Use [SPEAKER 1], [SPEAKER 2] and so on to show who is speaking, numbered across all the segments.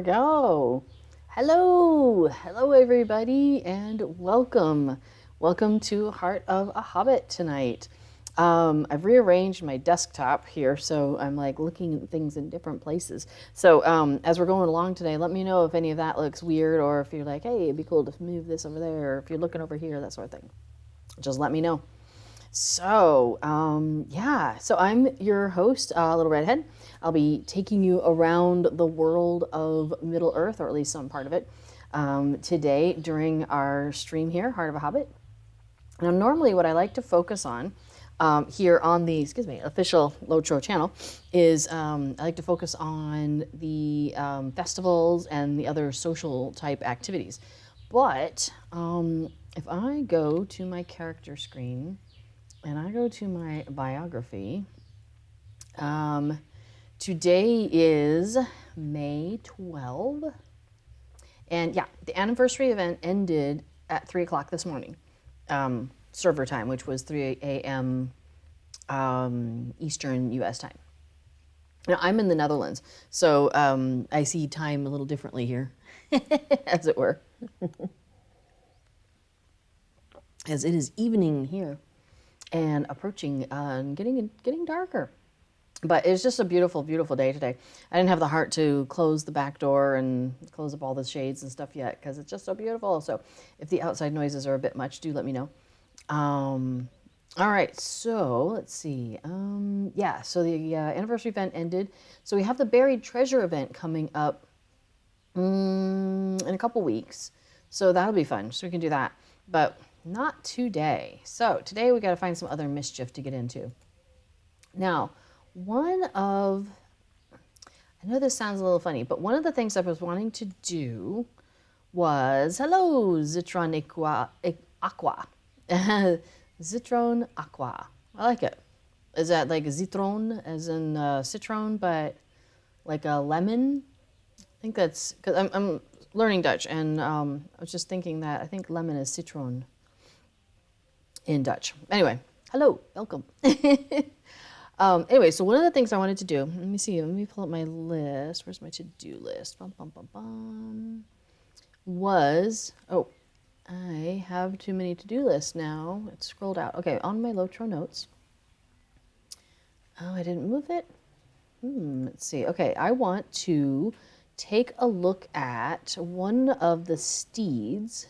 [SPEAKER 1] go. Hello everybody, and welcome. Welcome to Heart of a Hobbit tonight. I've rearranged my desktop here, so I'm like looking at things in different places. So as we're going along today, let me know if any of that looks weird, or if you're like, hey, it'd be cool to move this over there, or if you're looking over here, that sort of thing. Just let me know. So, so I'm your host, Little Redhead. I'll be taking you around the world of Middle Earth, or at least some part of it, today during our stream here, Heart of a Hobbit. Now, normally what I like to focus on here on the, official Lotro channel is I like to focus on the festivals and the other social type activities. But if I go to my character screen, and I go to my biography. Today is May 12. And yeah, the anniversary event ended at 3 o'clock this morning, server time, which was 3 a.m. Eastern U.S. time. Now, I'm in the Netherlands, so I see time a little differently here, as it were, as it is evening here and approaching and getting darker. But it's just a beautiful, beautiful day today. I didn't have the heart to close the back door and close up all the shades and stuff yet because it's just so beautiful. So if the outside noises are a bit much, do let me know. All right, so let's see. So the anniversary event ended. So we have the buried treasure event coming up in a couple weeks. So that'll be fun. So we can do that. But not today. So today we got to find some other mischief to get into. Now, I know this sounds a little funny, but one of the things I was wanting to do was, hello, Zitron Aqua. Zitron Aqua. I like it. Is that like zitron, as in citron, but like a lemon? I think that's, because I'm learning Dutch, and I was just thinking that I think lemon is citron in Dutch. Anyway, hello, welcome. Anyway, so one of the things I wanted to do, let me pull up my list. Where's my to-do list? I have too many to-do lists now. It's scrolled out. Okay, on my Lotro notes. Oh, I didn't move it? Let's see. Okay, I want to take a look at one of the steeds.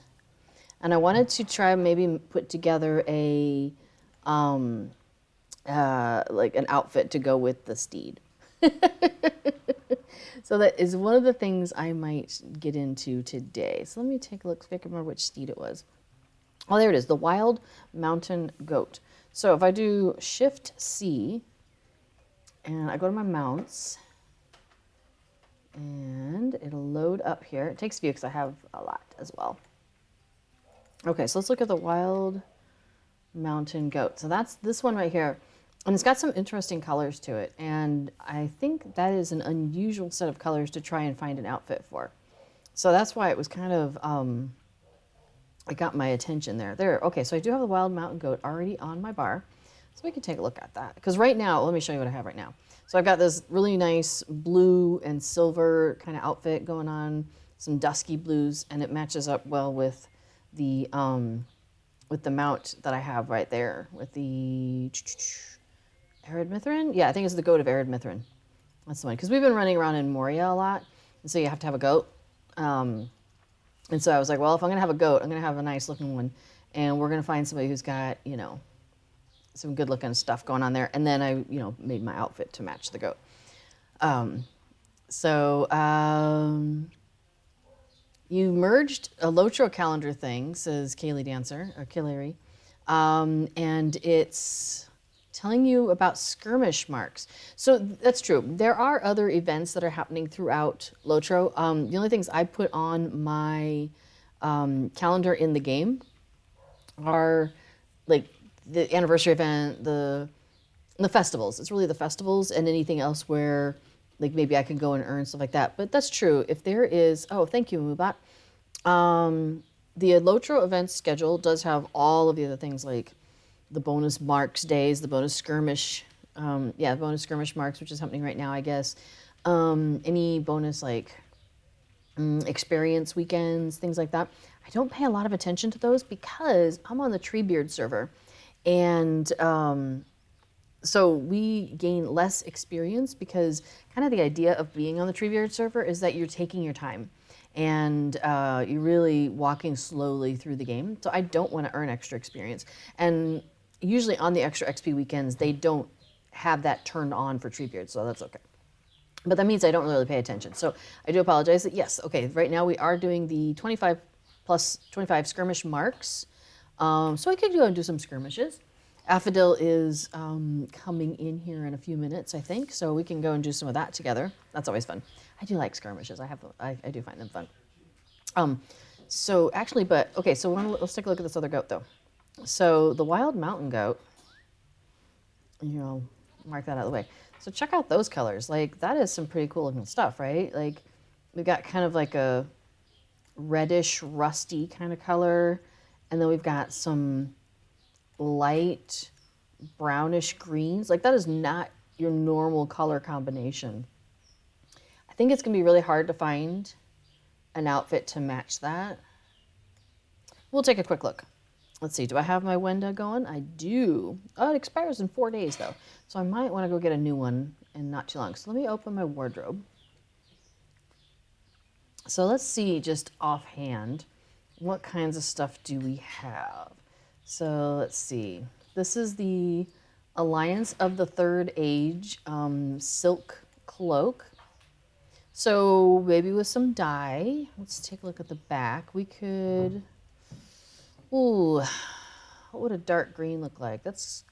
[SPEAKER 1] And I wanted to try maybe put together a, like an outfit to go with the steed. So that is one of the things I might get into today. So let me take a look, so I can remember which steed it was. Oh, there it is, the Wild Mountain Goat. So if I do Shift C, and I go to my mounts, and it'll load up here. It takes a few because I have a lot as well. Okay, so let's look at the Wild Mountain Goat. So that's this one right here. And it's got some interesting colors to it. And I think that is an unusual set of colors to try and find an outfit for. So that's why it was kind of, it got my attention there. Okay, so I do have the Wild Mountain Goat already on my bar. So we can take a look at that. Because right now, let me show you what I have right now. So I've got this really nice blue and silver kind of outfit going on, some dusky blues, and it matches up well with the mount that I have right there, with the Arid Mithrin? Yeah, I think it's the Goat of Arid Mithrin. That's the one. Because we've been running around in Moria a lot, and so you have to have a goat. And so I was like, well, if I'm going to have a goat, I'm going to have a nice looking one. And we're going to find somebody who's got, some good looking stuff going on there. And then I, made my outfit to match the goat. You merged a Lotro calendar thing, says Kaylee Dancer, or Killary, and it's telling you about skirmish marks. So that's true. There are other events that are happening throughout Lotro. The only things I put on my calendar in the game are like the anniversary event, the festivals. It's really the festivals and anything else where like maybe I can go and earn stuff like that. But that's true. If there is, thank you, Mubat. The Lotro event schedule does have all of the other things like the bonus marks days, the bonus skirmish, bonus skirmish marks, which is happening right now, I guess. Any bonus like experience weekends, things like that. I don't pay a lot of attention to those because I'm on the Treebeard server. And so we gain less experience because kind of the idea of being on the Treebeard server is that you're taking your time and you're really walking slowly through the game. So I don't want to earn extra experience. And usually on the extra XP weekends, they don't have that turned on for Treebeard, so that's okay. But that means I don't really pay attention. So I do apologize that, yes, okay, right now we are doing the 25 plus 25 skirmish marks. So I could go and do some skirmishes. Affodil is coming in here in a few minutes, I think, so we can go and do some of that together. That's always fun. I do like skirmishes. I do find them fun. So actually, but okay, so let's take a look at this other goat though. So the wild mountain goat, you know, mark that out of the way. So check out those colors. Like that is some pretty cool looking stuff, right? Like we've got kind of like a reddish, rusty kind of color, and then we've got some light brownish greens. Like that is not your normal color combination. I think it's gonna be really hard to find an outfit to match that. We'll take a quick look. Let's see, do I have my Wenda going? I do. Oh, it expires in 4 days though. So I might want to go get a new one in not too long. So let me open my wardrobe. So let's see just offhand, what kinds of stuff do we have? So let's see. This is the Alliance of the Third Age silk cloak. So maybe with some dye. Let's take a look at the back. We could, ooh, what would a dark green look like? That's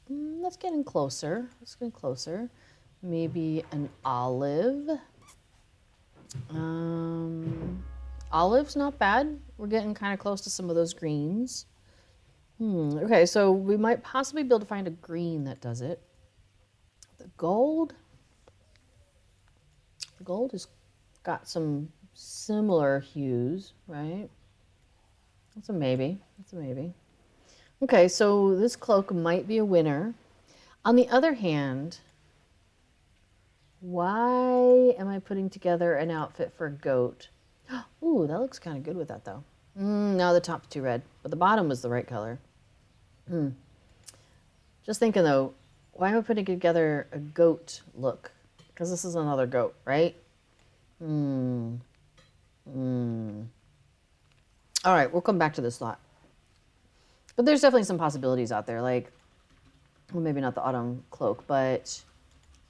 [SPEAKER 1] getting closer. That's getting closer. Maybe an olive. Olive's not bad. We're getting kind of close to some of those greens. Okay, so we might possibly be able to find a green that does it. The gold has got some similar hues, right? That's a maybe. That's a maybe. Okay, so this cloak might be a winner. On the other hand, why am I putting together an outfit for a goat? Ooh, that looks kind of good with that though. No, the top's too red, but the bottom was the right color. Just thinking though, why am I putting together a goat look? Because this is another goat, right? All right, we'll come back to this thought. But there's definitely some possibilities out there, like, well, maybe not the autumn cloak, but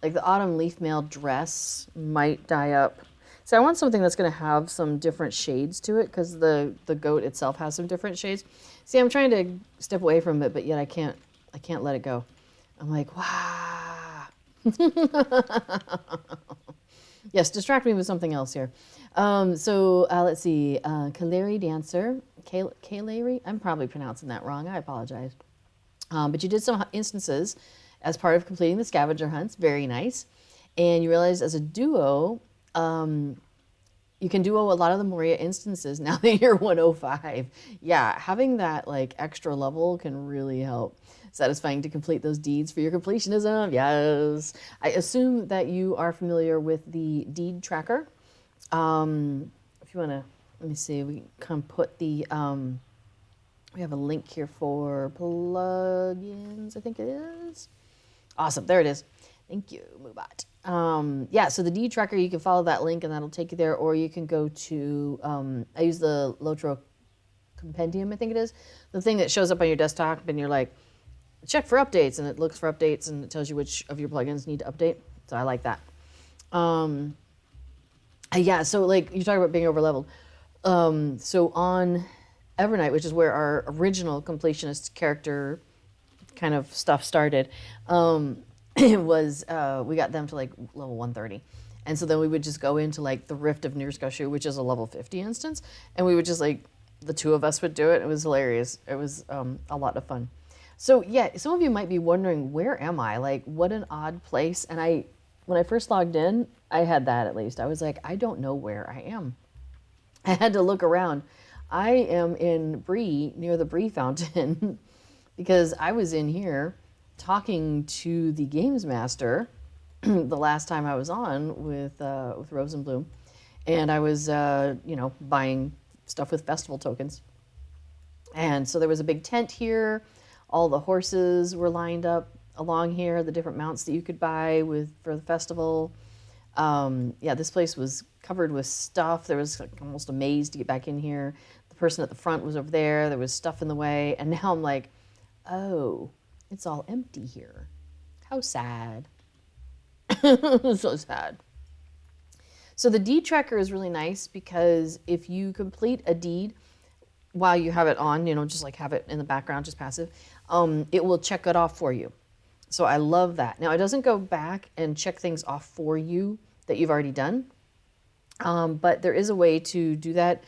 [SPEAKER 1] like the autumn leaf mail dress might dye up. So I want something that's going to have some different shades to it because the goat itself has some different shades. See, I'm trying to step away from it, but yet I can't let it go. I'm like, wow. Yes, distract me with something else here. So let's see, Kaleri Dancer, Kaleri, I'm probably pronouncing that wrong, I apologize. But you did some instances as part of completing the scavenger hunts, very nice. And you realized as a duo, you can duo a lot of the Moria instances now that you're 105. Yeah, having that like extra level can really help. Satisfying to complete those deeds for your completionism. Yes. I assume that you are familiar with the deed tracker. If you want to, let me see, we can put the, we have a link here for plugins, I think it is. Awesome, there it is. Thank you, Mubot. Yeah, so the deed tracker, you can follow that link and that'll take you there, or you can go to, I use the Lotro Compendium, I think it is, the thing that shows up on your desktop and you're like, check for updates, and it looks for updates and it tells you which of your plugins need to update. So I like that. Yeah, so like you talk about being over leveled. So on Evernight, which is where our original completionist character kind of stuff started, it was we got them to like level 130. And so then we would just go into like the Rift of Nirskashu, which is a level 50 instance, and we would just like, the two of us would do it. It was hilarious. It was a lot of fun. So yeah, some of you might be wondering, where am I? Like, what an odd place. And when I first logged in, I had that at least. I was like, I don't know where I am. I had to look around. I am in Bree, near the Bree Fountain, because I was in here talking to the games master the last time I was on with Rosenbloom. and I was, buying stuff with festival tokens. And so there was a big tent here. All the horses were lined up along here, the different mounts that you could buy for the festival. This place was covered with stuff. There was like almost a maze to get back in here. The person at the front was over there. There was stuff in the way. And now I'm like, oh, it's all empty here. How sad. So sad. So the deed tracker is really nice because if you complete a deed while you have it on, just like have it in the background, just passive, it will check it off for you. So I love that. Now it doesn't go back and check things off for you that you've already done, but there is a way to do that.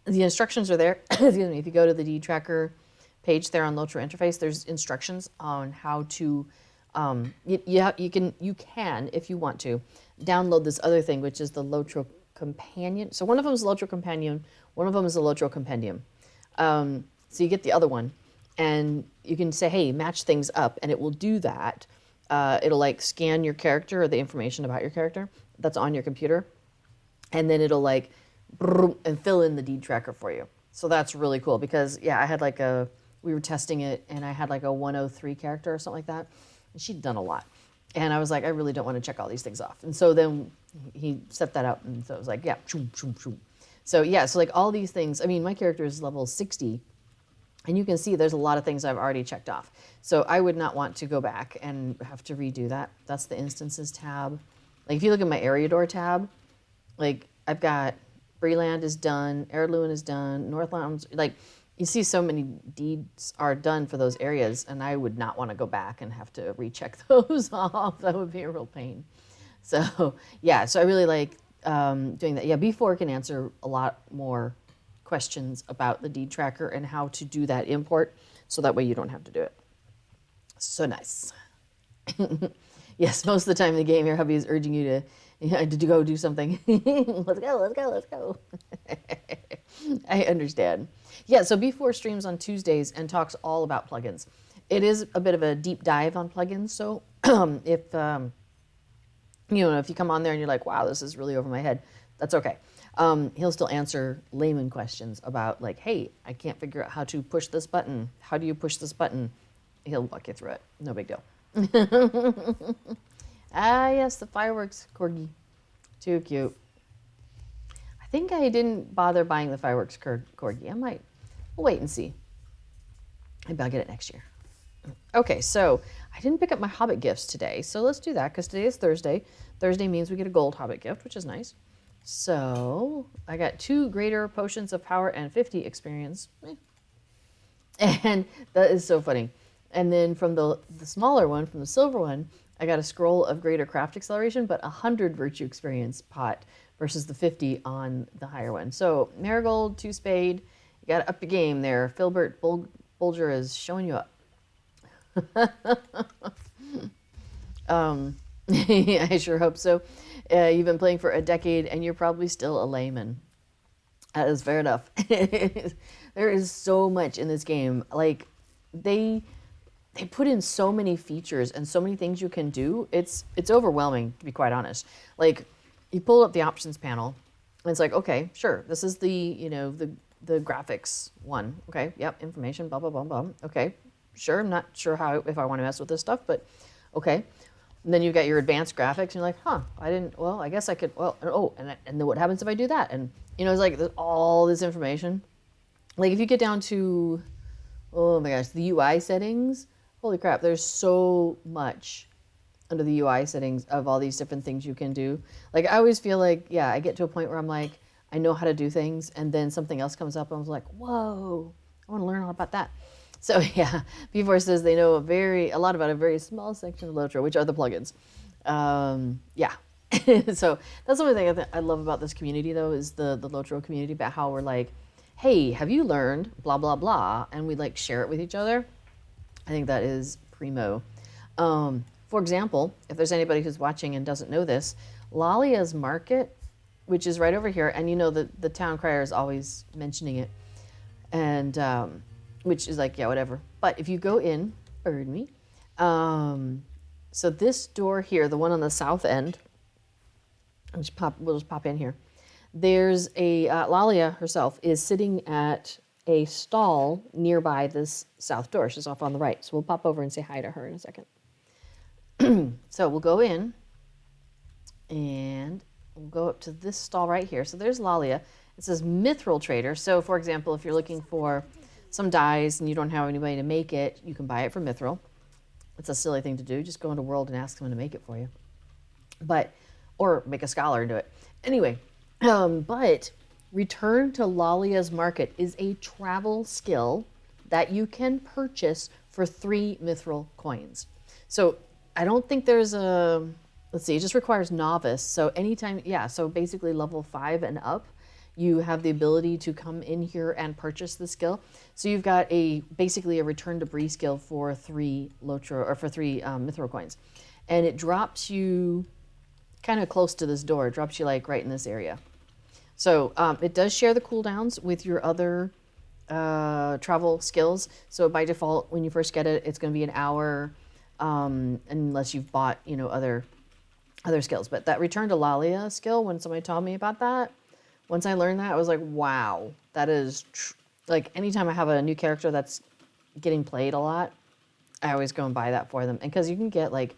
[SPEAKER 1] The instructions are there. Excuse me. If you go to the deed tracker page there on Lotro interface, there's instructions on how to. You can if you want to download this other thing, which is the Lotro Companion. So one of them is Lotro Companion, one of them is the Lotro Compendium. So you get the other one, and you can say, hey, match things up, and it will do that. It'll like scan your character or the information about your character that's on your computer, and then it'll like and fill in the deed tracker for you. So that's really cool because I had we were testing it, and I had like a 103 character or something like that, and she'd done a lot. And I was like, I really don't want to check all these things off. And so then he set that up, and so it was like, So so like all these things, I mean, my character is level 60, and you can see there's a lot of things I've already checked off. So I would not want to go back and have to redo that. That's the instances tab. Like if you look at my Eriador tab, like I've got Breland is done, Eredluin is done, Northlands, like you see so many deeds are done for those areas, and I would not want to go back and have to recheck those off. That would be a real pain. So so I really like doing that. B4 can answer a lot more questions about the deed tracker and how to do that import, so that way you don't have to do it. So nice. Yes, most of the time in the game, your hubby is urging you to go do something. Let's go. I understand. So B4 streams on Tuesdays and talks all about plugins. It is a bit of a deep dive on plugins, so if you come on there and you're like, wow, this is really over my head, that's okay. He'll still answer layman questions about like, hey, I can't figure out how to push this button. How do you push this button? He'll walk you through it. No big deal. Yes, the fireworks corgi. Too cute. I think I didn't bother buying the fireworks corgi. We'll wait and see. Maybe I'll get it next year. Okay, so I didn't pick up my Hobbit gifts today, so let's do that because today is Thursday. Thursday means we get a gold Hobbit gift, which is nice. So I got 2 greater potions of power and 50 experience. And that is so funny. And then from the smaller one, from the silver one, I got a scroll of greater craft acceleration, but 100 virtue experience pot versus the 50 on the higher one. So Marigold, 2 spade, you got to up your game there. Filbert Bulger is showing you up. I sure hope so. You've been playing for a decade, and you're probably still a layman. That is fair enough. There is so much in this game. Like, they put in so many features and so many things you can do. It's overwhelming, to be quite honest. Like, you pull up the options panel, and it's like, okay, sure, this is the graphics one. Okay, yep, information, blah, blah, blah, blah. Okay, sure, I'm not sure if I want to mess with this stuff, but okay. And then you got your advanced graphics, and you're like, I guess I could, and then what happens if I do that? And, it's like there's all this information. Like, if you get down to, oh my gosh, the UI settings, holy crap, there's so much under the UI settings of all these different things you can do. Like, I always feel like, I get to a point where I'm like, I know how to do things, and then something else comes up, and I was like, whoa, I want to learn all about that. So B4 says they know a lot about a very small section of Lotro, which are the plugins. So that's the only thing I love about this community, though, is the Lotro community, about how we're like, hey, have you learned blah, blah, blah, and we like share it with each other. I think that is primo. For example, if there's anybody who's watching and doesn't know this, Lalia's Market, which is right over here, and the town crier is always mentioning it, and which is like, whatever. But if you go in, pardon me, so this door here, the one on the south end, we'll just pop in here. There's a Lalia herself is sitting at a stall nearby this south door. She's off on the right. So we'll pop over and say hi to her in a second. So we'll go in and we'll go up to this stall right here. So there's Lalia. It says Mithril Trader. So for example, if you're looking for some dyes and you don't have anybody to make it, you can buy it from Mithril. It's a silly thing to do. Just go into World and ask someone to make it for you. Or make a scholar do it. Anyway, but Return to Lalia's Market is a travel skill that you can purchase for 3 mithril coins. So I don't think there's a, let's see, it just requires novice. So anytime, so basically level 5 and up, you have the ability to come in here and purchase the skill. So you've got basically a return to Bree skill for 3 Lotro, or for 3 mithril coins. And it drops you kind of close to this door. It drops you like right in this area. So it does share the cooldowns with your other travel skills. So by default, when you first get it, it's going to be an hour, unless you've bought, other skills. But that Return to Lalia skill, when somebody taught me about that, once I learned that, I was like, wow, that is, like, anytime I have a new character that's getting played a lot, I always go and buy that for them. And because you can get, like,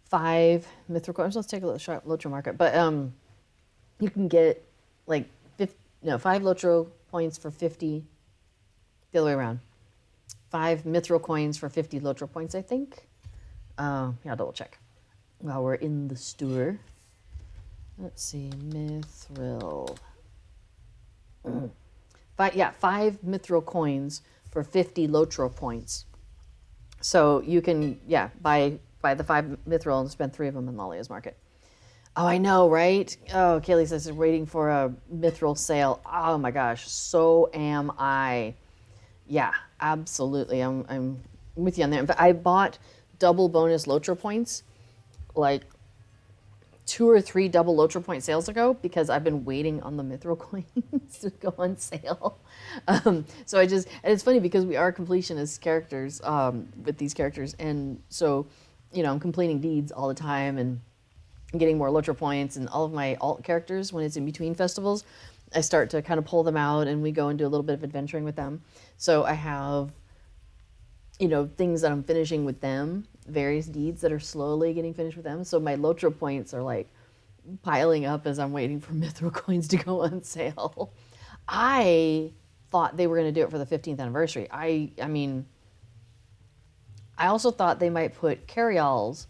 [SPEAKER 1] 5 mithril coins. Let's take a look at Lotro Market. But you can get, like, 5 Lotro points for 50, the other way around. 5 mithril coins for 50 Lotro points, I think. I'll double check while we're in the store. Let's see, mithril. 5 mithril coins for 50 Lotro points. So you can, buy the 5 mithril and spend 3 of them in Lalia's Market. Oh, I know, right? Oh, Kaylee says they're waiting for a mithril sale. Oh my gosh, so am I. Yeah, absolutely. I'm with you on there. But I bought double bonus Lotro points, like 2 or 3 double Lotro point sales ago, because I've been waiting on the mithril coins to go on sale. So and it's funny because we are completionist characters with these characters, and so I'm completing deeds all the time and getting more Lotro points, and all of my alt characters, when it's in between festivals, I start to kind of pull them out and we go and do a little bit of adventuring with them. So I have things that I'm finishing with them, various deeds that are slowly getting finished with them. So my Lotro points are like piling up as I'm waiting for mithril coins to go on sale. I thought they were going to do it for the 15th anniversary. I mean, I also thought they might put carryalls,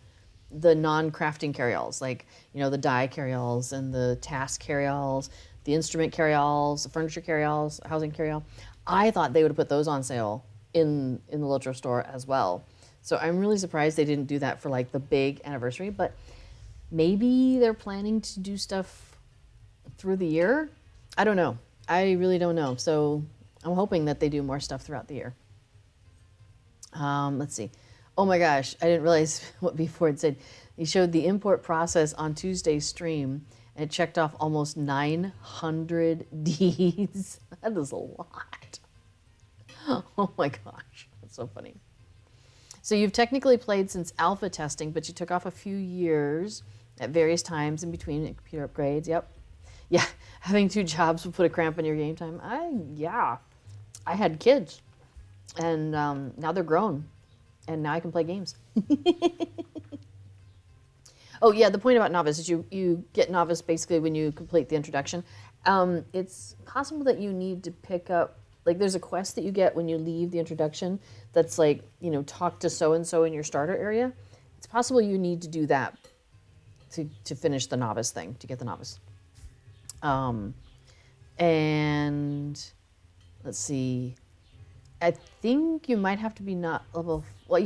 [SPEAKER 1] the non-crafting carryalls, like, the dye carryalls and the task carryalls, the instrument carryalls, the furniture carryalls, housing carryall. I thought they would have put those on sale in the Lotro store as well. So I'm really surprised they didn't do that for like the big anniversary, but maybe they're planning to do stuff through the year. I don't know. I really don't know. So I'm hoping that they do more stuff throughout the year. Let's see. Oh my gosh, I didn't realize what before it said. He showed the import process on Tuesday's stream, and it checked off almost 900 deeds. That is a lot. Oh my gosh, that's so funny. So you've technically played since alpha testing, but you took off a few years at various times in between computer upgrades. Yep. Yeah, having 2 jobs will put a cramp in your game time. I had kids, and now they're grown, and now I can play games. Oh yeah, the point about novice is you get novice basically when you complete the introduction. It's possible that you need to pick up, like there's a quest that you get when you leave the introduction that's like, talk to so-and-so in your starter area. It's possible you need to do that to finish the novice thing, to get the novice. And let's see, I think you might have to be you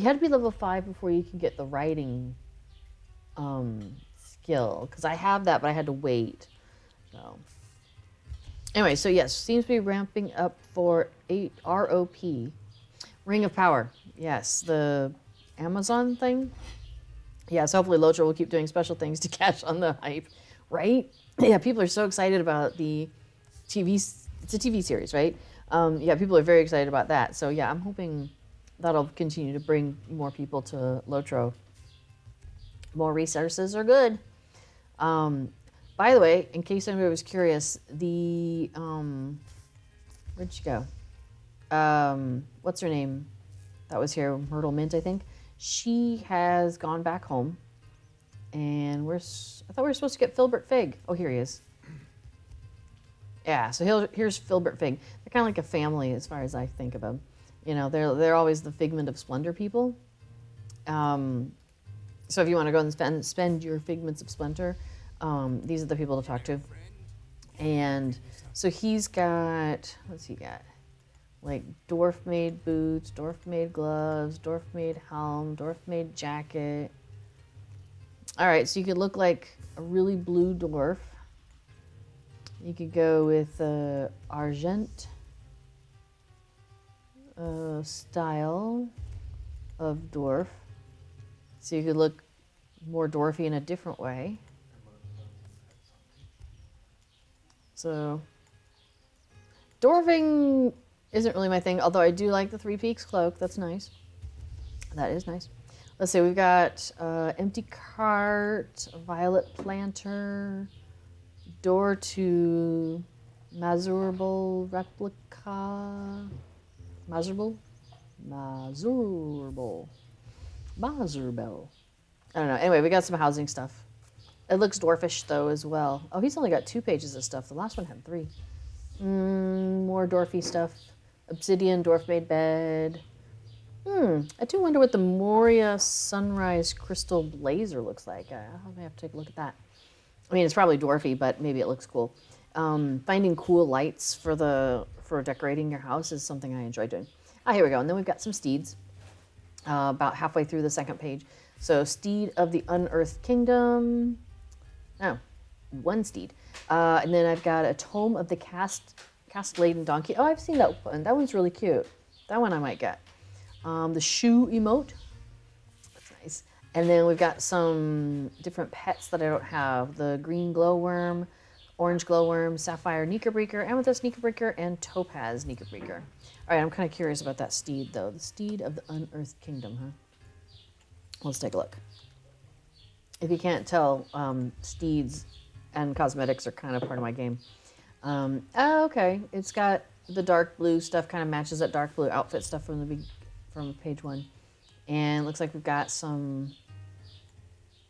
[SPEAKER 1] had to be level 5 before you can get the writing skill, because I have that, but I had to wait. So anyway, so yes, seems to be ramping up for 8 ROP, Ring of Power. Yes, the Amazon thing. Yes, hopefully Lotro will keep doing special things to cash on the hype, right? Yeah, people are so excited about the TV. It's a TV series, right? Yeah, people are very excited about that. So yeah, I'm hoping that'll continue to bring more people to Lotro. More resources are good. By By the way, in case anybody was curious, the where'd she go? What's her name? That was here, Myrtle Mint, I think. She has gone back home, and I thought we were supposed to get Filbert Fig. Oh, here he is. Yeah, so here's Filbert Fig. They're kind of like a family as far as I think of them. You know, they're always the Figment of Splendor people. So if you want to go and spend your Figments of Splendor, these are the people to talk to. And so he's got, what's he got? Like dwarf-made boots, dwarf-made gloves, dwarf-made helm, dwarf-made jacket. All right, so you could look like a really blue dwarf. You could go with argent style of dwarf. So you could look more dwarfy in a different way. So dwarfing isn't really my thing, although I do like the Three Peaks cloak. That's nice. That is nice. Let's see, we've got empty cart, violet planter, door to Mazurable replica. Mazurable? Mazurable. Mazurable. I don't know. Anyway, we got some housing stuff. It looks dwarfish, though, as well. Oh, he's only got 2 pages of stuff. The last one had 3. More dwarfy stuff. Obsidian, dwarf-made bed. I do wonder what the Moria Sunrise Crystal Blazer looks like. I may have to take a look at that. I mean, it's probably dwarfy, but maybe it looks cool. Finding cool lights for decorating your house is something I enjoy doing. Here we go. And then we've got some steeds about halfway through the second page. So Steed of the Unearthed Kingdom. Oh, 1 steed. And then I've got a Tome of the Cast-Laden Donkey. Oh, I've seen that one. That one's really cute. That one I might get. The shoe emote. That's nice. And then we've got some different pets that I don't have. The green glowworm, orange glowworm, sapphire knickerbreaker, amethyst knickerbreaker, and topaz knickerbreaker. All right, I'm kind of curious about that steed, though. The Steed of the Unearthed Kingdom, huh? Let's take a look. If you can't tell, steeds and cosmetics are kind of part of my game. Okay, it's got the dark blue stuff, kind of matches that dark blue outfit stuff from page 1. And looks like we've got some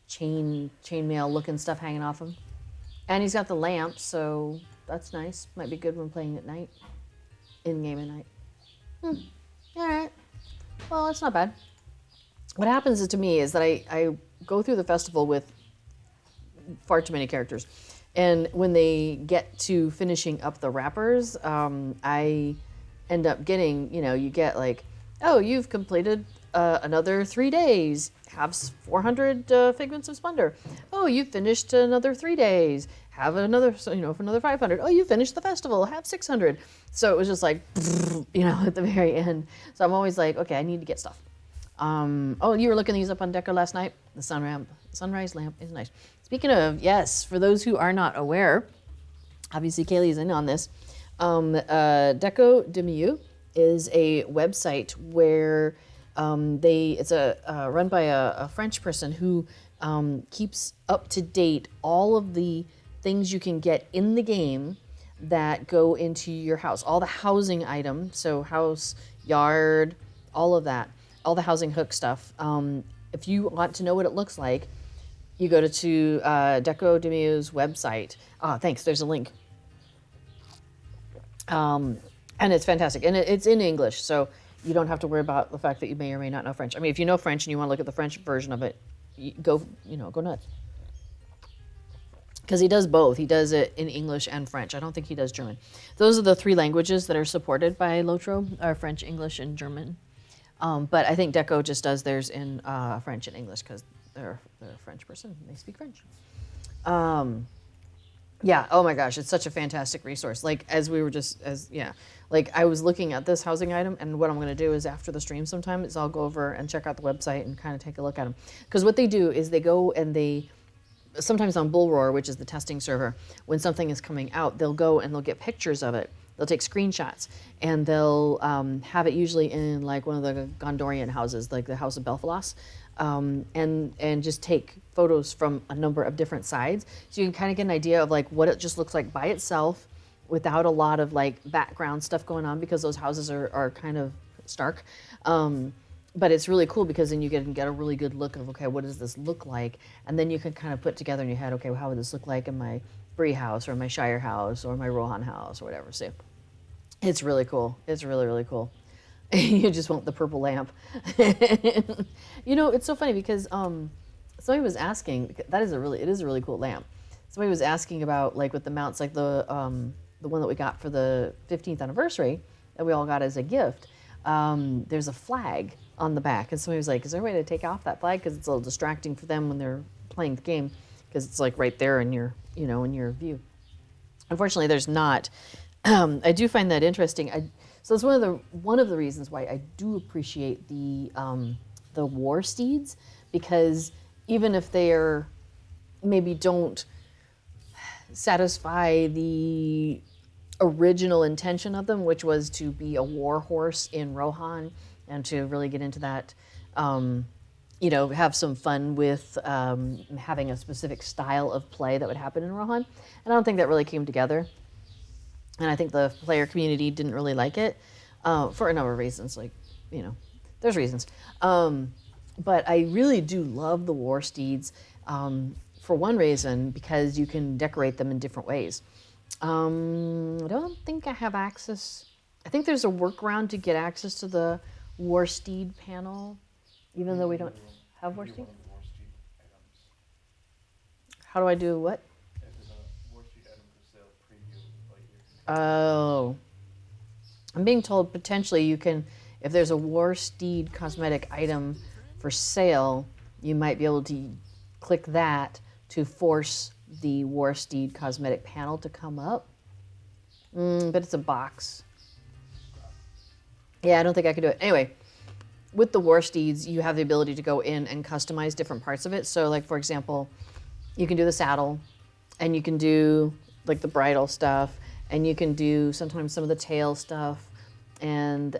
[SPEAKER 1] chainmail looking stuff hanging off him. And he's got the lamp, so that's nice. Might be good when playing at night. In-game at night. All right. Well, that's not bad. What happens to me is that I go through the festival with far too many characters. And when they get to finishing up the wrappers, I end up getting, you get like, oh, you've completed another 3 days. Have 400 Figments of Splendor. Oh, you finished another 3 days. Have another, for another 500. Oh, you finished the festival. Have 600. So it was just like, at the very end. So I'm always like, okay, I need to get stuff. Oh, you were looking these up on Deco last night? The sunrise lamp is nice. Speaking of, yes, for those who are not aware, obviously Kaylee's in on this. Deco de Mieux is a website where it's run by a French person who keeps up to date all of the things you can get in the game that go into your house. All the housing items, so house, yard, all of that. All the housing hook stuff. If you want to know what it looks like, you go to Deco de Mieux's website. Thanks, there's a link. And it's fantastic. And it's in English, so you don't have to worry about the fact that you may or may not know French. I mean, if you know French and you want to look at the French version of it, go nuts. Because he does both. He does it in English and French. I don't think he does German. Those are the 3 languages that are supported by Lotro, are French, English, and German. But I think Deco just does theirs in French and English because they're a French person. They speak French. Yeah, oh my gosh, it's such a fantastic resource. Like, like I was looking at this housing item, and what I'm going to do is after the stream sometime is I'll go over and check out the website and kind of take a look at them. Because what they do is they go and sometimes on Bullroar, which is the testing server, when something is coming out, they'll go and they'll get pictures of it. They'll take screenshots, and they'll have it usually in like one of the Gondorian houses, like the House of Belfalos. and just take photos from a number of different sides. So you can kind of get an idea of like what it just looks like by itself without a lot of like background stuff going on, because those houses are kind of stark. But it's really cool because then you get a really good look of, okay, what does this look like? And then you can kind of put together in your head, okay, well, how would this look like in my Bree house or my Shire house or my Rohan house or whatever. So it's really cool. It's really, really cool. You just want the purple lamp. You know, it's so funny because somebody was asking, it is a really cool lamp. Somebody was asking about like with the mounts, like the one that we got for the 15th anniversary that we all got as a gift. There's a flag on the back, and somebody was like, is there a way to take off that flag, because it's a little distracting for them when they're playing the game, because it's like right there in your, you know, in your view. Unfortunately, there's not. I do find that interesting. So it's one of the reasons why I do appreciate the war steeds, because even if they're maybe don't satisfy the original intention of them, which was to be a war horse in Rohan and to really get into that, you know, have some fun with having a specific style of play that would happen in Rohan. And I don't think that really came together. And I think the player community didn't really like it for a number of reasons. Like, you know, there's reasons. But I really do love the war steeds for one reason, because you can decorate them in different ways. I don't think I have access. I think there's a workaround to get access to the war steed panel, even though we don't have war steed. How do I do what? Oh, I'm being told potentially you can, if there's a war steed cosmetic item for sale, you might be able to click that to force the war steed cosmetic panel to come up. But it's a box. Yeah, I don't think I could do it. Anyway, with the war steeds, you have the ability to go in and customize different parts of it. So like, for example, you can do the saddle, and you can do like the bridle stuff, and you can do sometimes some of the tail stuff, and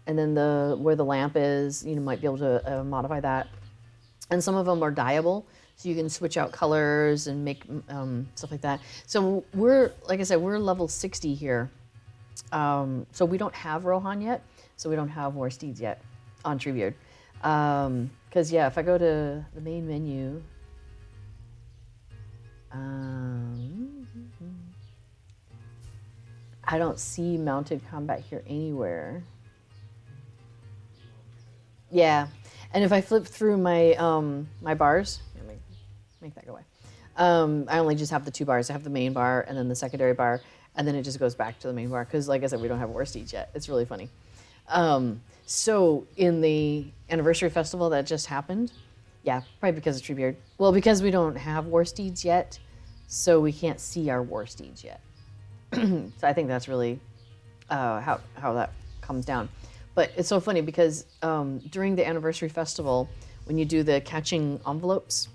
[SPEAKER 1] then where the lamp is, you know, might be able to modify that. And some of them are dyeable, so you can switch out colors and make stuff like that. So like I said, we're level 60 here. So we don't have Rohan yet, so we don't have war steeds yet on Treebeard. Because yeah, if I go to the main menu, I don't see mounted combat here anywhere. Yeah, and if I flip through my my bars, let me make that go away. I only just have the two bars. I have the main bar and then the secondary bar, and then it just goes back to the main bar, because like I said, we don't have war steeds yet. It's really funny. So in the anniversary festival that just happened, yeah, probably because of Treebeard. Well, because we don't have war steeds yet, so we can't see our war steeds yet. So I think that's really how that comes down. But it's so funny because during the anniversary festival, when you do the catching envelopes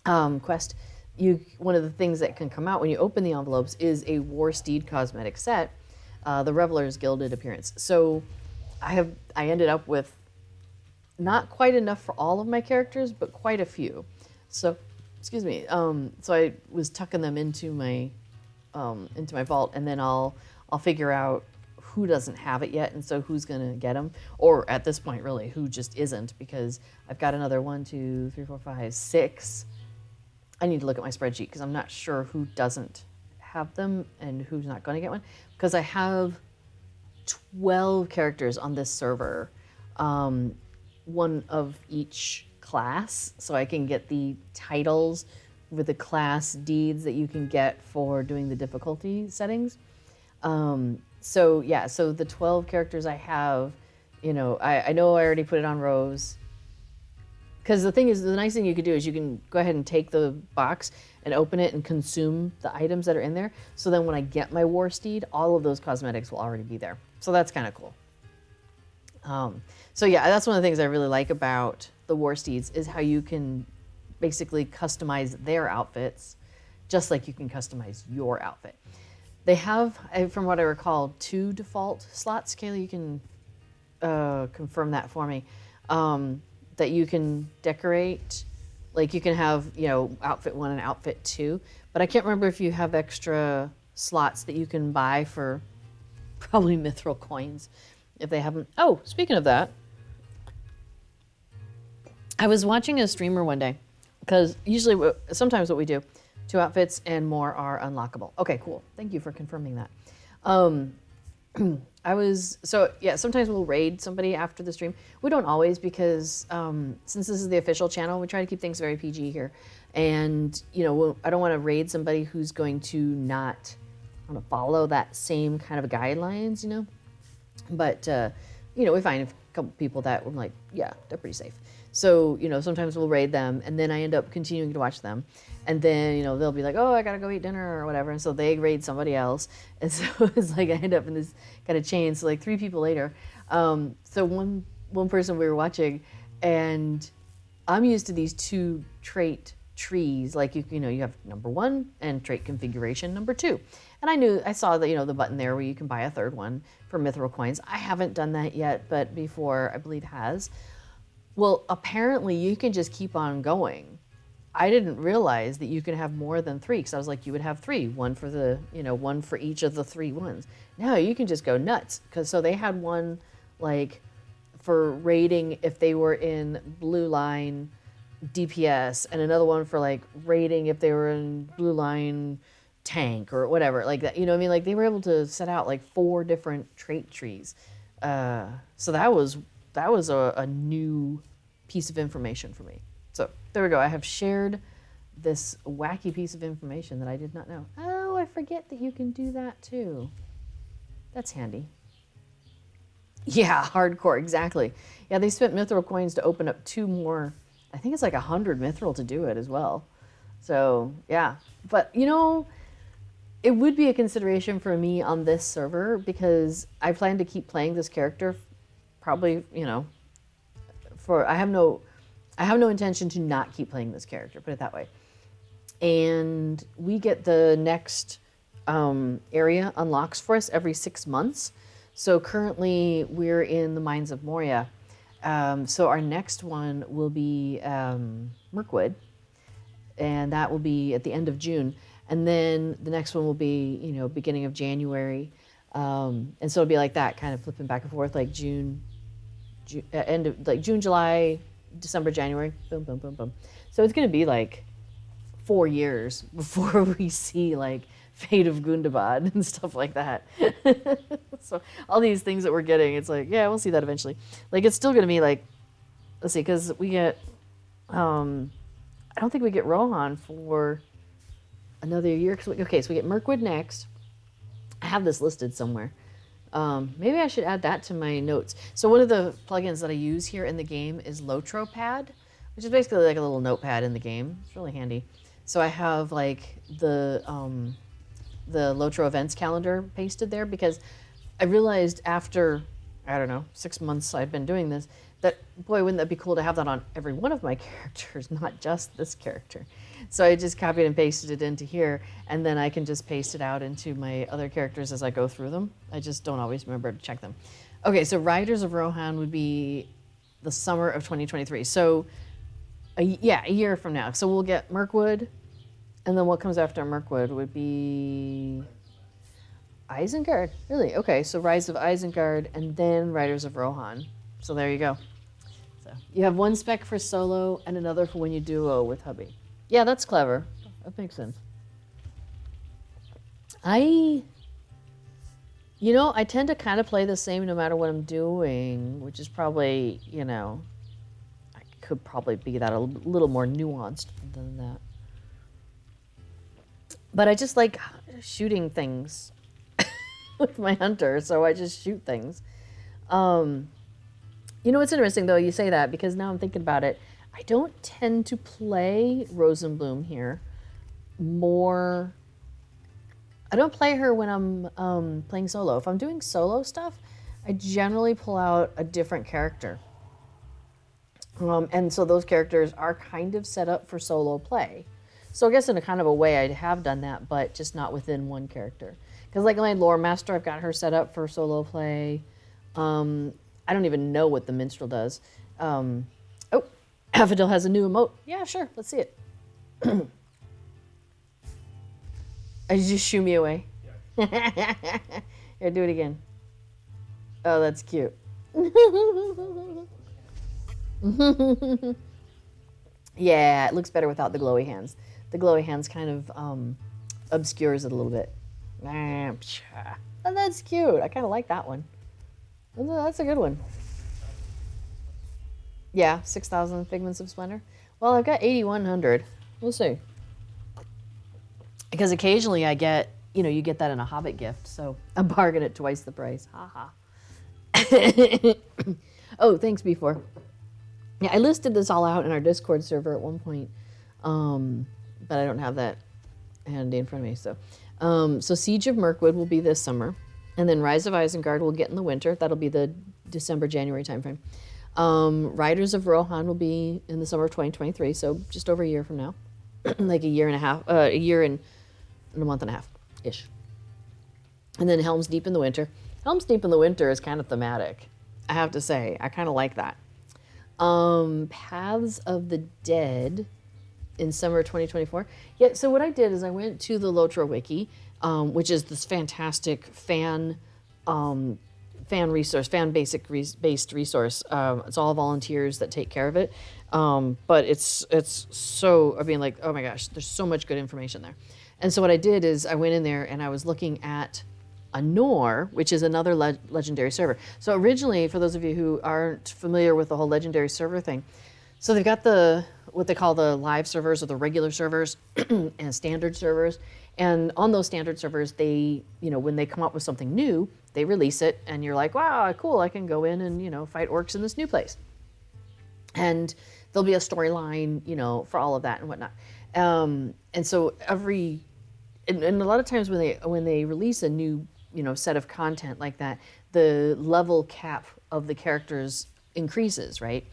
[SPEAKER 1] quest, one of the things that can come out when you open the envelopes is a war steed cosmetic set, the Reveler's Gilded Appearance. So I ended up with not quite enough for all of my characters, but quite a few. So, excuse me. So I was tucking them into my vault, and then I'll figure out who doesn't have it yet, and so who's gonna get them, or at this point, really, who just isn't, because I've got another 1, 2, 3, 4, 5, 6. I need to look at my spreadsheet because I'm not sure who doesn't have them and who's not going to get one, because I have 12 characters on this server, one of each class, so I can get the titles with the class deeds that you can get for doing the difficulty settings. So yeah, so the 12 characters I have, you know I know I already put it on Rose. Because the thing is, the nice thing you could do is you can go ahead and take the box and open it and consume the items that are in there. So then when I get my war steed, all of those cosmetics will already be there. So that's kind of cool. So yeah, that's one of the things I really like about the war steeds, is how you can basically customize their outfits just like you can customize your outfit. They have, from what I recall, 2 default slots. Kayla, you can confirm that for me. that you can decorate. Like you can have, outfit 1 and outfit 2, but I can't remember if you have extra slots that you can buy for probably mithril coins if they haven't. Oh, speaking of that, I was watching a streamer one day because sometimes what we do, 2 outfits and more are unlockable. Okay, cool. Thank you for confirming that. Sometimes we'll raid somebody after the stream. We don't always because since this is the official channel, we try to keep things very PG here. And, I don't want to raid somebody who's going to not follow that same kind of guidelines, But, we find a couple people that we're like, yeah, they're pretty safe. So, sometimes we'll raid them and then I end up continuing to watch them. And then, they'll be like, oh, I got to go eat dinner or whatever. And so they raid somebody else. And so it's like I end up in this kind of chain. So like 3 people later. So one person we were watching, and I'm used to these 2 trait trees. Like, you have number 1 and trait configuration number 2. And I saw that, the button there where you can buy a 3rd one for mithril coins. I haven't done that yet, but before I believe has. Well, apparently you can just keep on going. I didn't realize that you could have more than 3 because I was like, you would have 3, one for one for each of the 3 ones. Now you can just go nuts so they had one like for raiding if they were in blue line DPS and another one for like raiding if they were in blue line tank or whatever like that. Like they were able to set out like 4 different trait trees. So that was a new piece of information for me. So there we go. I have shared this wacky piece of information that I did not know. Oh, I forget that you can do that too. That's handy. Yeah, hardcore, exactly. Yeah, they spent mithril coins to open up 2 more. I think it's like 100 mithril to do it as well. So yeah, but it would be a consideration for me on this server because I plan to keep playing this character probably, I have no intention to not keep playing this character, put it that way. And we get the next area unlocks for us every 6 months. So currently we're in the Mines of Moria. So our next one will be Mirkwood, and that will be at the end of June. And then the next one will be, beginning of January. And so it'll be like that, kind of flipping back and forth, like June, July, December, January, boom, boom, boom, boom. So it's going to be like 4 years before we see like Fate of Gundabad and stuff like that. So all these things that we're getting, it's like, yeah, we'll see that eventually. Like it's still going to be like, let's see, because we get, I don't think we get Rohan for another year. Okay, so we get Mirkwood next. I have this listed somewhere. Maybe I should add that to my notes. So one of the plugins that I use here in the game is Lotro Pad, which is basically like a little notepad in the game. It's really handy. So I have like the Lotro events calendar pasted there because I realized after, 6 months I'd been doing this, that boy, wouldn't that be cool to have that on every one of my characters, not just this character. So I just copied and pasted it into here, and then I can just paste it out into my other characters as I go through them. I just don't always remember to check them. Okay, so Riders of Rohan would be the summer of 2023. So, a year from now. So we'll get Mirkwood, and then what comes after Mirkwood would be Isengard. Really? Okay, so Rise of Isengard, and then Riders of Rohan. So there you go. So you have 1 spec for solo and another for when you duo with hubby. Yeah, that's clever. That makes sense. I tend to kind of play the same no matter what I'm doing, which is probably, I could probably be that a little more nuanced than that. But I just like shooting things with my hunter, so I just shoot things. It's interesting, though, you say that, because now I'm thinking about it. I don't tend to play Rosenbloom here. I don't play her when I'm playing solo. If I'm doing solo stuff, I generally pull out a different character. And so those characters are kind of set up for solo play. So I guess in a kind of a way I have done that, but just not within one character. Because like my Lore Master, I've got her set up for solo play. I don't even know what the Minstrel does. Oh, Affadil has a new emote. Yeah, sure. Let's see it. Did you just shoo me away? Yeah. Here, do it again. Oh, that's cute. Yeah, it looks better without the glowy hands. The glowy hands kind of obscures it a little bit. Oh, that's cute. I kind of like that one. That's a good one. Yeah, 6,000 Figments of Splendor. Well, I've got 8,100. We'll see. Because occasionally I get, you get that in a Hobbit gift, so a bargain at twice the price. Ha ha. Oh, thanks, Before. Yeah, I listed this all out in our Discord server at one point, but I don't have that handy in front of me. So Siege of Mirkwood will be this summer, and then Rise of Isengard will get in the winter. That'll be the December-January timeframe. Riders of Rohan will be in the summer of 2023, so just over a year from now, like a year and a month and a half-ish. And then Helm's Deep in the winter. Helm's Deep in the winter is kind of thematic, I have to say. I kind of like that. Paths of the Dead in summer 2024. Yeah, so what I did is I went to the Lotra Wiki, which is this fantastic fan-based resource. It's all volunteers that take care of it. But it's so, oh my gosh, there's so much good information there. And so what I did is I went in there and I was looking at Anor, which is another legendary server. So originally, for those of you who aren't familiar with the whole legendary server thing, so they've got what they call the live servers or the regular servers and standard servers. And on those standard servers, they, when they come up with something new, they release it and you're like, wow, cool, I can go in and, fight orcs in this new place. And there'll be a storyline, for all of that and whatnot. And so and a lot of times when they release a new set of content like that, the level cap of the characters increases, right?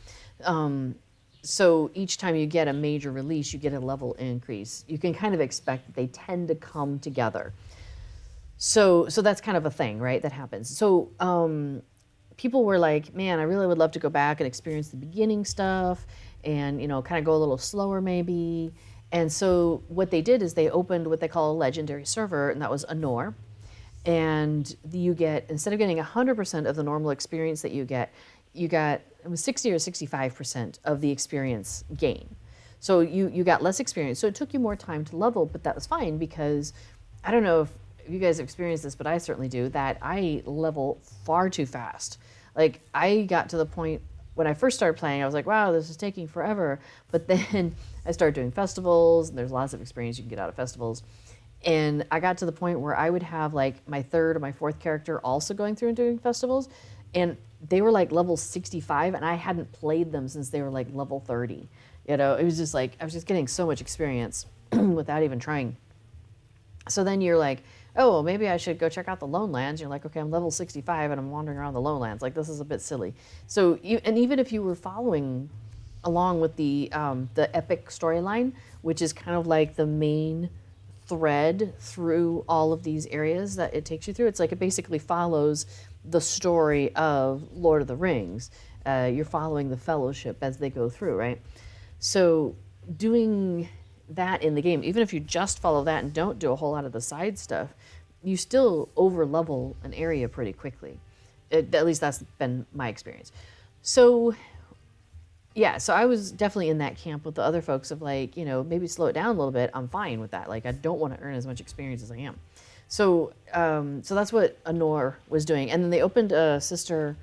[SPEAKER 1] So each time you get a major release, you get a level increase. You can kind of expect that they tend to come together. So that's kind of a thing, right? That happens. So people were like, man, I really would love to go back and experience the beginning stuff and, kind of go a little slower maybe. And so what they did is they opened what they call a legendary server, and that was Anor. And you get, instead of getting 100% of the normal experience that you got, it was 60 or 65% of the experience gain. So you got less experience. So it took you more time to level, but that was fine because I don't know if you guys have experienced this, but I certainly do, that I level far too fast. Like I got to the point when I first started playing, I was like, wow, this is taking forever. But then I started doing festivals, and there's lots of experience you can get out of festivals. And I got to the point where I would have like my third or my fourth character also going through and doing festivals. And they were like level 65, and I hadn't played them since they were like level 30. It was just like, I was just getting so much experience without even trying. So then you're like, oh, well, maybe I should go check out the Lone Lands. You're like, okay, I'm level 65 and I'm wandering around the Lone Lands. Like, this is a bit silly. So, and even if you were following along with the epic storyline, which is kind of like the main thread through all of these areas that it takes you through, it's like it basically follows the story of Lord of the Rings. You're following the Fellowship as they go through, right? So doing that in the game, even if you just follow that and don't do a whole lot of the side stuff, you still over level an area pretty quickly. At least that's been my experience. So yeah, so I was definitely in that camp with the other folks of like, maybe slow it down a little bit. I'm fine with that. Like I don't want to earn as much experience as I am. So so that's what Anor was doing. And then they opened a sister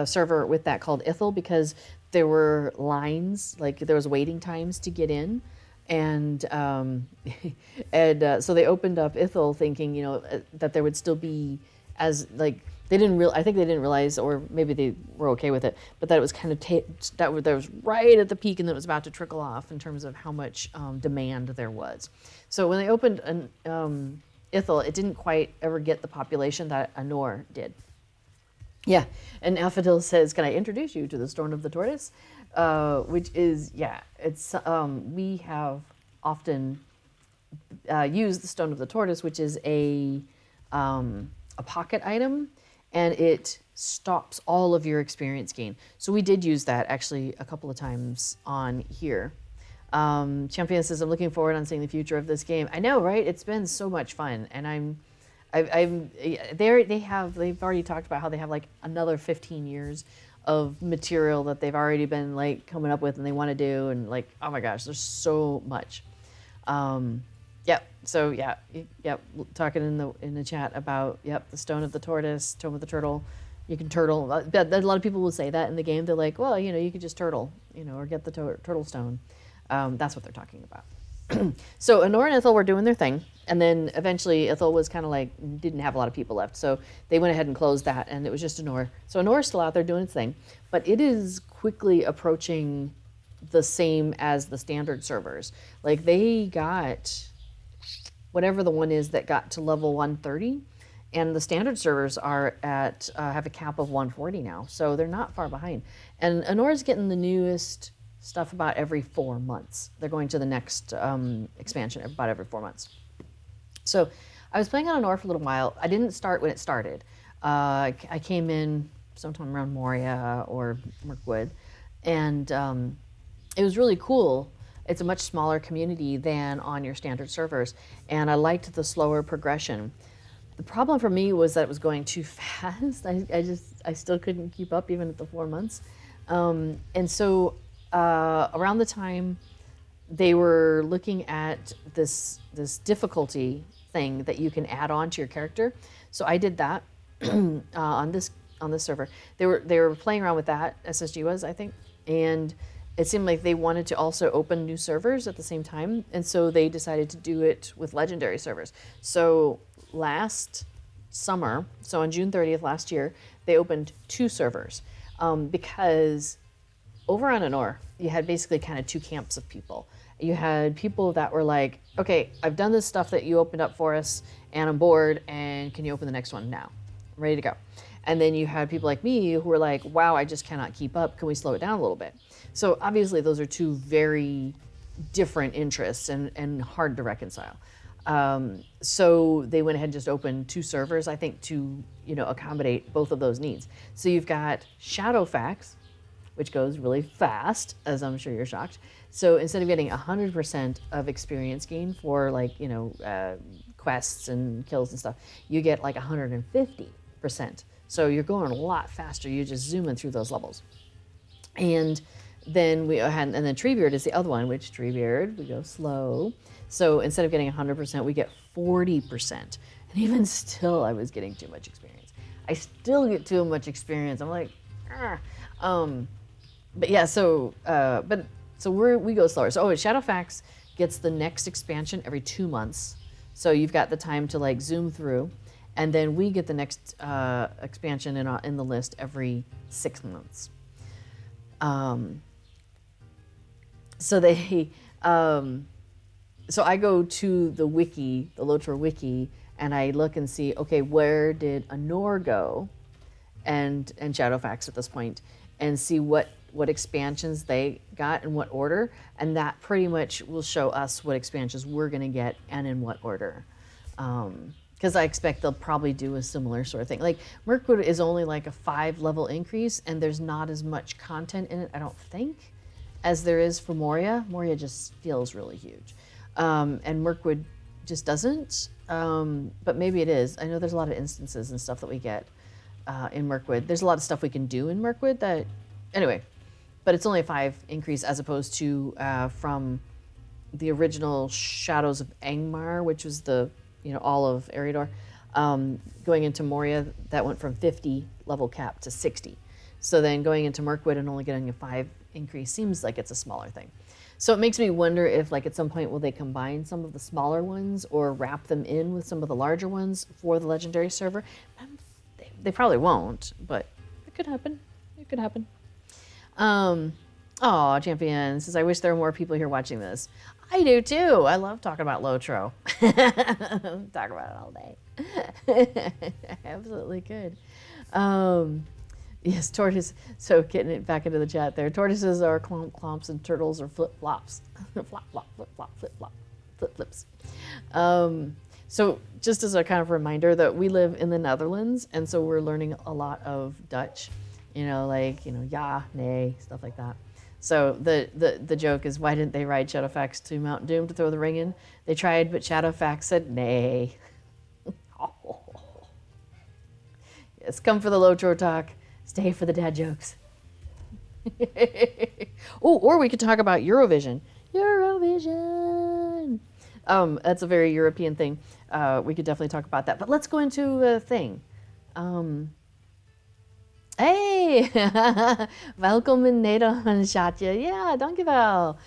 [SPEAKER 1] server with that called Ithil, because there were lines, like there was waiting times to get in. And so they opened up Ithil thinking, that there would still be as like, I think they didn't realize, or maybe they were okay with it, but that it was kind of, that was right at the peak and then it was about to trickle off in terms of how much demand there was. So when they opened Ithil, it didn't quite ever get the population that Anor did. Yeah, and Affadil says, can I introduce you to the Stone of the Tortoise? Which is, it's, we have often used the Stone of the Tortoise, which is a pocket item. and it stops all of your experience gain. So we did use that actually a couple of times on here. Champion says, I'm looking forward on seeing the future of this game. I know, right? It's been so much fun, and they've already talked about how they have like another 15 years of material that they've already been like coming up with and they want to do, and like, oh my gosh, there's so much. Yep. So yeah, yep. Talking in the chat about the stone of the tortoise, tome of the turtle. You can turtle. A lot of people will say that in the game. They're like, well, you could just turtle, or get the turtle stone. That's what they're talking about. So Anor and Ithil were doing their thing, and then eventually Ithil was kind of like didn't have a lot of people left, so they went ahead and closed that, and it was just Anor. So Anor's still out there doing its thing, but it is quickly approaching the same as the standard servers. Like they got whatever the one is that got to level 130, and the standard servers are at have a cap of 140 now, so they're not far behind. And Anor's getting the newest stuff about every 4 months. They're going to the next expansion about every 4 months. So I was playing on Anor for a little while. I didn't start when it started. I came in sometime around Moria or Mirkwood, and it was really cool. It's a much smaller community than on your standard servers, and I liked the slower progression. The problem for me was that it was going too fast. I still couldn't keep up even at the 4 months. And so around the time they were looking at this difficulty thing that you can add on to your character, so I did that on this server. They were playing around with that. SSG was, I think, and it seemed like they wanted to also open new servers at the same time, and so they decided to do it with legendary servers. So last summer, so on June 30th last year, they opened 2 servers because over on Anor, you had basically kind of 2 camps of people. You had people that were like, okay, I've done this stuff that you opened up for us, and I'm bored, and can you open the next one now? I'm ready to go. And then you had people like me who were like, wow, I just cannot keep up. Can we slow it down a little bit? So obviously those are 2 very different interests and hard to reconcile. So they went ahead and just opened 2 servers, I think, to accommodate both of those needs. So you've got Shadowfax, which goes really fast, as I'm sure you're shocked. So instead of getting 100% of experience gain for quests and kills and stuff, you get like 150%. So you're going a lot faster. You're just zooming through those levels. And then then Treebeard is the other one, which Treebeard, we go slow. So instead of getting 100%, we get 40%. And even still, I was getting too much experience. I still get too much experience. I'm like, but yeah, so we go slower. So Shadowfax gets the next expansion every 2 months. So you've got the time to like zoom through, and then we get the next expansion in the list every 6 months. So I go to the wiki, the Lotro wiki, and I look and see, okay, where did Anor go, and Shadowfax at this point, and see what expansions they got in what order, and that pretty much will show us what expansions we're going to get and in what order. Because I expect they'll probably do a similar sort of thing. Like Mirkwood is only like a 5-level increase, and there's not as much content in it, I don't think, as there is for Moria. Moria just feels really huge. And Mirkwood just doesn't, but maybe it is. I know there's a lot of instances and stuff that we get in Mirkwood. There's a lot of stuff we can do in Mirkwood that, anyway, but it's only a 5 increase as opposed to from the original Shadows of Angmar, which was the, all of Eriador, going into Moria, that went from 50 level cap to 60. So then going into Mirkwood and only getting a 5 increase seems like it's a smaller thing. So it makes me wonder if, like, at some point will they combine some of the smaller ones or wrap them in with some of the larger ones for the legendary server? They probably won't, but it could happen. It could happen. Aw, Champion says, I wish there were more people here watching this. I do too. I love talking about Lotro. Talk about it all day. Absolutely could. Yes, tortoise. So getting it back into the chat there. Tortoises are clomps and turtles are flip flops. Flop flop flip flop flip flop flip flips. So just as a kind of reminder that we live in the Netherlands, and so we're learning a lot of Dutch, like, ja, nee, stuff like that. So the joke is, why didn't they ride Shadowfax to Mount Doom to throw the ring in? They tried, but Shadowfax said nay. Yes, come for the Lotro talk, stay for the dad jokes. Oh, or we could talk about Eurovision. Eurovision. That's a very European thing. We could definitely talk about that. But let's go into a thing. Hey, welkom in Nederland, schatje. Ja, dankjewel.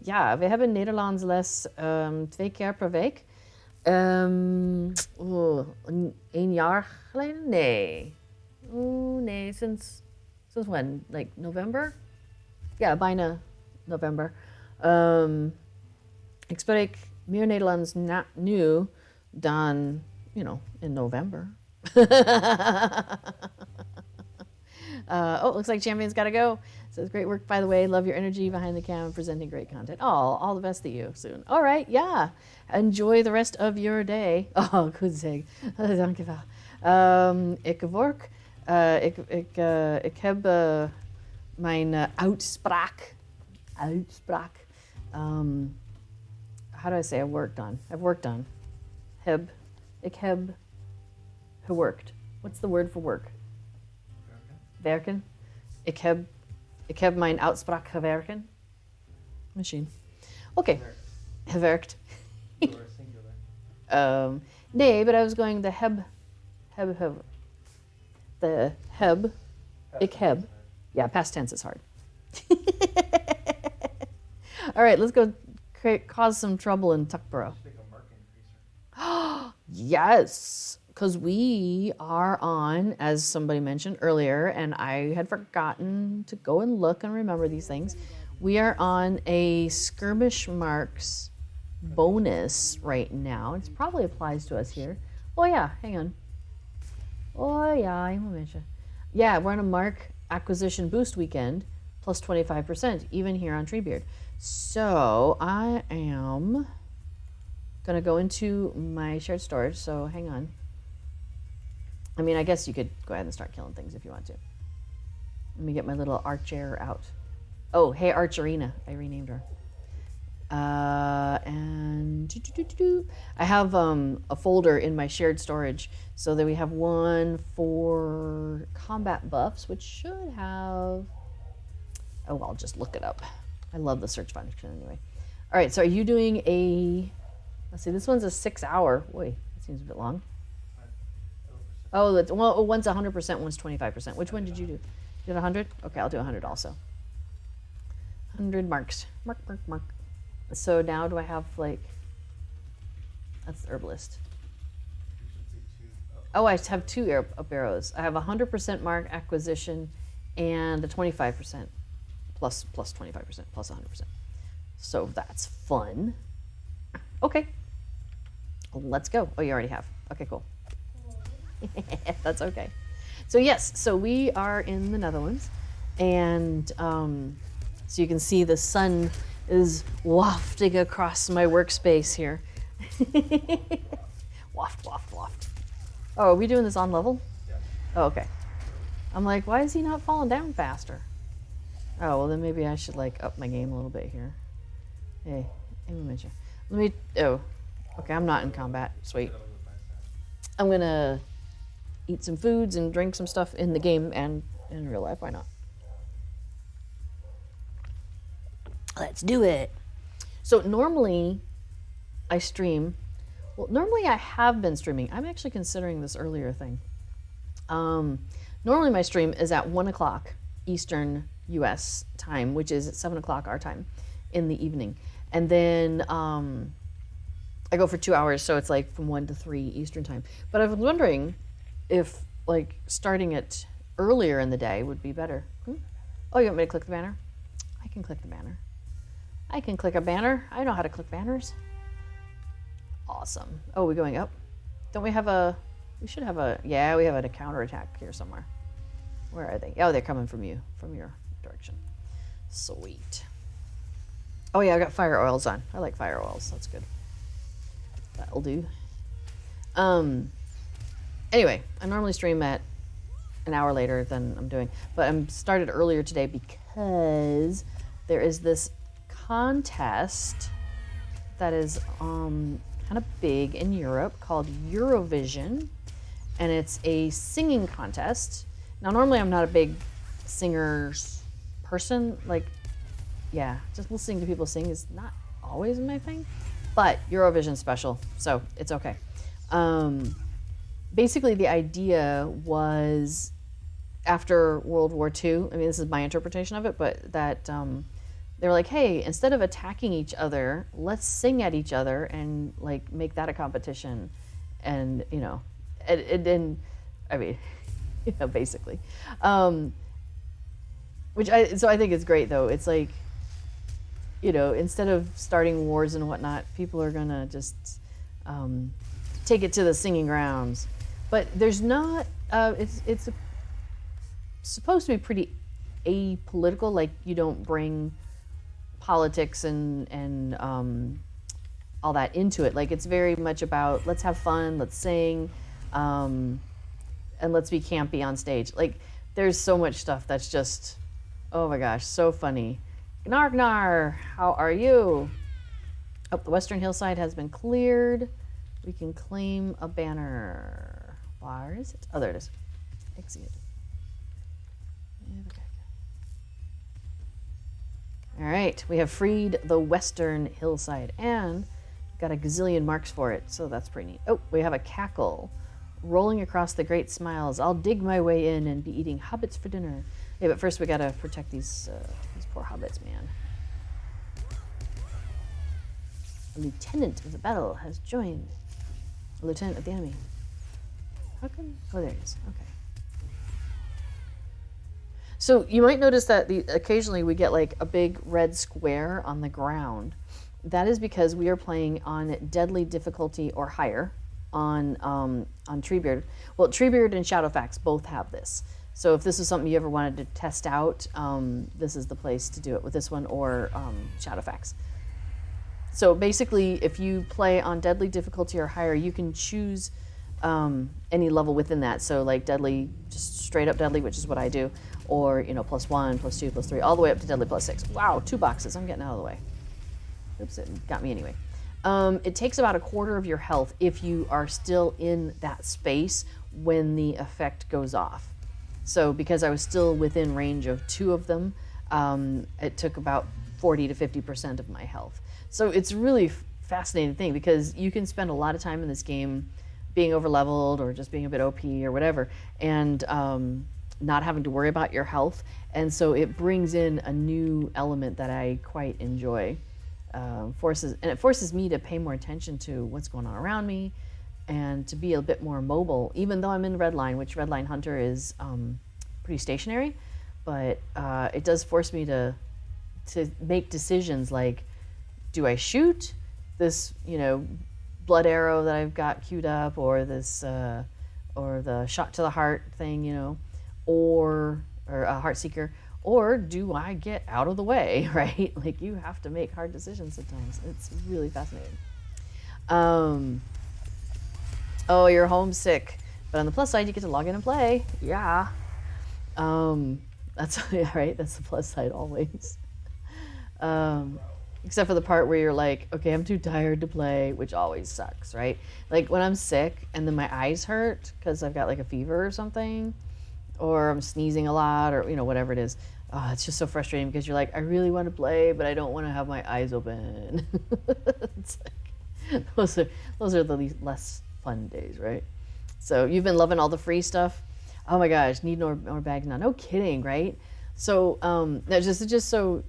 [SPEAKER 1] Ja, we hebben Nederlands les 2 keer per week. 1 jaar geleden? Nee. Nee, since when? Like November? Ja, bijna November. Ik spreek meer Nederlands nu dan, in November. Oh, looks like Champion's got to go. Says, great work, by the way. Love your energy behind the cam, presenting great content. Oh, all the best to you soon. All right, yeah. Enjoy the rest of your day. Oh, goed zeg. Dankjewel. Ik werk. Ik heb mijn uitspraak. How do I say I've worked on? I've worked on. Ik heb geworked. What's the word for work? Werken. Ik heb mijn uitspraak gewerken. Machine. Okay. Gewerkt. Nee, but I was going the heb. The heb. Ik heb. Yeah, past tense is hard. All right, let's go cause some trouble in Tuckborough. Yes, because we are on, as somebody mentioned earlier, and I had forgotten to go and look and remember these things. We are on a skirmish marks bonus right now. It probably applies to us here. Oh yeah, hang on. Oh yeah, I will mention. Yeah, we're on a mark acquisition boost weekend, plus 25%, even here on Treebeard. So I am gonna go into my shared storage, so hang on. I mean, I guess you could go ahead and start killing things if you want to. Let me get my little archer out. Oh, hey Archerina, I renamed her. And I have a folder in my shared storage so that we have one for combat buffs, which should have, oh, I'll just look it up. I love the search function anyway. All right, so are you doing a, let's see, this one's a 6 hour. Boy, that seems a bit long. Oh, that's, well, one's 100%, one's 25%. Which one did you do? You did 100? Okay, I'll do 100 also. 100 marks. Mark. So now do I have like, that's the herbalist. Oh, I have 2 up arrows. I have 100% mark acquisition and a 25% plus 25% plus 100%. So that's fun. Okay, let's go. Oh, you already have. Okay, cool. That's okay. So yes, so we are in the Netherlands, and so you can see the sun is wafting across my workspace here. Waft. Oh, are we doing this on level? Yeah. Oh, okay. I'm like, why is he not falling down faster? Oh, well then maybe I should like up my game a little bit here. Hey, let me, oh, okay, I'm not in combat, sweet. I'm gonna eat some foods and drink some stuff in the game and in real life, why not? Let's do it. So normally I stream, well, normally I have been streaming. I'm actually considering this earlier thing. Normally my stream is at 1 o'clock Eastern US time, which is at 7 o'clock our time in the evening. And then I go for 2 hours, so it's like from 1 to 3 Eastern time. But I was wondering if like starting it earlier in the day would be better. Oh, you want me to click the banner? I can click the banner. I can click a banner. I know how to click banners. Awesome. Oh, we're going up? Don't we have a, we should have a, yeah, we have a counterattack here somewhere. Where are they? Oh, they're coming from you, from your direction. Sweet. Oh yeah, I got fire oils on. I like fire oils, that's good. That'll do. Anyway, I normally stream at an hour later than I'm doing, but I'm started earlier today because there is this contest that is kind of big in Europe called Eurovision, and it's a singing contest. Now, normally I'm not a big singers person. Like, yeah, just listening to people sing is not always my thing, but Eurovision special, so it's okay. Basically, the idea was after World War II, I mean, this is my interpretation of it, but that they were like, hey, instead of attacking each other, let's sing at each other and like make that a competition. And, you know, and I mean, you know, basically. So I think it's great though. It's like, you know, instead of starting wars and whatnot, people are gonna just take it to the singing grounds. But there's not, it's supposed to be pretty apolitical, like you don't bring politics and all that into it. Like it's very much about let's have fun, let's sing, and let's be campy on stage. Like there's so much stuff that's just, oh my gosh, so funny. Gnar Gnar, how are you? Oh, the western hillside has been cleared. We can claim a banner. Where is it? Oh, there it is. Exit. All right, we have freed the western hillside and got a gazillion marks for it, so that's pretty neat. Oh, we have a cackle rolling across the great smiles. I'll dig my way in and be eating hobbits for dinner. Yeah, but first we gotta protect these poor hobbits, man. A lieutenant of the battle has joined. A lieutenant of the enemy. How come? Oh, there it is. Okay. So you might notice that occasionally we get like a big red square on the ground. That is because we are playing on deadly difficulty or higher on Treebeard. Well, Treebeard and Shadowfax both have this. So if this is something you ever wanted to test out, this is the place to do it with this one or Shadowfax. So basically, if you play on deadly difficulty or higher, you can choose any level within that. So like deadly, just straight up deadly, which is what I do, or you know, +1, +2, +3, all the way up to deadly +6. Wow, 2 boxes. I'm getting out of the way. Oops, it got me anyway. It takes about a quarter of your health if you are still in that space when the effect goes off. So because I was still within range of 2 of them, it took about 40 to 50% of my health. So it's really fascinating thing because you can spend a lot of time in this game being over leveled or just being a bit OP or whatever, and not having to worry about your health. And so it brings in a new element that I quite enjoy. It forces me to pay more attention to what's going on around me and to be a bit more mobile, even though I'm in Redline, which Redline Hunter is pretty stationary, but it does force me to make decisions like, do I shoot this, you know, blood arrow that I've got queued up, or this, or the shot to the heart thing, you know, or a heart seeker, or do I get out of the way, right? Like you have to make hard decisions sometimes. It's really fascinating. Oh, you're homesick, but on the plus side, you get to log in and play. Yeah. That's yeah, right. That's the plus side always. Except for the part where you're like, okay, I'm too tired to play, which always sucks, right? Like when I'm sick and then my eyes hurt because I've got like a fever or something, or I'm sneezing a lot, or you know, whatever it is. Oh, it's just so frustrating because you're like, I really want to play, but I don't want to have my eyes open. It's like, those are the less fun days, right? So you've been loving all the free stuff. Oh my gosh, need more bags now. No kidding, right? So just so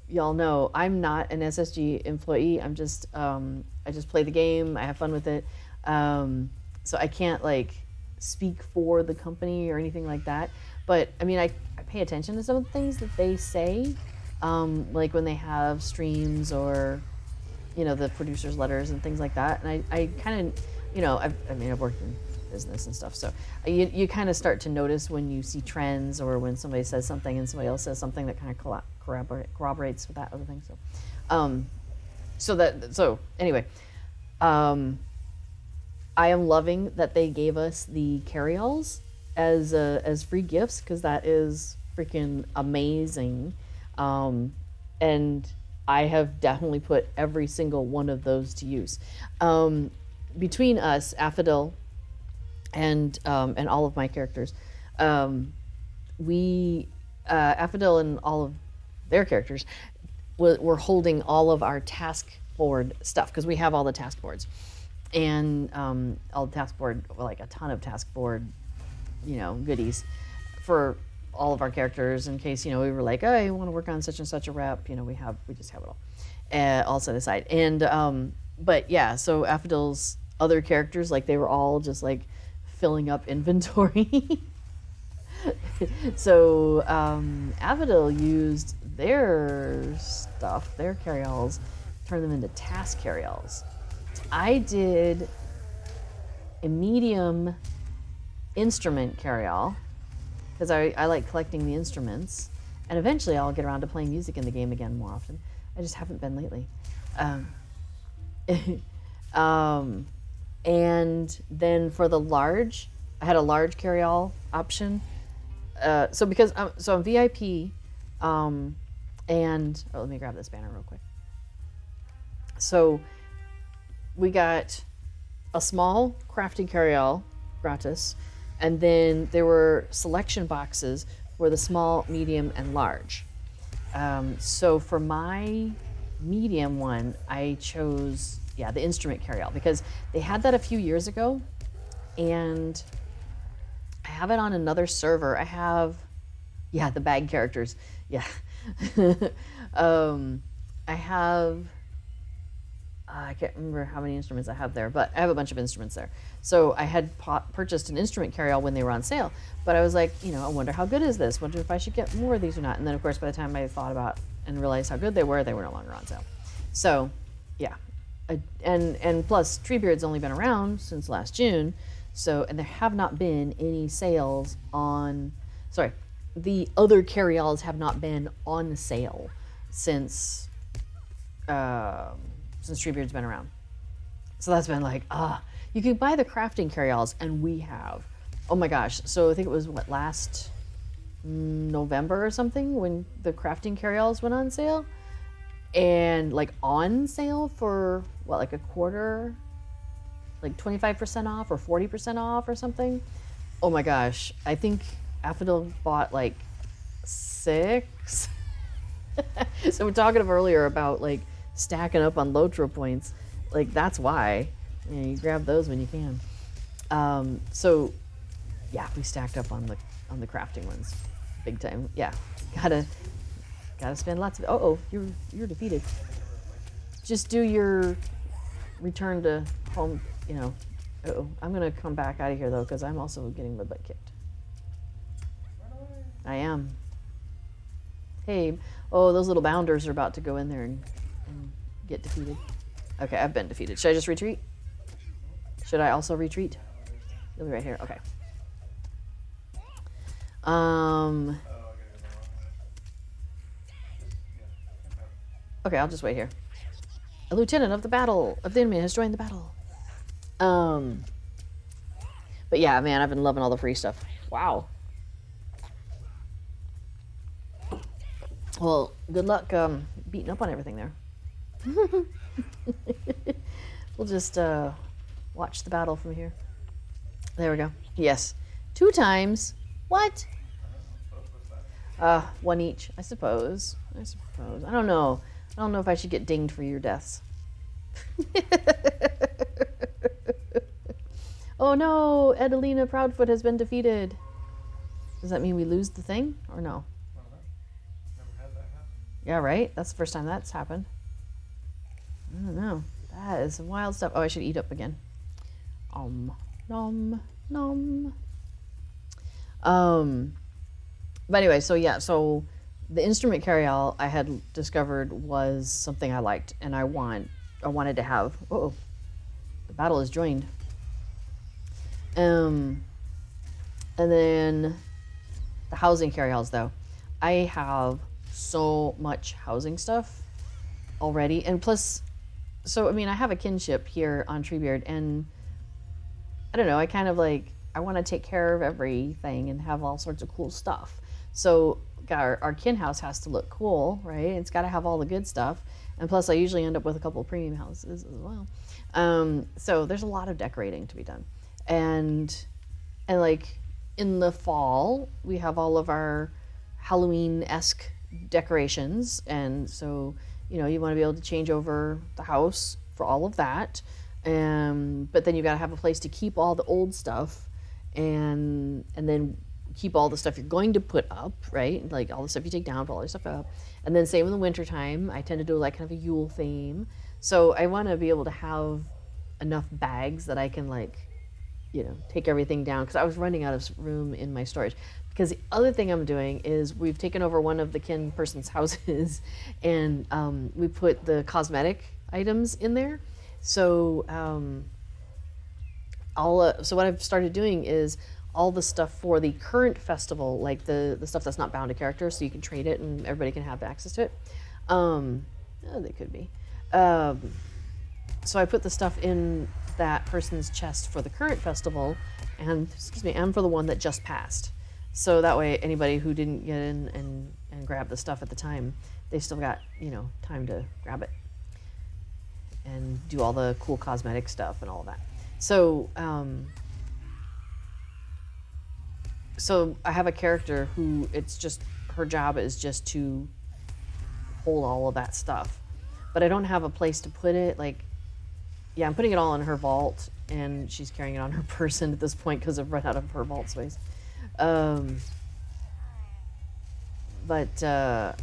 [SPEAKER 1] y'all know, I'm not an SSG employee. I'm just I just play the game. I have fun with it. So I can't like speak for the company or anything like that. But I mean, I pay attention to some of the things that they say, like when they have streams or, you know, the producers' letters and things like that. And I kind of, you know, I've worked in business and stuff, so you kind of start to notice when you see trends or when somebody says something and somebody else says something that kind of corroborates with that other thing. So, so anyway, I am loving that they gave us the carryalls as free gifts, because that is freaking amazing. And I have definitely put every single one of those to use. Between us, Affadil, and all of my characters, we Affadil and all of their characters were holding all of our task board stuff, because we have all the task boards, and all the task board, like a ton of task board, goodies for all of our characters, in case we were like, oh, you want to work on such and such a rep, we just have it all set aside. And but yeah, so Affadil's other characters, like, they were all just like filling up inventory. So Affadil used their stuff, their carryalls, turn them into task carryalls. I did a medium instrument carryall, because I like collecting the instruments, and eventually I'll get around to playing music in the game again more often. I just haven't been lately. And then for the large, I had a large carryall option. So because so I'm VIP, and let me grab this banner real quick. So we got a small crafting carryall gratis, and then there were selection boxes for the small, medium, and large. So for my medium one, I chose the instrument carryall, because they had that a few years ago, and I have it on another server. I have the bag characters. I have I can't remember how many instruments I have there, but I have a bunch of instruments there. So I had purchased an instrument carryall when they were on sale, but I was like, I wonder how good is this? Wonder if I should get more of these or not. And then of course, by the time I thought about and realized how good they were no longer on sale. So yeah, and plus Treebeard's only been around since last June, and there have not been any sales on. Sorry, the other carryalls have not been on sale since Treebeard's been around. So that's been like, you can buy the crafting carryalls, and we have. Oh my gosh! So I think it was last November or something when the crafting carryalls went on sale, and like on sale for like a quarter, like 25% off or 40% off or something. Oh my gosh! I think Affadil bought like 6. So we're talking earlier about like stacking up on Lotro points. Like that's why you grab those when you can. So yeah, we stacked up on the crafting ones big time. Yeah, gotta spend lots of. You're defeated. Just do your return to home. I'm gonna come back out of here though, because I'm also getting my butt kicked. I am. Hey, those little bounders are about to go in there and get defeated. Okay, I've been defeated. Should I just retreat? Should I also retreat? You'll be right here. Okay. Okay, I'll just wait here. A lieutenant of the enemy has joined the battle. But yeah, man, I've been loving all the free stuff. Wow. Well, good luck beating up on everything there. We'll just watch the battle from here. There we go. Yes. 2 times. What? 1 each, I suppose. I don't know. I don't know if I should get dinged for your deaths. Oh no, Edalina Proudfoot has been defeated. Does that mean we lose the thing or no?
[SPEAKER 2] Never had that happen.
[SPEAKER 1] Yeah, right? That's the first time that's happened. I don't know. That is some wild stuff. Oh, I should eat up again. Nom. But anyway, so the instrument carryall I had discovered was something I liked, and I wanted to have. Uh-oh. The battle is joined. And then the housing carryalls, though. I have so much housing stuff already, and plus, so I mean, I have a kinship here on Treebeard, and I don't know, I kind of like, I want to take care of everything and have all sorts of cool stuff. So our kin house has to look cool, right? It's got to have all the good stuff. And plus, I usually end up with a couple of premium houses as well. So there's a lot of decorating to be done. And like in the fall, we have all of our Halloween-esque decorations. And so, you know, you want to be able to change over the house for all of that. But then you got to have a place to keep all the old stuff and then keep all the stuff you're going to put up, right? Like all the stuff you take down, put all your stuff up. And then same in the wintertime, I tend to do like kind of a Yule theme. So I want to be able to have enough bags that I can like, you know, take everything down, because I was running out of room in my storage. Because the other thing I'm doing is we've taken over one of the kin person's houses and we put the cosmetic items in there. So so what I've started doing is all the stuff for the current festival, like the stuff that's not bound to character, so you can trade it and everybody can have access to it. They could be. So I put the stuff in that person's chest for the current festival, and for the one that just passed. So that way, anybody who didn't get in and grab the stuff at the time, they still got, you know, time to grab it and do all the cool cosmetic stuff and all of that. So, so I have a character who it's just, her job is just to hold all of that stuff. But I don't have a place to put it. Like, yeah, I'm putting it all in her vault, and she's carrying it on her person at this point because I've run out of her vault space. But there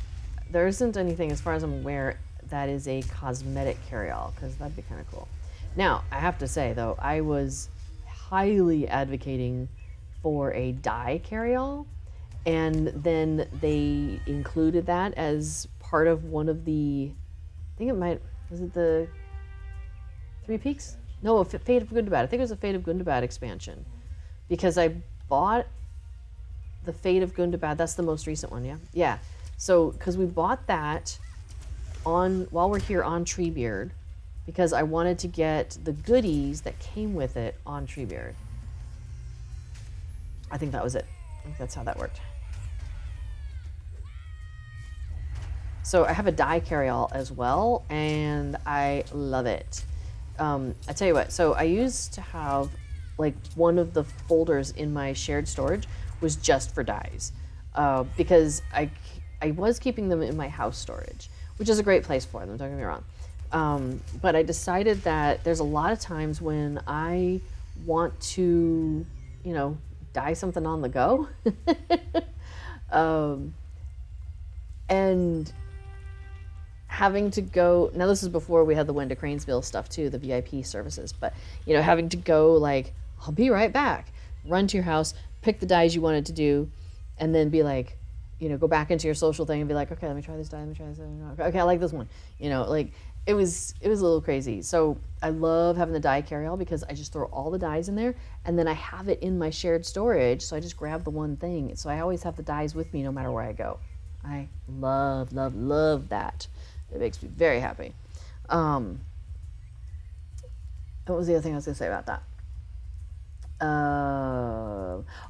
[SPEAKER 1] isn't anything, as far as I'm aware, that is a cosmetic carry-all, because that'd be kind of cool. Now, I have to say, though, I was highly advocating for a dye carry-all, and then they included that as part of one of the, I think it might, was it the Three Peaks? No, Fate of Gundabad. I think it was a Fate of Gundabad expansion, because I bought the Fate of Gundabad. That's the most recent one, yeah? Yeah. So, because we bought that while we're here on Treebeard, because I wanted to get the goodies that came with it on Treebeard. I think that was it. I think that's how that worked. So I have a dye carry-all as well, and I love it. I tell you what, so I used to have, like, one of the folders in my shared storage was just for dyes, because I was keeping them in my house storage, which is a great place for them, don't get me wrong. But I decided that there's a lot of times when I want to, you know, dye something on the go. And having to go, now this is before we had the Wenda Cranesville stuff too, the VIP services, but, you know, having to go like, I'll be right back, run to your house, pick the dyes you wanted to do, and then be like, you know, go back into your social thing and be like, okay, let me try this dye, let me try this, okay, I like this one. You know, like, it was a little crazy. So I love having the dye carry-all, because I just throw all the dyes in there, and then I have it in my shared storage, so I just grab the one thing. So I always have the dyes with me no matter where I go. I love, love, love that. It makes me very happy. What was the other thing I was going to say about that?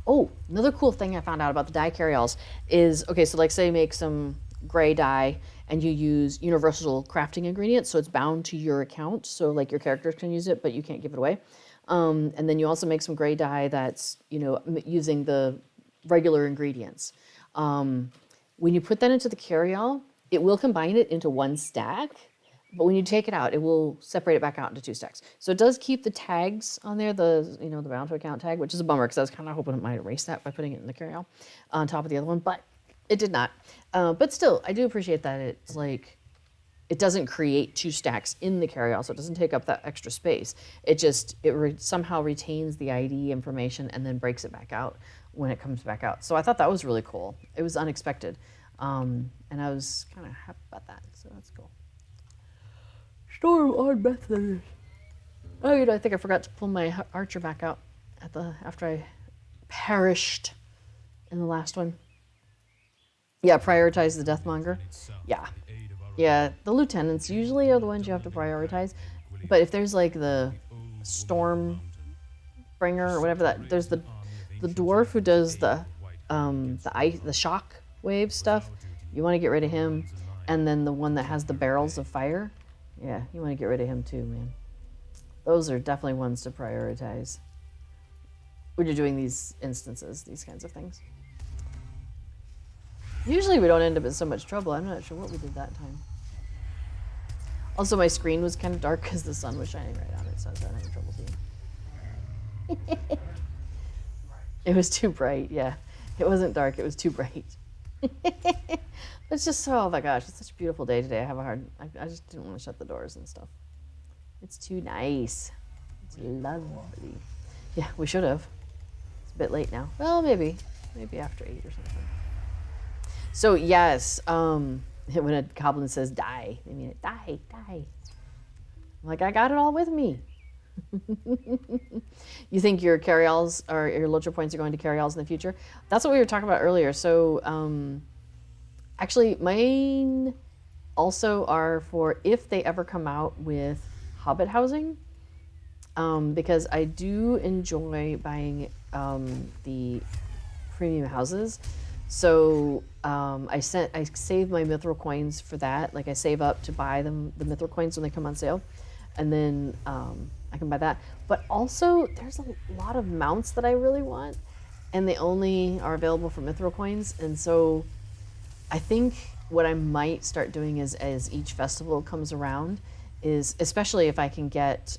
[SPEAKER 1] Oh, another cool thing I found out about the dye carry-alls is, okay, so like say make some gray dye and you use universal crafting ingredients, so it's bound to your account, so like your characters can use it, but you can't give it away. And then you also make some gray dye that's, you know, using the regular ingredients. When you put that into the carry-all, it will combine it into one stack, but when you take it out, it will separate it back out into two stacks. So it does keep the tags on there, the bound to account tag, which is a bummer, because I was kind of hoping it might erase that by putting it in the carry-all on top of the other one, but it did not. But still, I do appreciate that it's like, it doesn't create two stacks in the carry-all, so it doesn't take up that extra space. It somehow retains the ID information and then breaks it back out when it comes back out. So I thought that was really cool. It was unexpected. And I was kind of happy about that, so that's cool. Storm on Bethlehem. Oh, you know, I think I forgot to pull my archer back out after I perished in the last one. Yeah, prioritize the Deathmonger. Yeah. Yeah, the lieutenants usually are the ones you have to prioritize, but if there's like the storm bringer or whatever that. There's the dwarf who does the shock wave stuff. You want to get rid of him, and then the one that has the barrels of fire. Yeah, you want to get rid of him too, man. Those are definitely ones to prioritize when you're doing these instances, these kinds of things. Usually we don't end up in so much trouble. I'm not sure what we did that time. Also, my screen was kind of dark because the sun was shining right on it, so I was having trouble seeing. It was too bright, yeah. It wasn't dark, it was too bright. It's just so, oh my gosh, it's such a beautiful day today. I just didn't want to shut the doors and stuff. It's too nice. It's lovely. Yeah, we should have. It's a bit late now. Well, maybe after 8 or something. So yes, when a goblin says die, they mean it, die. I'm like, I got it all with me. You think your carry-alls or your Lotra points are going to carry-alls in the future? That's what we were talking about earlier. So actually mine also are for if they ever come out with Hobbit housing, because I do enjoy buying the premium houses. So I save my Mithril coins for that. Like I save up to buy them the Mithril coins when they come on sale, and then I can buy that. But also there's a lot of mounts that I really want, and they only are available for Mithril coins. And so I think what I might start doing is, as each festival comes around, is especially if I can get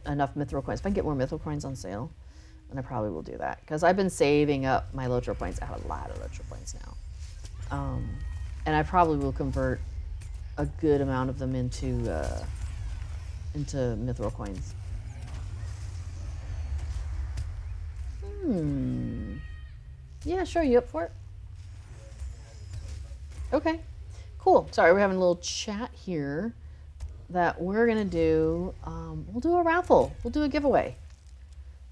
[SPEAKER 1] enough Mithril coins. If I can get more Mithril coins on sale, then I probably will do that, because I've been saving up my Lotra points. I have a lot of Lotra points now, and I probably will convert a good amount of them into Mithril coins. Yeah, sure. You up for it? Okay, cool. Sorry, we're having a little chat here that we're gonna do. We'll do a raffle. We'll do a giveaway.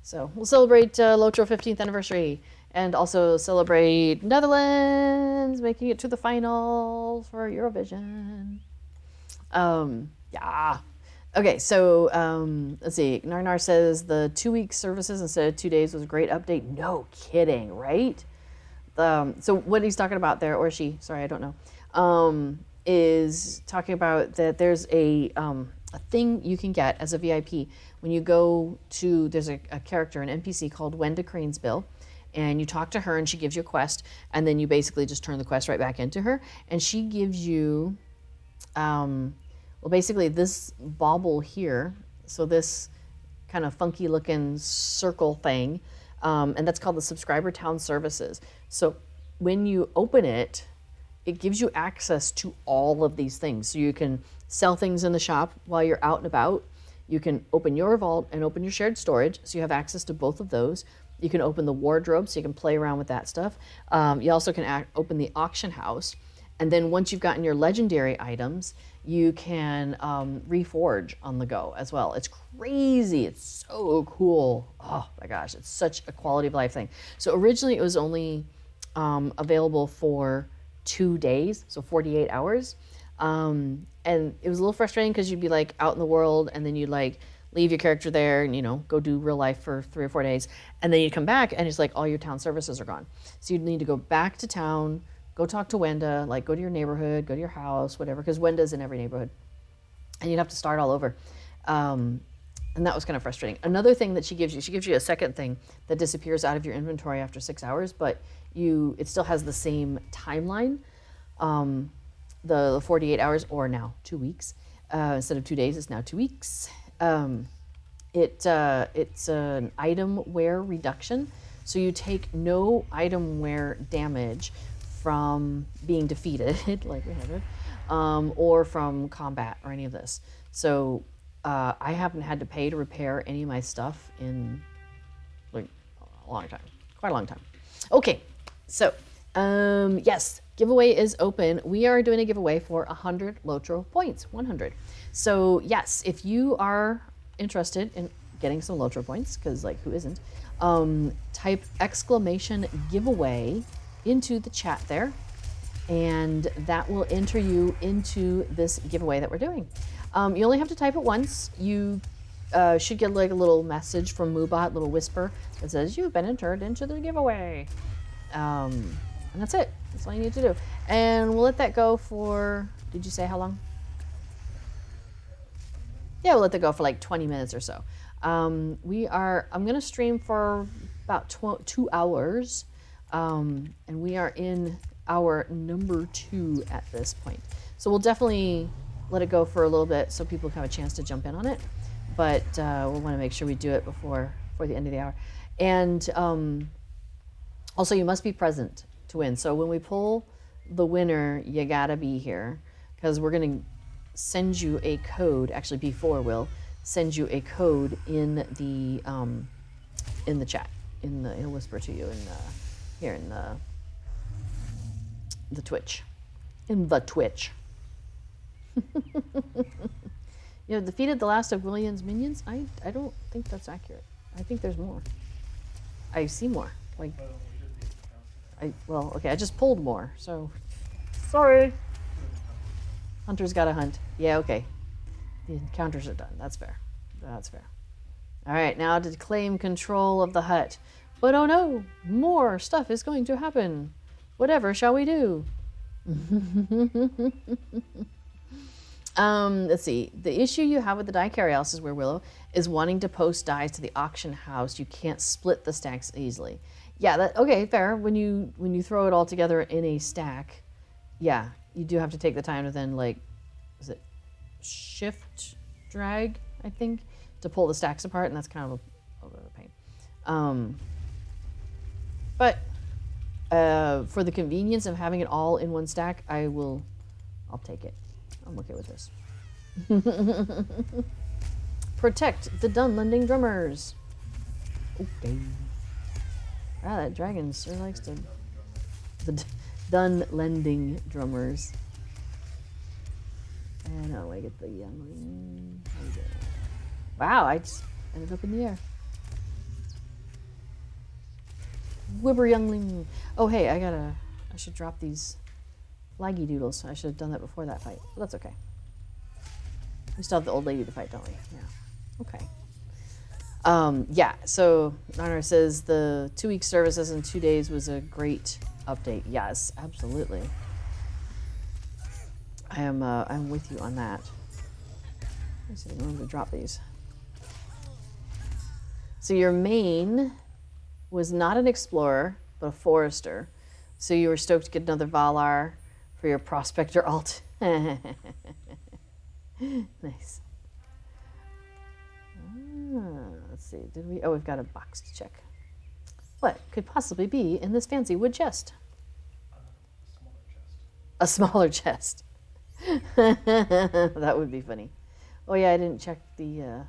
[SPEAKER 1] So we'll celebrate Lotra 15th anniversary, and also celebrate Netherlands making it to the final for Eurovision. Yeah. Okay, so let's see. Narnar says the 2-week services instead of 2 days was a great update. No kidding, right? So what he's talking about there, or she, sorry, I don't know, is talking about that there's a thing you can get as a VIP when you go to, there's a character, an NPC called Wenda Cranesbill, and you talk to her and she gives you a quest, and then you basically just turn the quest right back into her, and she gives you, well, basically this bauble here, so this kind of funky looking circle thing, and that's called the Subscriber Town Services. So when you open it, it gives you access to all of these things. So you can sell things in the shop while you're out and about. You can open your vault and open your shared storage, so you have access to both of those. You can open the wardrobe, so you can play around with that stuff. You also can open the auction house. And then once you've gotten your legendary items, you can reforge on the go as well. It's crazy. It's so cool. Oh my gosh, it's such a quality of life thing. So originally it was only available for 2 days, so 48 hours. And it was a little frustrating because you'd be like out in the world, and then you'd like leave your character there and, you know, go do real life for 3 or 4 days. And then you'd come back and it's like all your town services are gone. So you'd need to go back to town, go talk to Wenda, like go to your neighborhood, go to your house, whatever, because Wenda's in every neighborhood. And you'd have to start all over. And that was kind of frustrating. Another thing that she gives you a second thing that disappears out of your inventory after 6 hours, but it still has the same timeline. The 48 hours, or now 2 weeks. Instead of 2 days, it's now 2 weeks. It's an item wear reduction. So you take no item wear damage from being defeated, like we had, or from combat or any of this. So I haven't had to pay to repair any of my stuff in like a long time, quite a long time. Okay, so yes, giveaway is open. We are doing a giveaway for 100 Lotra points, 100. So yes, if you are interested in getting some Lotra points, because like who isn't, type exclamation giveaway into the chat there, and that will enter you into this giveaway that we're doing. You only have to type it once. You should get like a little message from Moobot, little whisper that says you've been entered into the giveaway. And that's it. That's all you need to do. And we'll let that go for, did you say how long? Yeah, we'll let that go for like 20 minutes or so. I'm going to stream for about 2 hours. And we are in hour number 2 at this point. So we'll definitely let it go for a little bit so people have a chance to jump in on it. But we'll want to make sure we do it before the end of the hour. And also, you must be present to win. So when we pull the winner, you gotta be here, because we're gonna send you a code. Actually, before we'll send you a code in the chat. It'll whisper to you here in the Twitch. In the Twitch. You know, defeated the last of William's minions? I don't think that's accurate. I think there's more. I see more. Like, okay, I just pulled more, so sorry. Hunter's gotta hunt. Yeah, okay. The encounters are done. That's fair. That's fair. All right, now to claim control of the hut. But oh no, more stuff is going to happen. Whatever shall we do? Let's see. The issue you have with the die carry house is where Willow is wanting to post dies to the auction house. You can't split the stacks easily. Yeah, okay, fair. When you throw it all together in a stack, yeah, you do have to take the time to then, like, is it shift drag, I think, to pull the stacks apart, and that's kind of a bit of a pain. But for the convenience of having it all in one stack, I'll take it. I'm okay with this. Protect the Dunlending drummers. Okay. Ah, that dragon sure likes to. The Dunlending drummers. And I want to get the youngling. Wow, I just ended up in the air. Wibber youngling. Oh, hey, I should drop these laggy doodles. I should have done that before that fight. But that's okay. We still have the old lady to fight, don't we? Yeah. Okay. Yeah, so Narnar says the 2-week services in 2 days was a great update. Yes, absolutely. I'm with you on that. Let's see, I'm going to drop these. So your main was not an explorer, but a forester. So you were stoked to get another Valar for your prospector alt. Nice. Let's see, we've got a box to check. What could possibly be in this fancy wood chest? A smaller chest. That would be funny. Oh yeah, I didn't check I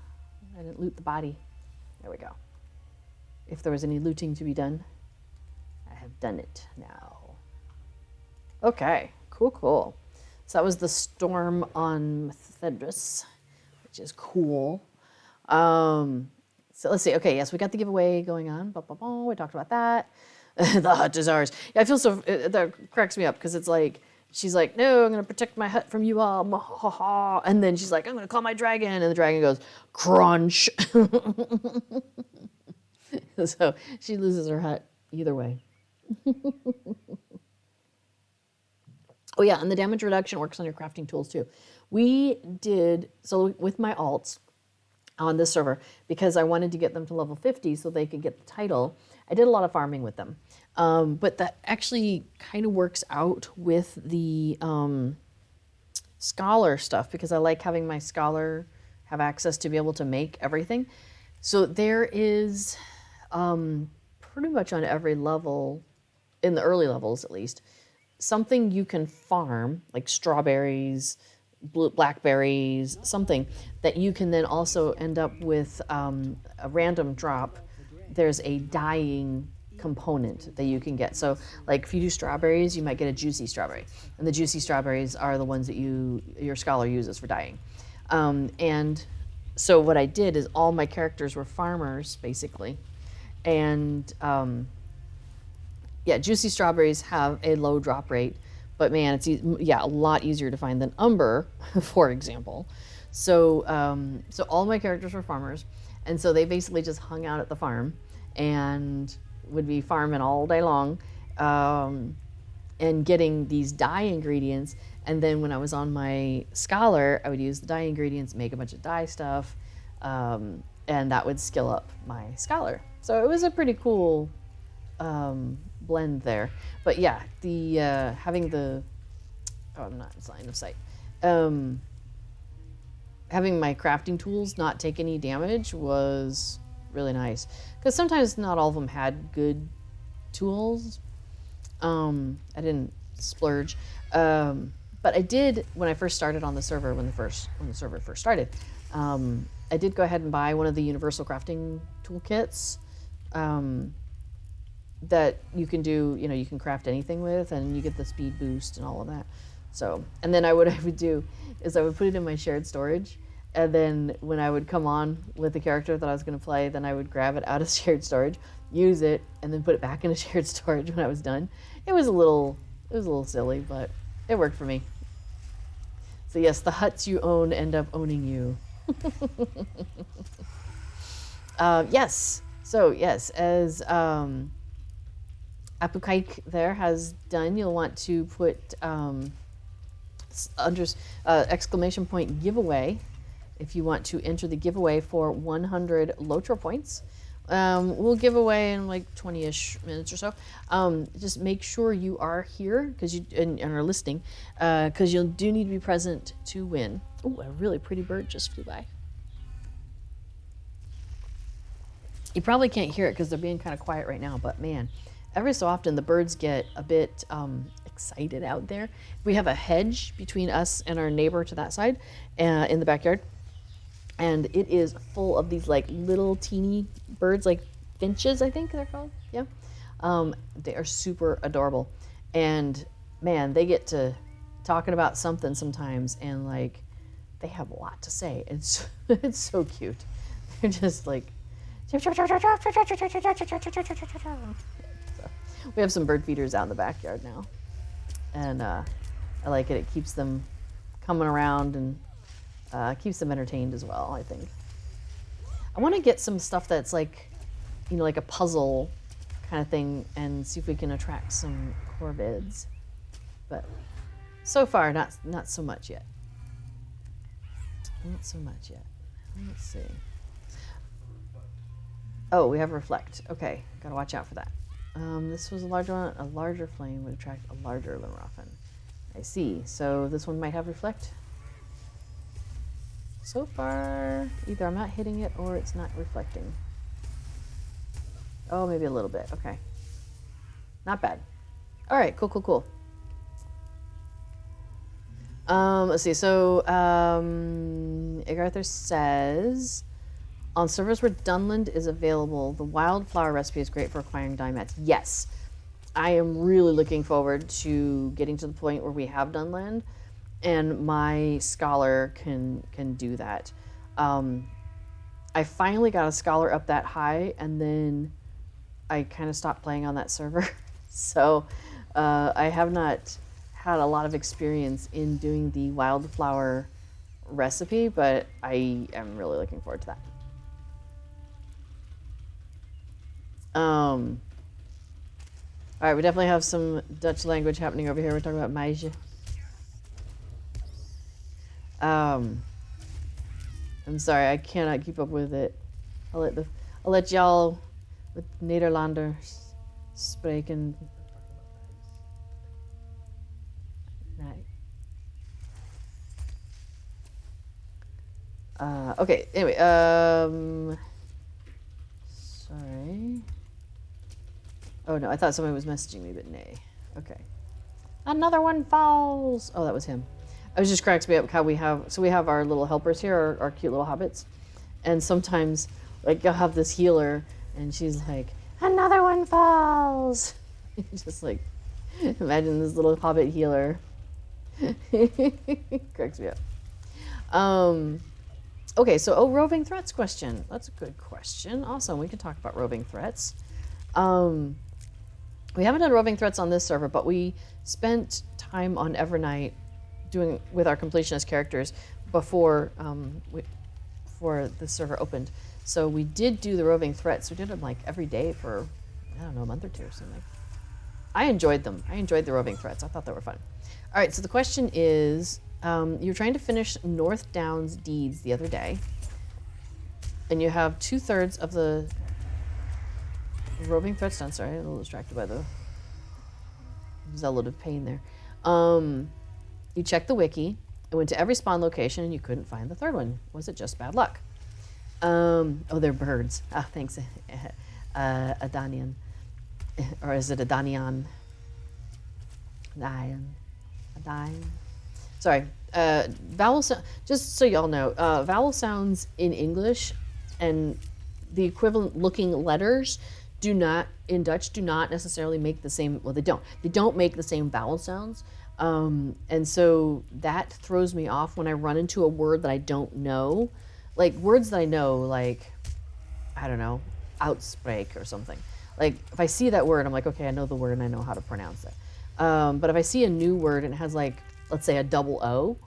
[SPEAKER 1] didn't loot the body. There we go. If there was any looting to be done, I have done it now. Okay, cool. So that was the storm on Thedris, which is cool. So let's see. Okay, yes, we got the giveaway going on. We talked about that. The hut is ours. Yeah, I feel so. That cracks me up because it's like she's like, "No, I'm gonna protect my hut from you all." And then she's like, "I'm gonna call my dragon," and the dragon goes, "Crunch." So she loses her hut either way. Oh yeah, and the damage reduction works on your crafting tools too. We did, so with my alts on this server, because I wanted to get them to level 50 so they could get the title, I did a lot of farming with them. But that actually kind of works out with the scholar stuff, because I like having my scholar have access to be able to make everything. So there is pretty much on every level, in the early levels at least, something you can farm, like strawberries, blackberries, something that you can then also end up with a random drop. There's a dyeing component that you can get. So like if you do strawberries, you might get a juicy strawberry. And the juicy strawberries are the ones that your scholar uses for dyeing. And so what I did is all my characters were farmers, basically. And yeah, juicy strawberries have a low drop rate, but man, it's a lot easier to find than umber, for example. So all my characters were farmers, and so they basically just hung out at the farm and would be farming all day long, and getting these dye ingredients. And then when I was on my scholar, I would use the dye ingredients, make a bunch of dye stuff, and that would skill up my scholar. So it was a pretty cool blend there. But yeah, the having the I'm not in line of sight. Having my crafting tools not take any damage was really nice, because sometimes not all of them had good tools. I didn't splurge, but I did when I first started on the server. When the server first started, I did go ahead and buy one of the universal crafting toolkits that you can do. You know, you can craft anything with, and you get the speed boost and all of that. So, and then what I would do is I would put it in my shared storage, and then when I would come on with the character that I was going to play, then I would grab it out of shared storage, use it, and then put it back into shared storage when I was done. It was a little silly, but it worked for me. So yes, the huts you own end up owning you. Yes. So yes, as Apukaik there has done, you'll want to put under exclamation point giveaway if you want to enter the giveaway for 100 Lotro points. We'll give away in like 20-ish minutes or so. Just make sure you are here because and are listening, because you do need to be present to win. Oh, a really pretty bird just flew by. You probably can't hear it because they're being kind of quiet right now, but man, every so often the birds get a bit excited out there. We have a hedge between us and our neighbor to that side in the backyard, and it is full of these like little teeny birds, like finches, I think they're called. Yeah. They are super adorable, and man, they get to talking about something sometimes, and like they have a lot to say. It's so cute. They're just like so, we have some bird feeders out in the backyard now, and I like it. It keeps them coming around and keeps them entertained as well, I think. I want to get some stuff that's like, you know, like a puzzle kind of thing, and see if we can attract some corvids. But so far, not so much yet. Not so much yet. Let's see. Oh, we have reflect. Okay, gotta watch out for that. This was a large one. A larger flame would attract a larger Rohan. I see. So this one might have reflect. So far, either I'm not hitting it or it's not reflecting. Oh, maybe a little bit. Okay. Not bad. All right, cool. Let's see. So, Igarther says, on servers where Dunland is available, the wildflower recipe is great for acquiring dye mats. Yes, I am really looking forward to getting to the point where we have Dunland, and my scholar can do that. I finally got a scholar up that high, and then I kind of stopped playing on that server. So I have not had a lot of experience in doing the wildflower recipe, but I am really looking forward to that. All right, we definitely have some Dutch language happening over here. We're talking about meisje. I'm sorry, I cannot keep up with it. I'll let y'all with Nederlanders spreken. Nee. Okay, anyway, sorry. Oh no, I thought somebody was messaging me, but nay. Okay. Another one falls. Oh, that was him. I was just cracks me up how we have our little helpers here, our cute little hobbits, and sometimes like you'll have this healer, and she's like, another one falls. Just like imagine this little hobbit healer. Cracks me up. Okay, so roving threats question. That's a good question. Awesome, we can talk about roving threats. We haven't done roving threats on this server, but we spent time on Evernight doing with our completionist characters, before before the server opened. So we did do the roving threats. We did them like every day for, I don't know, a month or two or something. I enjoyed them. I enjoyed the roving threats. I thought they were fun. All right, so the question is, you're trying to finish North Downs deeds the other day, and you have 2/3 of the roving threats done. Sorry, I'm a little distracted by the zealot pain there. You checked the wiki, and went to every spawn location, and you couldn't find the third one. Was it just bad luck? Oh, they're birds. Ah, thanks, Adanian. Or is it Adanian? Adian. Sorry. Just so y'all know, vowel sounds in English and the equivalent looking letters in Dutch do not necessarily make the same, well, they don't make the same vowel sounds. And so that throws me off when I run into a word that I don't know. Like words that I know, like, I don't know, outspreek or something. Like if I see that word, I'm like, okay, I know the word and I know how to pronounce it. But if I see a new word and it has like, let's say a double O,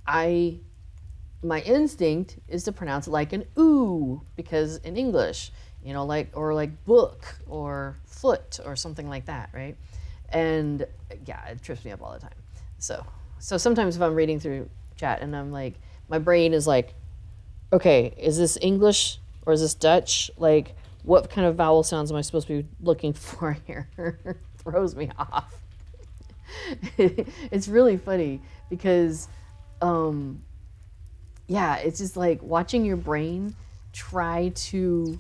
[SPEAKER 1] my instinct is to pronounce it like an ooh, because in English, you know, like book or foot or something like that, right? And yeah, it trips me up all the time. So sometimes if I'm reading through chat and I'm like, my brain is like, okay, is this English or is this Dutch? Like, what kind of vowel sounds am I supposed to be looking for here? Throws me off. It's really funny because, yeah, it's just like watching your brain try to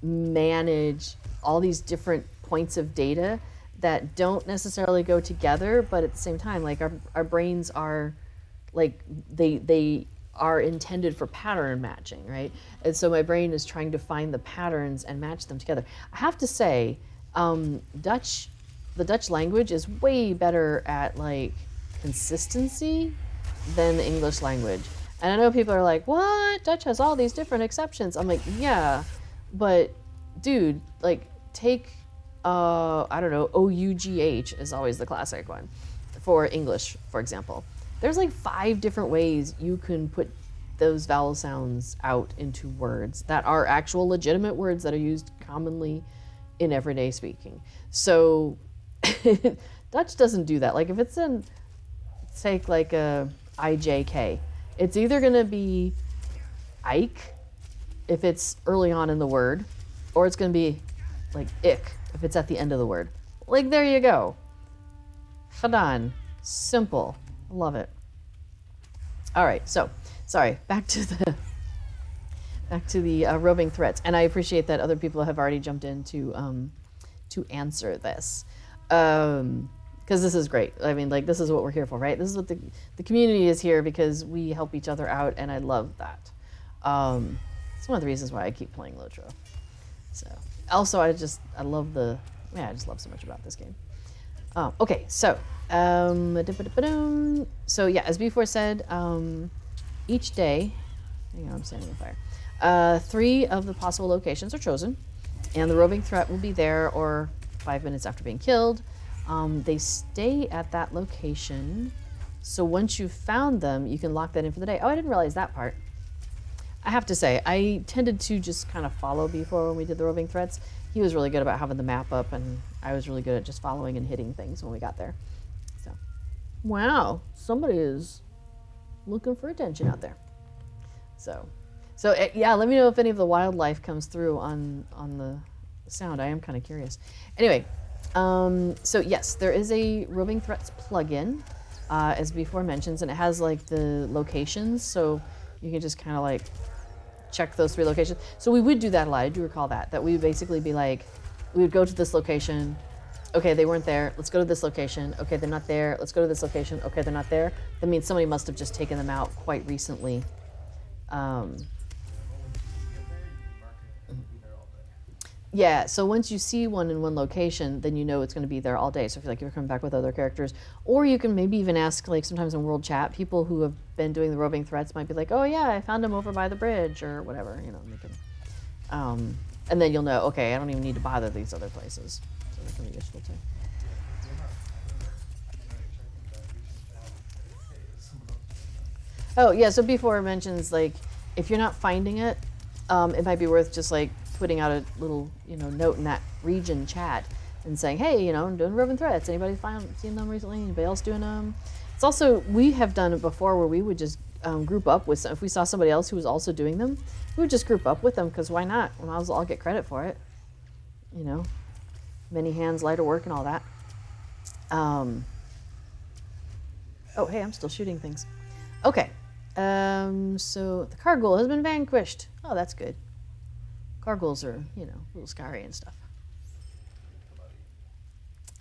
[SPEAKER 1] manage all these different points of data that don't necessarily go together, but at the same time, like our brains are like they are intended for pattern matching, right? And so my brain is trying to find the patterns and match them together. I have to say, the Dutch language is way better at like consistency than the English language. And I know people are like, what? Dutch has all these different exceptions. I'm like, yeah, but dude, like take, I don't know, OUGH is always the classic one for English, for example. There's like 5 different ways you can put those vowel sounds out into words that are actual legitimate words that are used commonly in everyday speaking. So Dutch doesn't do that. Like if it's in, take like a IJK, it's either gonna be Ike if it's early on in the word, or it's gonna be like ik if it's at the end of the word. Like there you go. Gedaan. Simple. Love it. All right, so sorry, back to the roving threats, and I appreciate that other people have already jumped in to answer this, because this is great. I mean, like this is what we're here for, right? This is what the community is here because we help each other out, and I love that. It's one of the reasons why I keep playing Lotro. So also, I just love so much about this game. Okay, so so yeah, as before said, each day, hang on, I'm standing on fire. 3 of the possible locations are chosen, and the roving threat will be there or 5 minutes after being killed. They stay at that location, so once you've found them, you can lock that in for the day. Oh, I didn't realize that part. I have to say, I tended to just kind of follow before when we did the roving threats. He was really good about having the map up, and I was really good at just following and hitting things when we got there. So, wow, somebody is looking for attention out there. So yeah, let me know if any of the wildlife comes through on the sound. I am kind of curious. Anyway, so yes, there is a roving threats plugin, as before mentioned, and it has like the locations, so you can just kind of like check those 3 locations. So we would do that a lot. I do recall that we would basically be like, we would go to this location. Okay, they weren't there. Let's go to this location. Okay, they're not there. Let's go to this location. Okay, they're not there. That means somebody must have just taken them out quite recently. Yeah, so once you see one in one location, then you know it's going to be there all day. So if you're coming back with other characters, or you can maybe even ask, like sometimes in world chat, people who have been doing the roving threats might be like, oh yeah, I found him over by the bridge or whatever, you know. They can, and then you'll know, okay, I don't even need to bother these other places. So that can be useful too. Oh, yeah, so before mentions, like, if you're not finding it, it might be worth just, like, putting out a little, note in that region chat and saying, hey, I'm doing roving threats. Anybody seen them recently? Anybody else doing them? It's also, we have done it before where we would just group up with, if we saw somebody else who was also doing them, we would just group up with them, because why not? We might as well all get credit for it. Many hands, lighter work, and all that. Oh, hey, I'm still shooting things. Okay. So the Cargul has been vanquished. Oh, that's good. Carguls are, a little scary and stuff.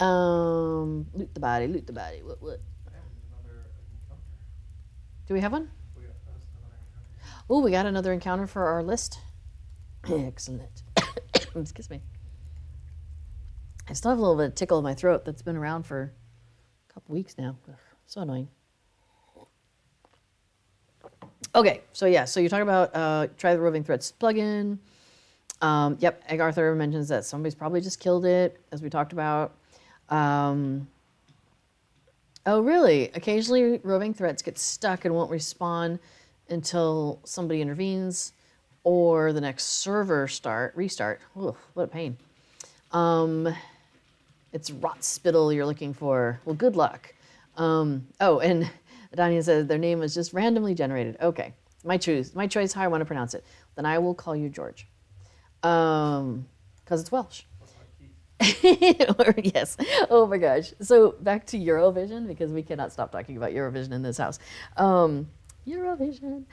[SPEAKER 1] Loot the body, loot the body. What?
[SPEAKER 2] Another encounter.
[SPEAKER 1] Do we have one?
[SPEAKER 2] We got another encounter.
[SPEAKER 1] Oh, we got another encounter for our list. Excellent. Excuse me. I still have a little bit of tickle in my throat that's been around for a couple weeks now. Ugh, so annoying. Okay, so you're talking about try the roving threats plugin. Yep, Egg Arthur mentions that somebody's probably just killed it, as we talked about. Oh, really? Occasionally, roving threats get stuck and won't respawn until somebody intervenes or the next server restart. Ugh, what a pain. It's rot spittle you're looking for. Well, good luck. And Adania says their name was just randomly generated. Okay, my choice how I want to pronounce it. Then I will call you George. Because it's Welsh. Yes. Oh my gosh. So back to Eurovision, because we cannot stop talking about Eurovision in this house. Eurovision.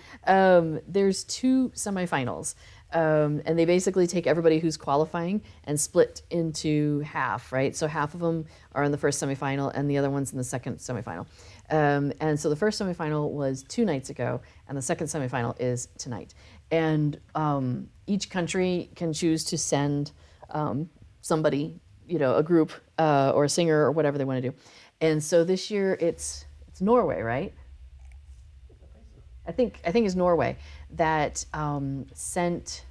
[SPEAKER 1] There's 2 semifinals. And they basically take everybody who's qualifying and split into half, right? So half of them are in the first semifinal and the other one's in the second semifinal. And so the first semifinal was 2 nights ago, and the second semifinal is tonight. And each country can choose to send somebody, a group or a singer or whatever they want to do. And so this year it's Norway, right? I think it's Norway that sent.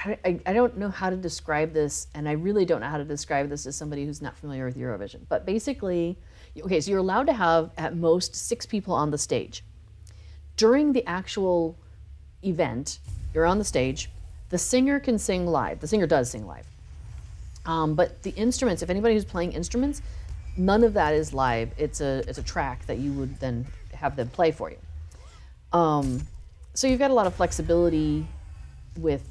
[SPEAKER 1] I don't know how to describe this, and I really don't know how to describe this as somebody who's not familiar with Eurovision. But basically, okay, so you're allowed to have at most 6 people on the stage. During the actual event, you're on the stage. The singer can sing live. The singer does sing live. But the instruments, if anybody who's playing instruments, none of that is live. It's a track that you would then have them play for you. So you've got a lot of flexibility with,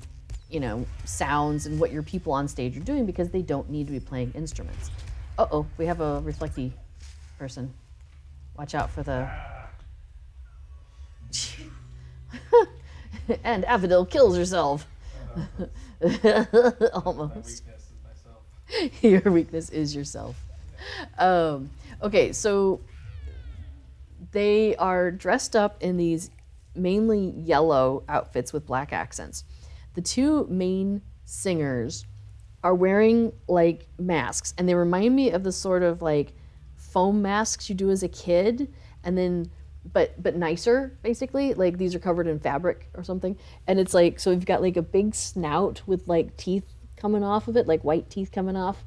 [SPEAKER 1] sounds and what your people on stage are doing, because they don't need to be playing instruments. Uh-oh, we have a reflecty person. Watch out for the... And Avidil kills herself. Almost.
[SPEAKER 2] My weakness is myself.
[SPEAKER 1] Your weakness is yourself. Okay, so they are dressed up in these mainly yellow outfits with black accents. The 2 main singers are wearing like masks, and they remind me of the sort of like foam masks you do as a kid, and then but nicer, basically. Like these are covered in fabric or something, and it's like, so you've got like a big snout with like teeth coming off of it, like white teeth coming off,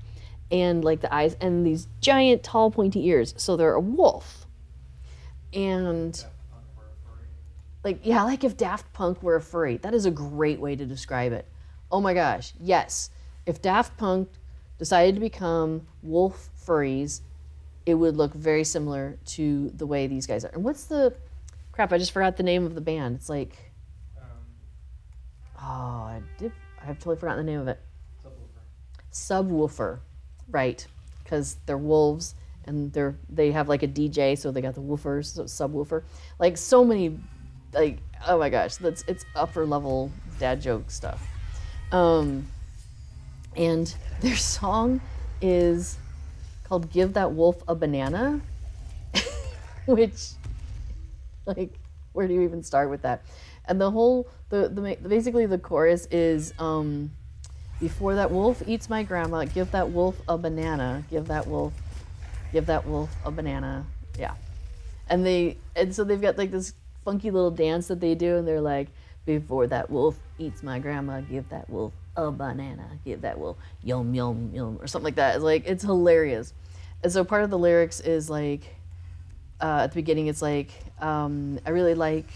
[SPEAKER 1] and like the eyes, and these giant tall pointy ears. So they're a wolf. And like if Daft Punk were a furry. That is a great way to describe it. Oh my gosh, yes. If Daft Punk decided to become wolf furries, it would look very similar to the way these guys are. And what's the... Crap, I just forgot the name of the band. It's like... I have totally forgotten the name of it. Subwoofer. Right. Because they're wolves, and they have like a DJ, so they got the woofers, so subwoofer. Like so many... Like, oh my gosh, it's upper level dad joke stuff. And their song is called "Give That Wolf a Banana," which, like, where do you even start with that? And the whole, basically the chorus is, before that wolf eats my grandma, give that wolf a banana, give that wolf a banana. Yeah. And so they've got like this funky little dance that they do, and they're like, before that wolf eats my grandma, give that wolf a banana, give that wolf yum yum yum, or something like that. It's hilarious. And so part of the lyrics is like, at the beginning it's like, I really like,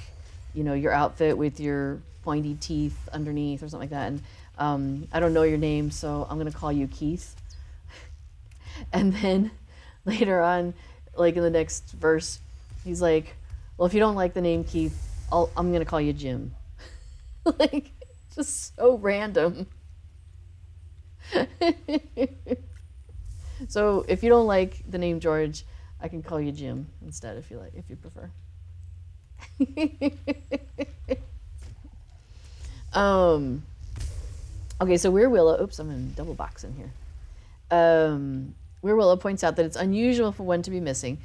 [SPEAKER 1] your outfit with your pointy teeth underneath or something like that. And I don't know your name, so I'm going to call you Keith. And then later on, like in the next verse, he's like, well, if you don't like the name Keith, I'm going to call you Jim. Like, just so random. So if you don't like the name George, I can call you Jim instead if you prefer. Okay, so Weir Willow, oops, I'm in double box in here. Weir Willow points out that it's unusual for one to be missing.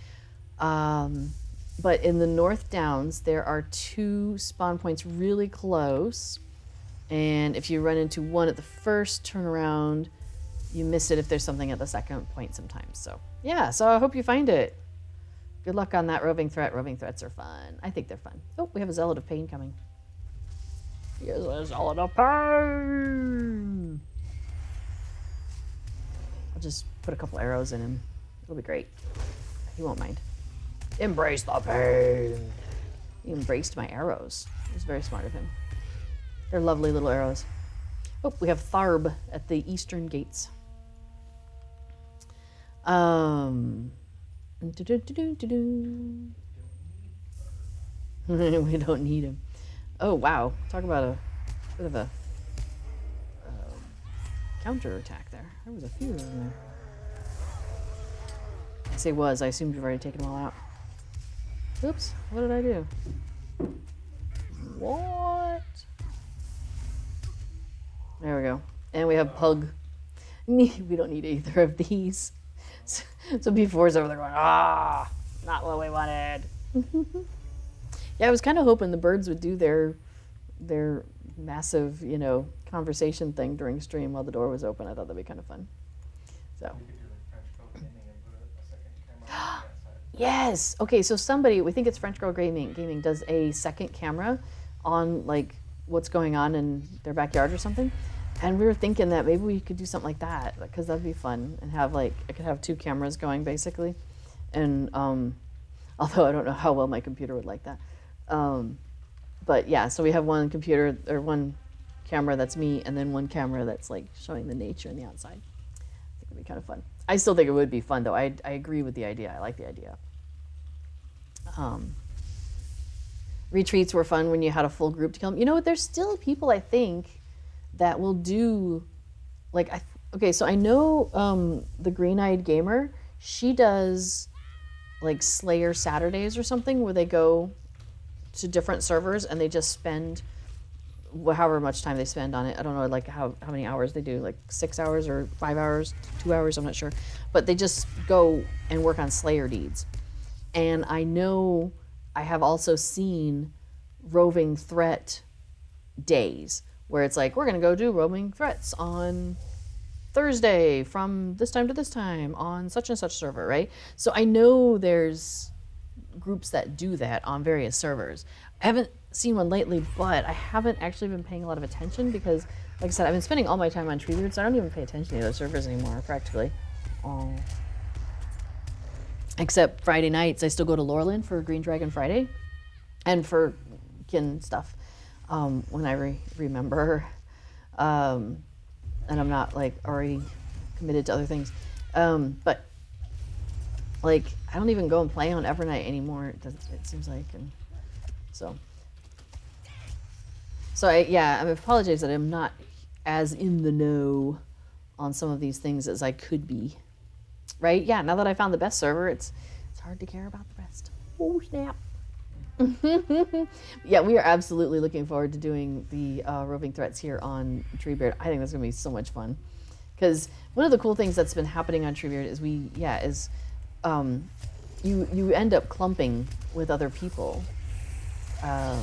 [SPEAKER 1] But in the North Downs, there are 2 spawn points really close. And if you run into one at the first turnaround, you miss it if there's something at the second point sometimes. So, yeah, so I hope you find it. Good luck on that roving threat. Roving threats are fun. I think they're fun. Oh, we have a Zealot of Pain coming. Here's a Zealot of Pain. I'll just put a couple arrows in him. It'll be great. He won't mind. Embrace the pain. He embraced my arrows. It was very smart of him. They're lovely little arrows. Oh, we have Tharb at the eastern gates. We don't need him. Oh, wow. Talk about a bit of a counter-attack there. There was a few in there. I say was. I assumed you've already taken them all out. Oops. What did I do? What? There we go. And we have Pug. We don't need either of these. So B4's over there going, not what we wanted. Yeah, I was kind of hoping the birds would do their massive, conversation thing during stream while the door was open. I thought that'd be kind of fun. So.
[SPEAKER 2] You could do like French Girl Gaming and put a second camera on the outside.
[SPEAKER 1] Yes. Okay, so somebody, we think it's French Girl Gaming does a second camera on like what's going on in their backyard or something. And we were thinking that maybe we could do something like that because that'd be fun and have I could have 2 cameras going basically. And although I don't know how well my computer would like that. But yeah, so we have one computer or one camera that's me and then one camera that's like showing the nature and the outside. I think it'd be kind of fun. I still think it would be fun though. I agree with the idea. I like the idea. Retreats were fun when you had a full group to kill them. You know what? There's still people I think that will do okay, so I know the Green-Eyed Gamer, she does like Slayer Saturdays or something where they go to different servers and they just spend however much time they spend on it. I don't know like how many hours they do, like 6 hours or 5 hours, 2 hours, I'm not sure. But they just go and work on Slayer deeds. And I know I have also seen roving threat days where it's like, we're going to go do roaming threats on Thursday from this time to this time on such and such server, right? So I know there's groups that do that on various servers. I haven't seen one lately, but I haven't actually been paying a lot of attention because, like I said, I've been spending all my time on Treebeard, so I don't even pay attention to the other servers anymore, practically. Except Friday nights, I still go to Lorland for Green Dragon Friday and for kin stuff. When I remember, and I'm not like already committed to other things. But like I don't even go and play on Evernight anymore. It seems like, and so I apologize that I'm not as in the know on some of these things as I could be. Right? Yeah. Now that I found the best server, it's hard to care about the rest. Oh snap. Yeah, we are absolutely looking forward to doing the roving threats here on Treebeard. I think that's gonna be so much fun because one of the cool things that's been happening on Treebeard is you end up clumping with other people. I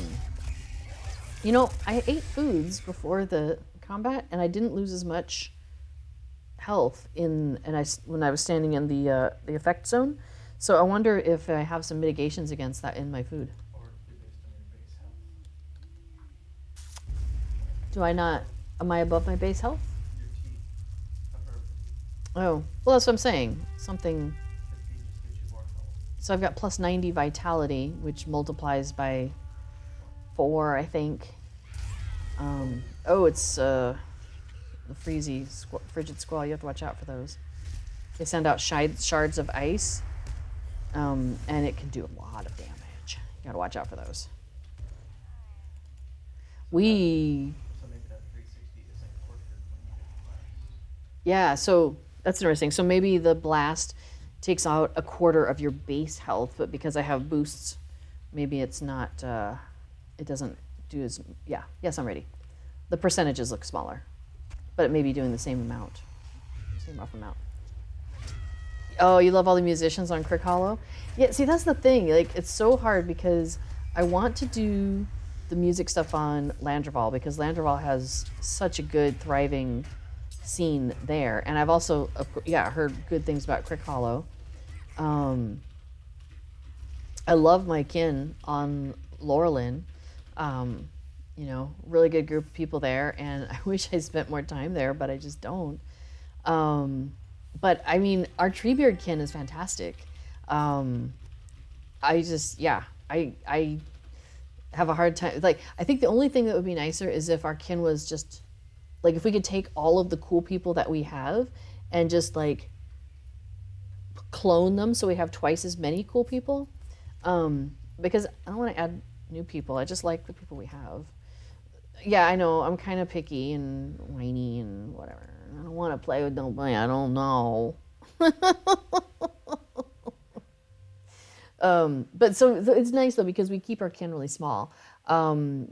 [SPEAKER 1] ate foods before the combat and I didn't lose as much health when I was standing in the effect zone. So I wonder if I have some mitigations against that in my food.
[SPEAKER 2] Or it could be based on your base health.
[SPEAKER 1] Do I not? Am I above my base health?
[SPEAKER 2] Your teeth. I've heard
[SPEAKER 1] Oh, well, that's what I'm saying. Something.
[SPEAKER 2] the teeth just gives you more health.
[SPEAKER 1] So I've got plus 90 vitality, which multiplies by 4, I think. Oh, it's the frigid squall. You have to watch out for those. They send out shards of ice, and it can do a lot of damage. You gotta watch out for those.
[SPEAKER 2] So maybe that 360 isn't tortured when you get blast.
[SPEAKER 1] Yeah, so that's interesting. So maybe the blast takes out a quarter of your base health, but because I have boosts, maybe it's not, it doesn't do as, yeah, yes, I'm ready. The percentages look smaller, but it may be doing the same amount, same rough amount. Oh, you love all the musicians on Crick Hollow? Yeah, see, that's the thing. Like, it's so hard because I want to do the music stuff on Landreval because Landreval has such a good, thriving scene there. And I've also, heard good things about Crick Hollow. I love my kin on Laurelin. Really good group of people there. And I wish I spent more time there, but I just don't. But I mean, our Treebeard kin is fantastic. I have a hard time. Like, I think the only thing that would be nicer is if our kin was just, like, if we could take all of the cool people that we have and just, like, clone them so we have twice as many cool people. Because I don't want to add new people. I just like the people we have. Yeah, I know, I'm kind of picky and whiny and whatever. I don't want to play with nobody. I don't know. But so it's nice though because we keep our kin really small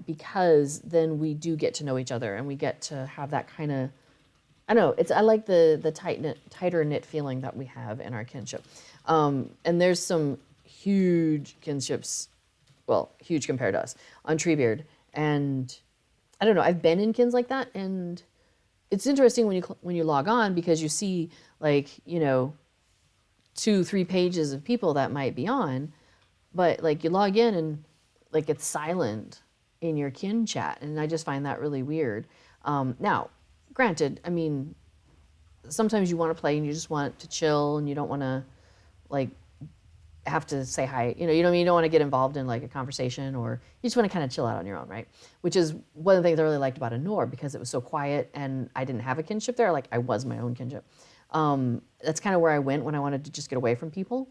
[SPEAKER 1] because then we do get to know each other and we get to have that kind of, I don't know, I like the tighter knit feeling that we have in our kinship. And there's some huge kinships, well, huge compared to us, on Treebeard. And I don't know, I've been in kins like that, and it's interesting when you log on because you see, like, 2-3 pages of people that might be on, but like you log in and like it's silent in your kin chat, and I just find that really weird. Now, granted, I mean, sometimes you want to play and you just want to chill and you don't want to like have to say hi, you know what I mean? You don't want to get involved in like a conversation, or you just want to kind of chill out on your own, right? Which is one of the things I really liked about Anor, because it was so quiet and I didn't have a kinship there. Like, I was my own kinship. That's kind of where I went when I wanted to just get away from people.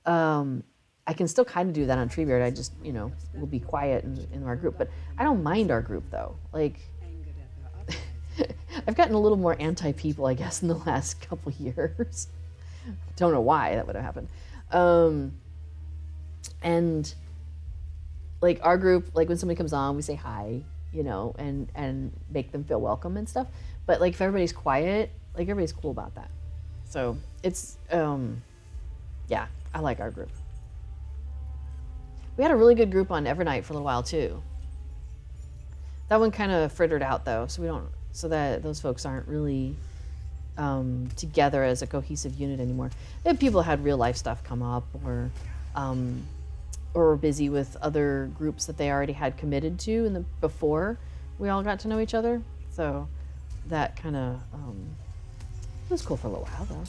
[SPEAKER 1] I can still kind of do that on Treebeard. I just, will be quiet in our group, but I don't mind our group though. Like, I've gotten a little more anti-people, I guess, in the last couple years. Don't know why that would have happened. And like our group, like when somebody comes on, we say hi, and make them feel welcome and stuff. But like if everybody's quiet, like everybody's cool about that. So it's, yeah, I like our group. We had a really good group on Evernight for a little while too. That one kind of frittered out though, so that those folks aren't really together as a cohesive unit anymore. If people had real life stuff come up, or were busy with other groups that they already had committed to before we all got to know each other. So that kind of was cool for a little while though.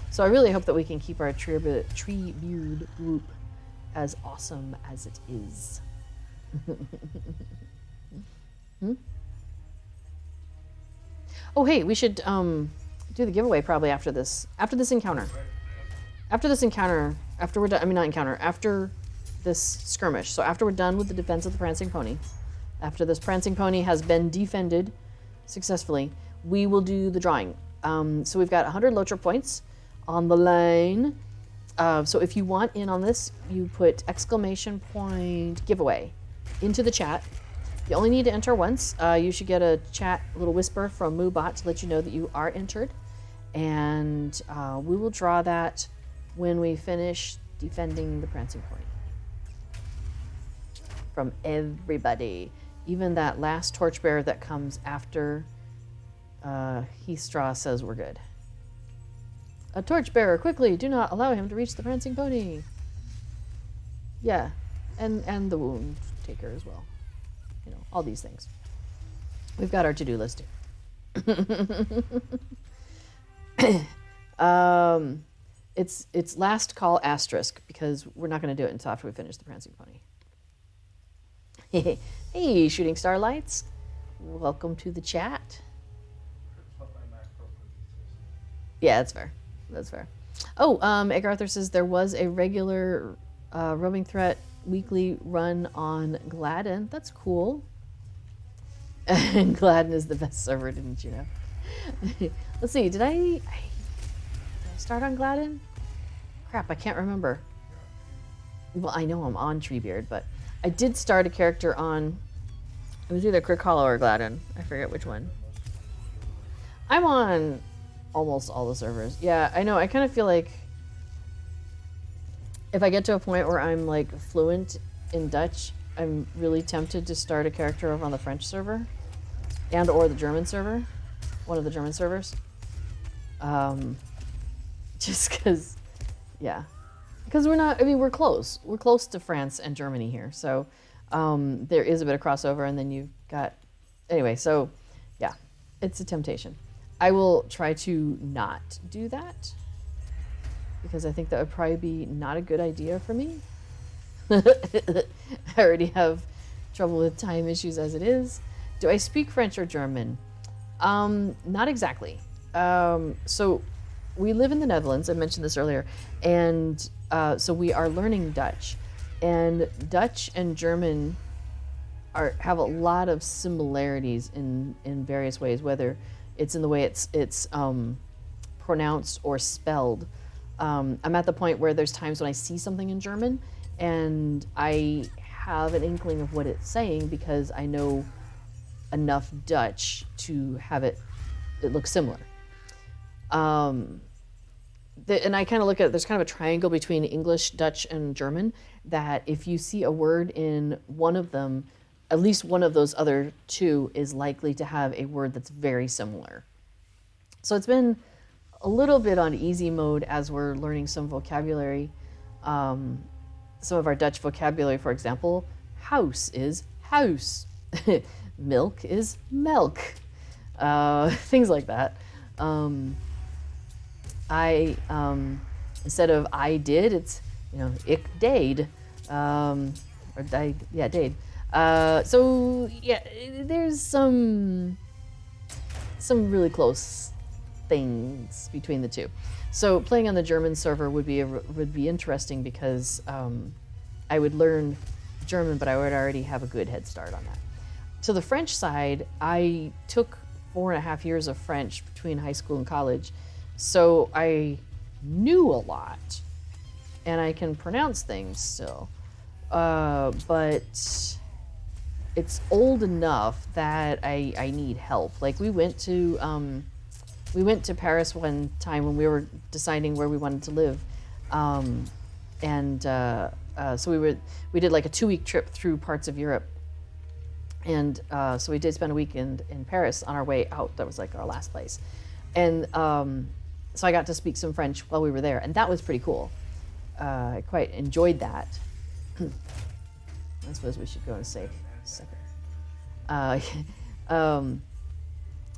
[SPEAKER 1] So I really hope that we can keep our Treebeard group as awesome as it is. Oh, hey, we should do the giveaway probably after this encounter. After this skirmish. So after we're done with the defense of the Prancing Pony, after this Prancing Pony has been defended successfully, we will do the drawing. So we've got 100 Lotra points on the line. So if you want in on this, you put ! giveaway into the chat. You only need to enter once. You should get a little whisper from MooBot to let you know that you are entered. And we will draw that when we finish defending the Prancing Pony. From everybody. Even that last torchbearer that comes after Heathstraw says we're good. A torchbearer, quickly, do not allow him to reach the Prancing Pony. Yeah, and the wound taker as well. All these things. We've got our to-do list here. It's last call asterisk because we're not going to do it until after we finish the Prancing Pony. Hey, Shooting Starlights. Welcome to the chat. Yeah, that's fair. That's fair. Oh, Egg Arthur says there was a regular roaming threat weekly run on Gladden. That's cool. And Gladden is the best server, didn't you know? Let's see, did I start on Gladden? Crap, I can't remember. Well, I know I'm on Treebeard, but I did start a character on, it was either Crick Hollow or Gladden. I forget which one. I'm on almost all the servers. Yeah, I know, I kind of feel like if I get to a point where I'm like fluent in Dutch, I'm really tempted to start a character over on the French server and or the German server, one of the German servers. Just because, yeah. Because we're not, I mean, we're close. We're close to France and Germany here. So there is a bit of crossover, and then you've got, anyway, so yeah, it's a temptation. I will try to not do that because I think that would probably be not a good idea for me. I already have trouble with time issues as it is. Do I speak French or German? Not exactly. So we live in the Netherlands. I mentioned this earlier. And so we are learning Dutch. And Dutch and German have a lot of similarities in various ways, whether it's in the way it's pronounced or spelled. I'm at the point where there's times when I see something in German and I have an inkling of what it's saying because I know enough Dutch to have it look similar. And I kind of look at, there's kind of a triangle between English, Dutch, and German, that if you see a word in one of them, at least one of those other two is likely to have a word that's very similar. So it's been a little bit on easy mode as we're learning some vocabulary. Some of our Dutch vocabulary, for example, house is house. Milk is melk. Things like that. Instead of I did, it's, ik deed. Or deed. So yeah, there's some really close things between the two. So playing on the German server would be interesting because I would learn German, but I would already have a good head start on that. To the French side, I took 4.5 years of French between high school and college, so I knew a lot, and I can pronounce things still, but it's old enough that I need help. Like we went to Paris one time when we were deciding where we wanted to live, so we did like a 2-week trip through parts of Europe. And so we did spend a week in Paris on our way out. That was like our last place. And so I got to speak some French while we were there. And that was pretty cool. I quite enjoyed that. I suppose we should go and say a second.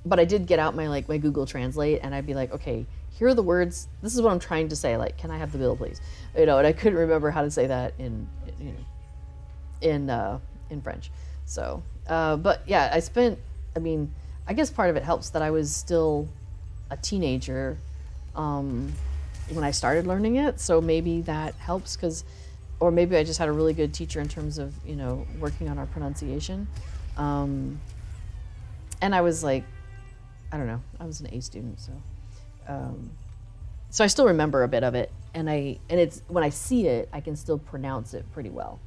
[SPEAKER 1] But I did get out my Google Translate, and I'd be like, okay, here are the words. This is what I'm trying to say. Like, can I have the bill, please? And I couldn't remember how to say that in French. So, but yeah, I guess part of it helps that I was still a teenager when I started learning it. So maybe that helps or maybe I just had a really good teacher in terms of, working on our pronunciation. And I was like, I don't know, I was an A student. So I still remember a bit of it. And it's, when I see it, I can still pronounce it pretty well.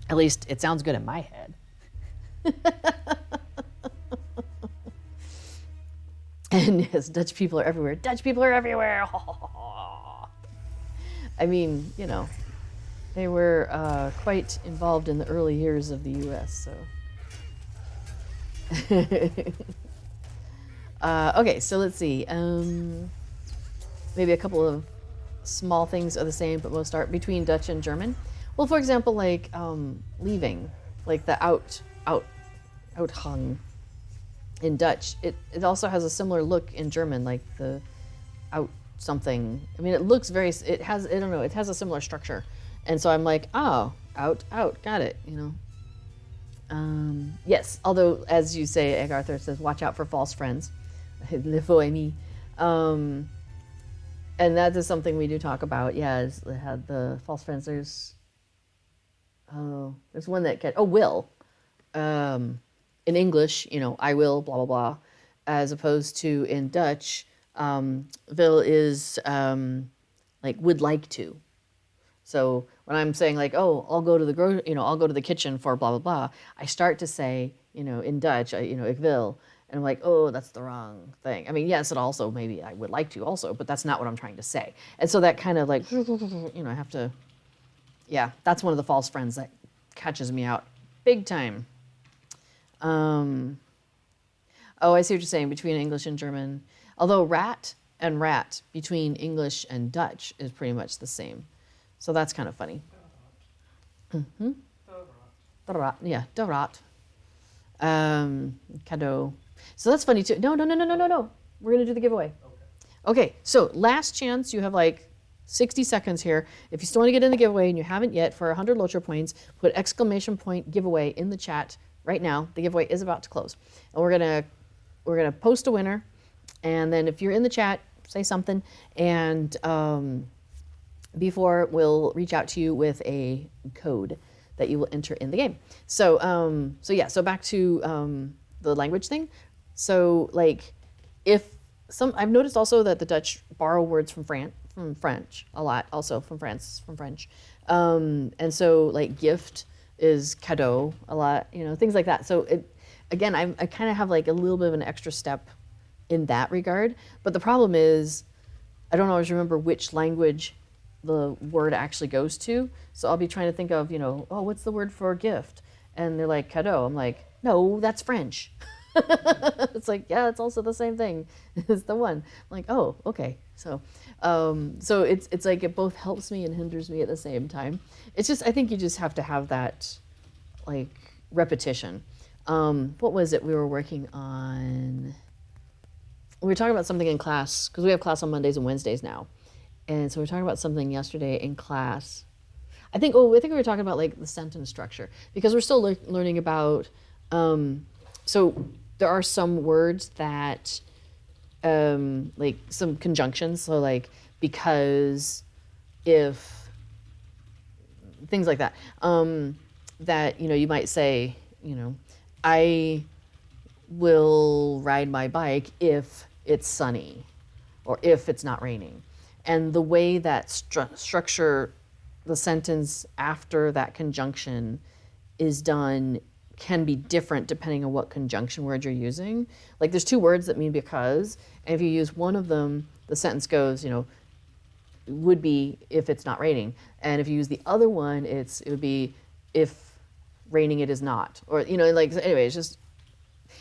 [SPEAKER 1] At least it sounds good in my head. And yes, Dutch people are everywhere. Dutch people are everywhere. I mean, they were quite involved in the early years of the U.S., so. Okay, so let's see. Maybe a couple of small things are the same, but most are between Dutch and German. Well, for example, like leaving, like the outhang in Dutch. It also has a similar look in German, like the something. I mean, it looks very. It has. I don't know. It has a similar structure, and so I'm like, oh, out, got it. Yes. Although, as you say, Egg Arthur says, watch out for false friends. Le faux ami. And that is something we do talk about. Yeah, is had the false friends. There's one that will. In English, I will, blah, blah, blah, as opposed to in Dutch, will is like would like to. So when I'm saying like, oh, I'll go to I'll go to the kitchen for blah, blah, blah, I start to say, in Dutch, ik wil. And I'm like, oh, that's the wrong thing. I mean, yes, it also, maybe I would like to also, but that's not what I'm trying to say. And so that kind of like, I have to, yeah, that's one of the false friends that catches me out big time. Oh, I see what you're saying, between English and German. Although rat and rat between English and Dutch is pretty much the same. So that's kind of funny. Mm-hmm. De rat. Cadeau. So that's funny too. No. We're going to do the giveaway. Okay, so last chance. You have like 60 seconds here. If you still want to get in the giveaway and you haven't yet, for 100 Lotra points, put ! giveaway in the chat right now. The giveaway is about to close. And we're gonna post a winner. And then if you're in the chat, say something. And before we'll reach out to you with a code that you will enter in the game. So so back to the language thing. So like, I've noticed also that the Dutch borrow words from French a lot, also from French. And so like gift is cadeau a lot, things like that. So I kind of have like a little bit of an extra step in that regard. But the problem is, I don't always remember which language the word actually goes to. So I'll be trying to think of, oh, what's the word for gift? And they're like, cadeau. I'm like, no, that's French. It's like, yeah, it's also the same thing. It's the one. I'm like, oh, okay. So it's like it both helps me and hinders me at the same time. It's just, I think you just have to have that like repetition. What was it we were working on? We were talking about something in class, because we have class on Mondays and Wednesdays now. And so we were talking about something yesterday in class. I think we were talking about like the sentence structure, because we're still learning about, so there are some words that, like some conjunctions. So like, because, if, things like that, that, you might say, I will ride my bike if it's sunny or if it's not raining. And the way that structure the sentence after that conjunction is done can be different depending on what conjunction word you're using. Like there's two words that mean because, and if you use one of them, the sentence goes, would be if it's not raining. And if you use the other one, it would be if raining it is not. Or, like, anyway, it's just,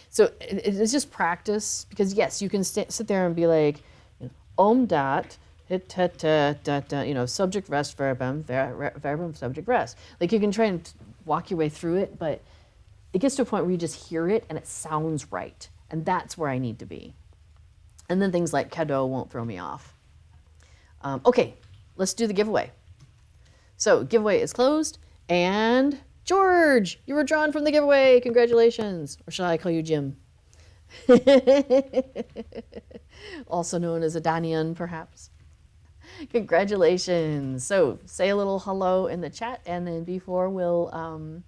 [SPEAKER 1] so it's just practice, because yes, you can sit there and be like, dat, subject rest verbum, verbum subject rest. Like you can try and walk your way through it, but it gets to a point where you just hear it and it sounds right. And that's where I need to be. And then things like cadeau won't throw me off. Okay, let's do the giveaway. So giveaway is closed, and George, you were drawn from the giveaway. Congratulations. Or shall I call you Jim? Also known as a Danian, perhaps. Congratulations. So say a little hello in the chat, and then before we'll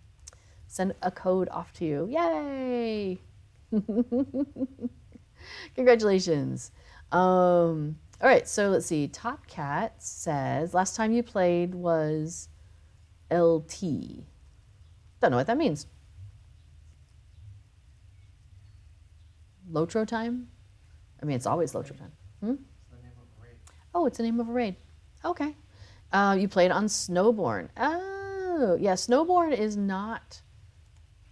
[SPEAKER 1] send a code off to you. Yay! Congratulations. All right, so let's see. Top Cat says, last time you played was LT. Don't know what that means. Lotro time? I mean, it's always Lotro time.
[SPEAKER 2] It's the name of a raid.
[SPEAKER 1] Oh, it's the name of a raid. Okay. You played on Snowborn. Oh, yeah, Snowborn is not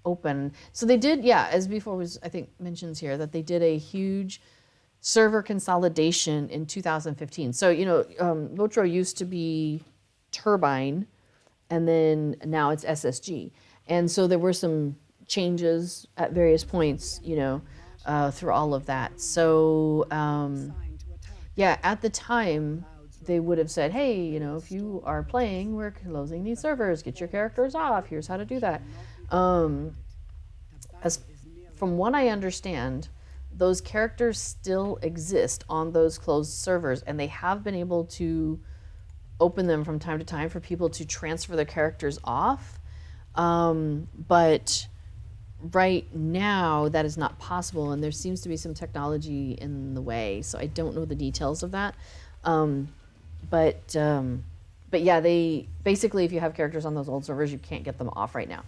[SPEAKER 1] open. So they did, yeah, as before was, I think, mentions here, that they did a huge server consolidation in 2015. So, Lotro used to be Turbine, and then now it's SSG. And so there were some changes at various points, through all of that. So, Yeah, at the time, they would have said, hey, you know, if you are playing, we're closing these servers. Get your characters off. Here's how to do that. As from what I understand, those characters still exist on those closed servers, and they have been able to open them from time to time for people to transfer their characters off. But right now, that is not possible, and there seems to be some technology in the way. So I don't know the details of that. But yeah, they basically, if you have characters on those old servers, you can't get them off right now.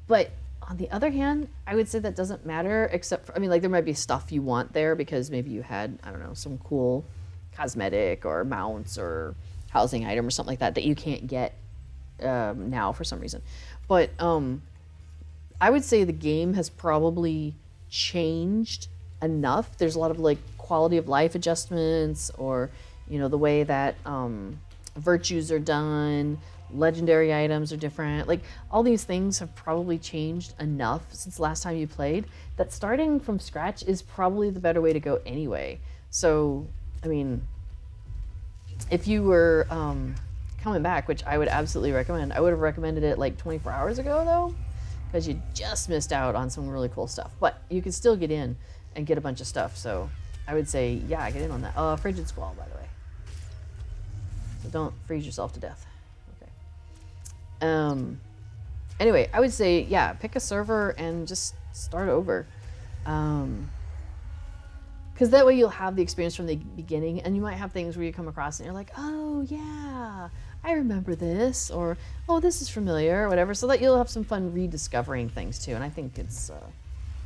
[SPEAKER 1] But on the other hand, I would say that doesn't matter, except for, I mean, like there might be stuff you want there because maybe you had, I don't know, some cool cosmetic or mounts or housing item or something like that that you can't get now for some reason. But I would say the game has probably changed enough. There's a lot of like quality of life adjustments, or you know, the way that virtues are done, legendary items are different. Like all these things have probably changed enough since last time you played that starting from scratch is probably the better way to go anyway. So, I mean, if you were coming back, which I would absolutely recommend, I would have recommended it like 24 hours ago though, because you just missed out on some really cool stuff. But you can still get in and get a bunch of stuff. So I would say, yeah, get in on that. Frigid Squall, by the way. So don't freeze yourself to death. Okay. Anyway, I would say, yeah, pick a server and just start over. Because that way you'll have the experience from the beginning, and you might have things where you come across and you're like, oh yeah, I remember this, or oh, this is familiar, or whatever, so that you'll have some fun rediscovering things too. And I think it's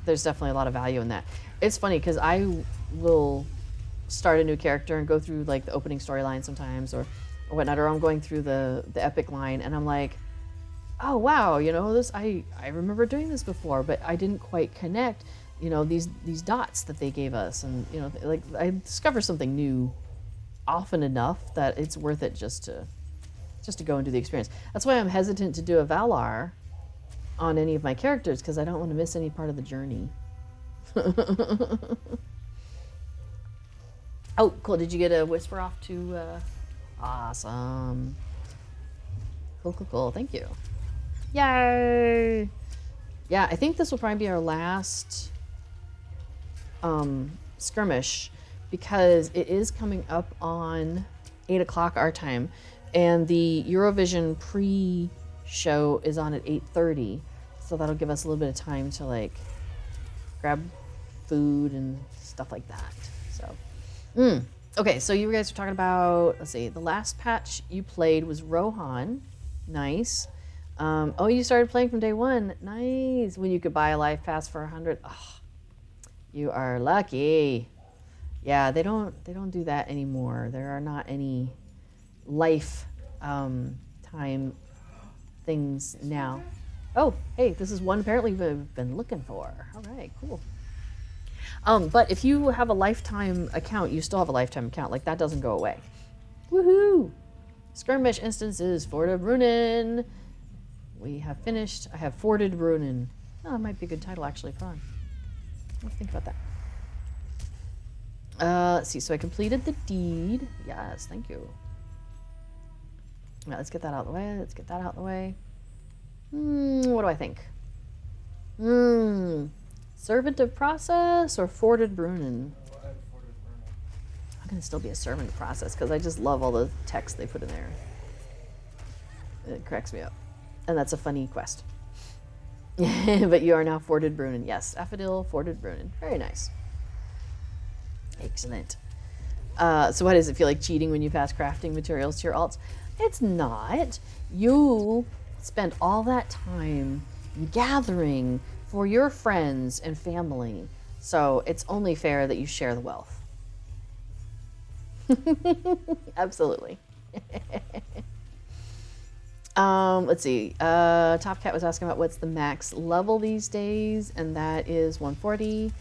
[SPEAKER 1] there's definitely a lot of value in that. It's funny because I will start a new character and go through like the opening storyline sometimes, or whatnot, or I'm going through the epic line, and I'm like, oh wow, you know, this I remember doing this before, but I didn't quite connect, you know, these dots that they gave us, and you know, like I discover something new often enough that it's worth it just to go and do the experience. That's why I'm hesitant to do a Valar on any of my characters, because I don't want to miss any part of the journey. Oh, cool. Did you get a whisper off to awesome. Cool. Thank you. Yay! Yeah, I think this will probably be our last skirmish, because it is coming up on 8 o'clock our time, and the Eurovision pre-show is on at 8:30, so that'll give us a little bit of time to like grab food and stuff like that. So, okay, so you guys were talking about, let's see, the last patch you played was Rohan. Nice. Oh, you started playing from day one. Nice. When you could buy a life pass for 100. Oh, you are lucky. Yeah, they don't do that anymore. There are not any life time things now. Oh, hey, this is one apparently we've been looking for. All right, cool. But if you have a lifetime account, you still have a lifetime account. Like, that doesn't go away. Woohoo! Skirmish instances, Ford of Runin. We have finished. I have Forded Runin. Oh, that might be a good title, actually. Put on. Let's think about that. Let's see. So I completed the deed. Yes, thank you. Now, let's get that out of the way. What do I think? Servant of Process or Forded Brunin? I'm going to still be a Servant of Process because I just love all the text they put in there. It cracks me up. And that's a funny quest. But you are now Forded Brunin. Yes, Affadil, Forded Brunin. Very nice. Excellent. So what does it feel like cheating when you pass crafting materials to your alts? It's not. You spend all that time gathering for your friends and family. So it's only fair that you share the wealth. Absolutely. Let's see. Top Cat was asking about what's the max level these days, and that is 140.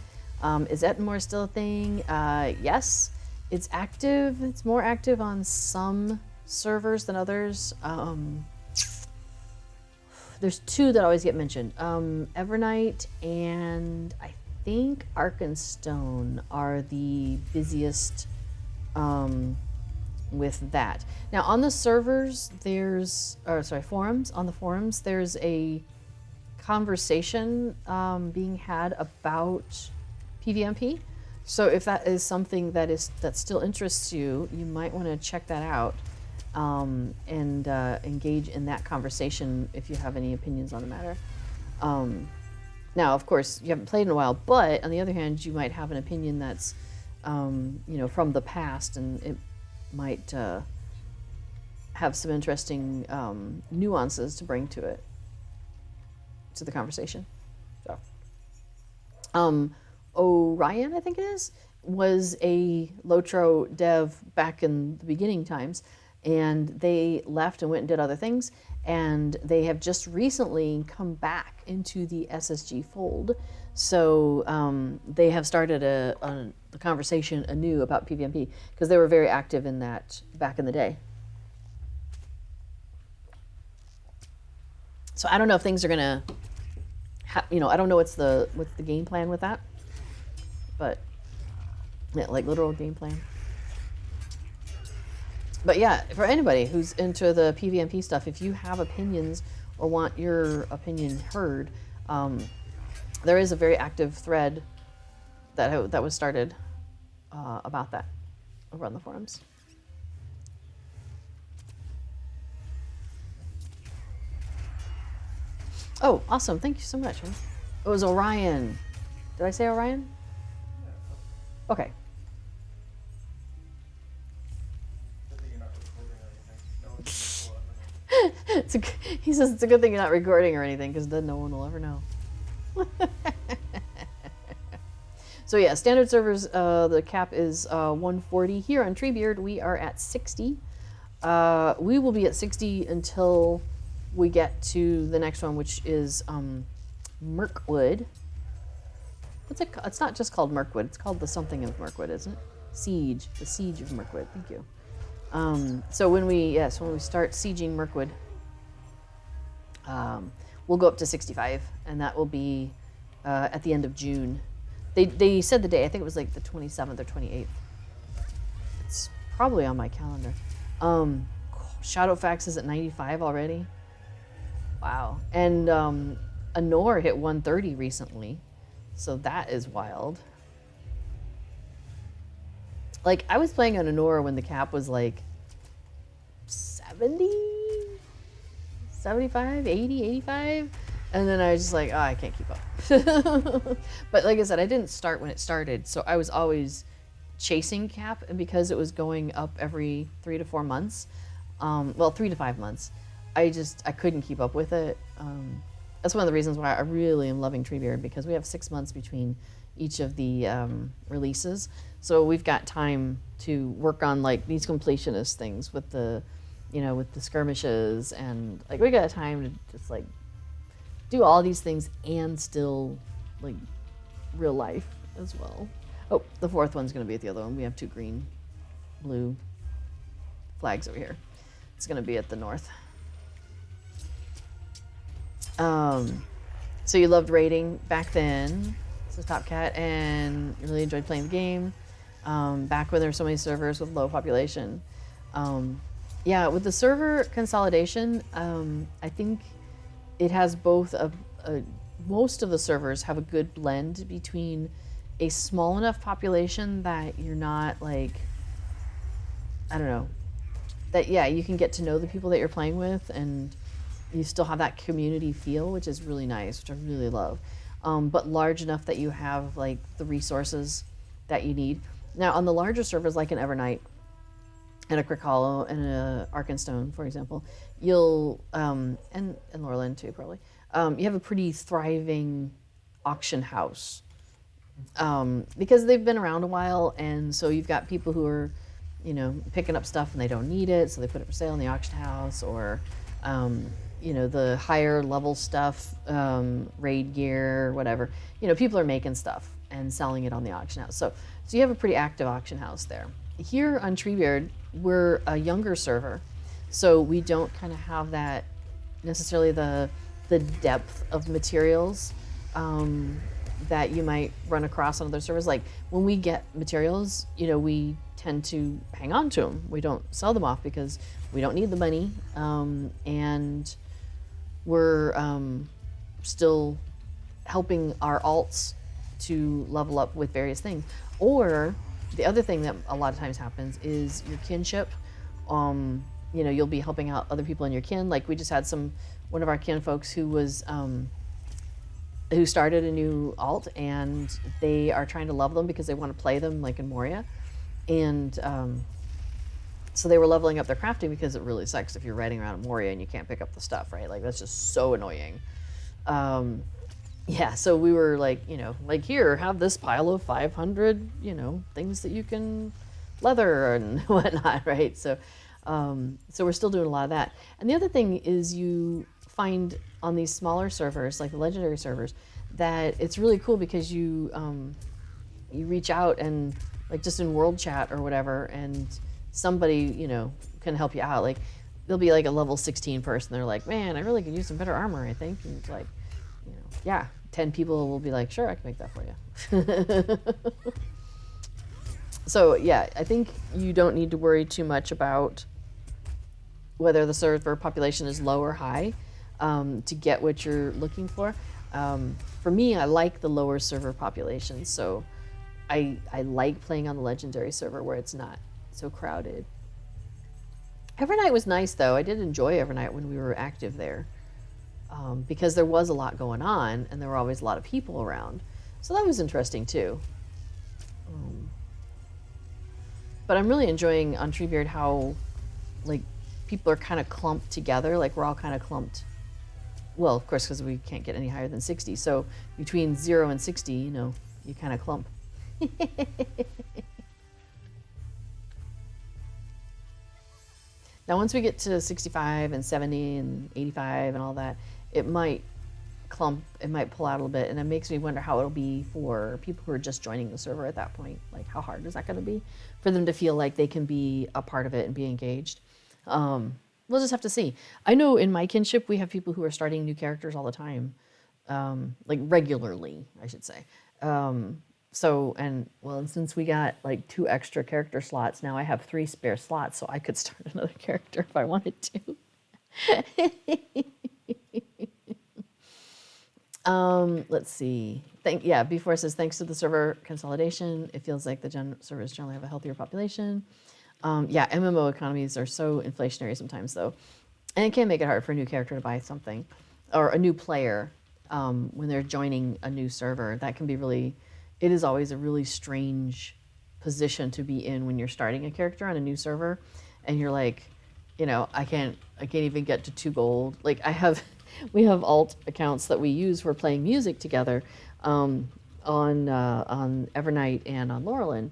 [SPEAKER 1] Is Ettenmore still a thing? Yes, it's active. It's more active on some servers than others. There's two that always get mentioned. Evernight and I think Arkenstone are the busiest with that. Now on the servers, forums, on the forums, there's a conversation being had about PvMP. So if that is something that still interests you, you might want to check that out and engage in that conversation if you have any opinions on the matter. Now, of course, you haven't played in a while, but on the other hand, you might have an opinion that's from the past, and it might have some interesting nuances to bring to the conversation. So, Orion, I think it is, was a Lotro dev back in the beginning times, and they left and went and did other things, and they have just recently come back into the SSG fold. So they have started the conversation anew about PvMP because they were very active in that back in the day. So I don't know if things are gonna, I don't know what's the game plan with that, but yeah, like literal game plan. But yeah, for anybody who's into the PvMP stuff, if you have opinions or want your opinion heard, there is a very active thread that was started about that over on the forums. Oh, awesome. Thank you so much. It was Orion. Did I say Orion? Okay. He says it's a good thing you're not recording or anything because then no one will ever know. So yeah, standard servers, the cap is 140. Here on Treebeard, we are at 60. We will be at 60 until we get to the next one, which is Mirkwood. What's it called? It's not just called Mirkwood. It's called the something of Mirkwood, isn't it? Siege. The Siege of Mirkwood. Thank you. So when we start sieging Mirkwood, we'll go up to 65, and that will be at the end of June. They said the day. I think it was like the 27th or 28th. It's probably on my calendar. Shadowfax is at 95 already. Wow. And Anor hit 130 recently, so that is wild. Like, I was playing on Anor when the cap was like 70, 75, 80, 85. And then I was just like, oh, I can't keep up. But like I said, I didn't start when it started. So I was always chasing cap. And because it was going up every 3 to 4 months, 3 to 5 months, I couldn't keep up with it. That's one of the reasons why I really am loving Treebeard, because we have 6 months between each of the releases. So we've got time to work on like these completionist things with the skirmishes, and like we got time to just like do all these things and still like real life as well. Oh, the fourth one's gonna be at the other one. We have 2 green, blue flags over here. It's gonna be at the north. So you loved raiding back then, says Top Cat, and you really enjoyed playing the game back when there were so many servers with low population. Yeah, with the server consolidation, I think it has both most of the servers have a good blend between a small enough population that you're not like, I don't know, that yeah, you can get to know the people that you're playing with, and you still have that community feel, which is really nice, which I really love. But large enough that you have like the resources that you need. Now on the larger servers, like an Evernight and a Crick Hollow and a Arkenstone, for example, you'll and Lorland too probably. You have a pretty thriving auction house because they've been around a while, and so you've got people who are, picking up stuff and they don't need it, so they put it for sale in the auction house, or the higher level stuff, raid gear, whatever. People are making stuff and selling it on the auction house. So you have a pretty active auction house there. Here on Treebeard, we're a younger server, so we don't kind of have that necessarily the depth of materials that you might run across on other servers. Like when we get materials, we tend to hang on to them. We don't sell them off because we don't need the money, and we're still helping our alts to level up with various things. Or the other thing that a lot of times happens is your kinship. You'll be helping out other people in your kin. Like we just had one of our kin folks who started a new alt, and they are trying to level them because they want to play them like in Moria. And so they were leveling up their crafting because it really sucks if you're riding around in Moria and you can't pick up the stuff, right? Like that's just so annoying. Yeah, so we were like, here, have this pile of 500, things that you can leather and whatnot, right? So we're still doing a lot of that. And the other thing is you find on these smaller servers, like the legendary servers, that it's really cool because you reach out and like just in world chat or whatever, and somebody, can help you out. Like there'll be like a level 16 person. They're like, man, I really could use some better armor, I think. And it's like, yeah, 10 people will be like, sure, I can make that for you. So yeah, I think you don't need to worry too much about whether the server population is low or high to get what you're looking for. For me, I like the lower server population, so I like playing on the legendary server where it's not so crowded. Evernight was nice though. I did enjoy Evernight when we were active there, because there was a lot going on and there were always a lot of people around. So that was interesting too. But I'm really enjoying on Treebeard how like people are kind of clumped together. Like we're all kind of clumped. Well, of course, because we can't get any higher than 60. So between 0 and 60, you kind of clump. Now, once we get to 65 and 70 and 85 and all that, it might clump, it might pull out a little bit, and it makes me wonder how it'll be for people who are just joining the server at that point. Like, how hard is that going to be for them to feel like they can be a part of it and be engaged? We'll just have to see. I know in my kinship, we have people who are starting new characters all the time, like regularly, I should say. And since we got like 2 extra character slots, now I have 3 spare slots, so I could start another character if I wanted to. Let's see. Before it says, thanks to the server consolidation, it feels like the servers generally have a healthier population. MMO economies are so inflationary sometimes, though. And it can make it hard for a new character to buy something, or a new player when they're joining a new server. That can be it is always a really strange position to be in when you're starting a character on a new server. And you're like, I can't even get to 2 gold. Like we have alt accounts that we use for playing music together on Evernight and on Laurelin.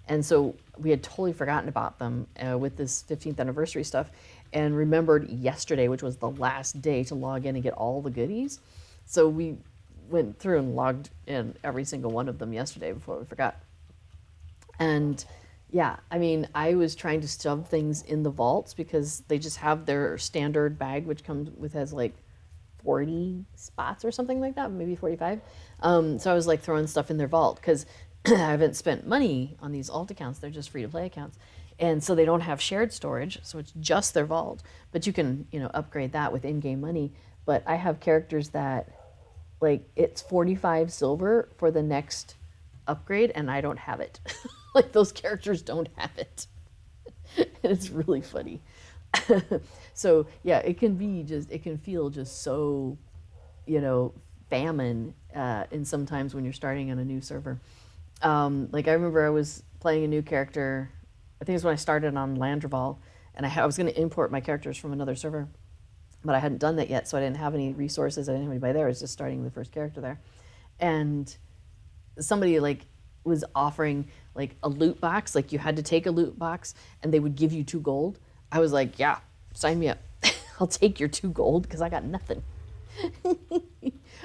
[SPEAKER 1] And so we had totally forgotten about them with this 15th anniversary stuff, and remembered yesterday, which was the last day to log in and get all the goodies. So we went through and logged in every single one of them yesterday before we forgot. And I was trying to shove things in the vaults because they just have their standard bag, which has like 40 spots or something like that, maybe 45. So I was like throwing stuff in their vault because I haven't spent money on these alt accounts. They're just free to play accounts. And so they don't have shared storage, so it's just their vault. But you can, upgrade that with in-game money. But I have characters that, like, it's 45 silver for the next upgrade, and I don't have it. Like, those characters don't have it. And it's really funny. So, yeah, it can feel just so, famine in sometimes when you're starting on a new server. Like, I remember I was playing a new character, I think it was when I started on Landreval, and I was going to import my characters from another server, but I hadn't done that yet, so I didn't have any resources. I didn't have anybody there. I was just starting the first character there. And somebody, like, was offering, like, a loot box. Like, you had to take a loot box, and they would give you 2 gold. I was like, yeah, sign me up. I'll take your 2 gold, because I got nothing.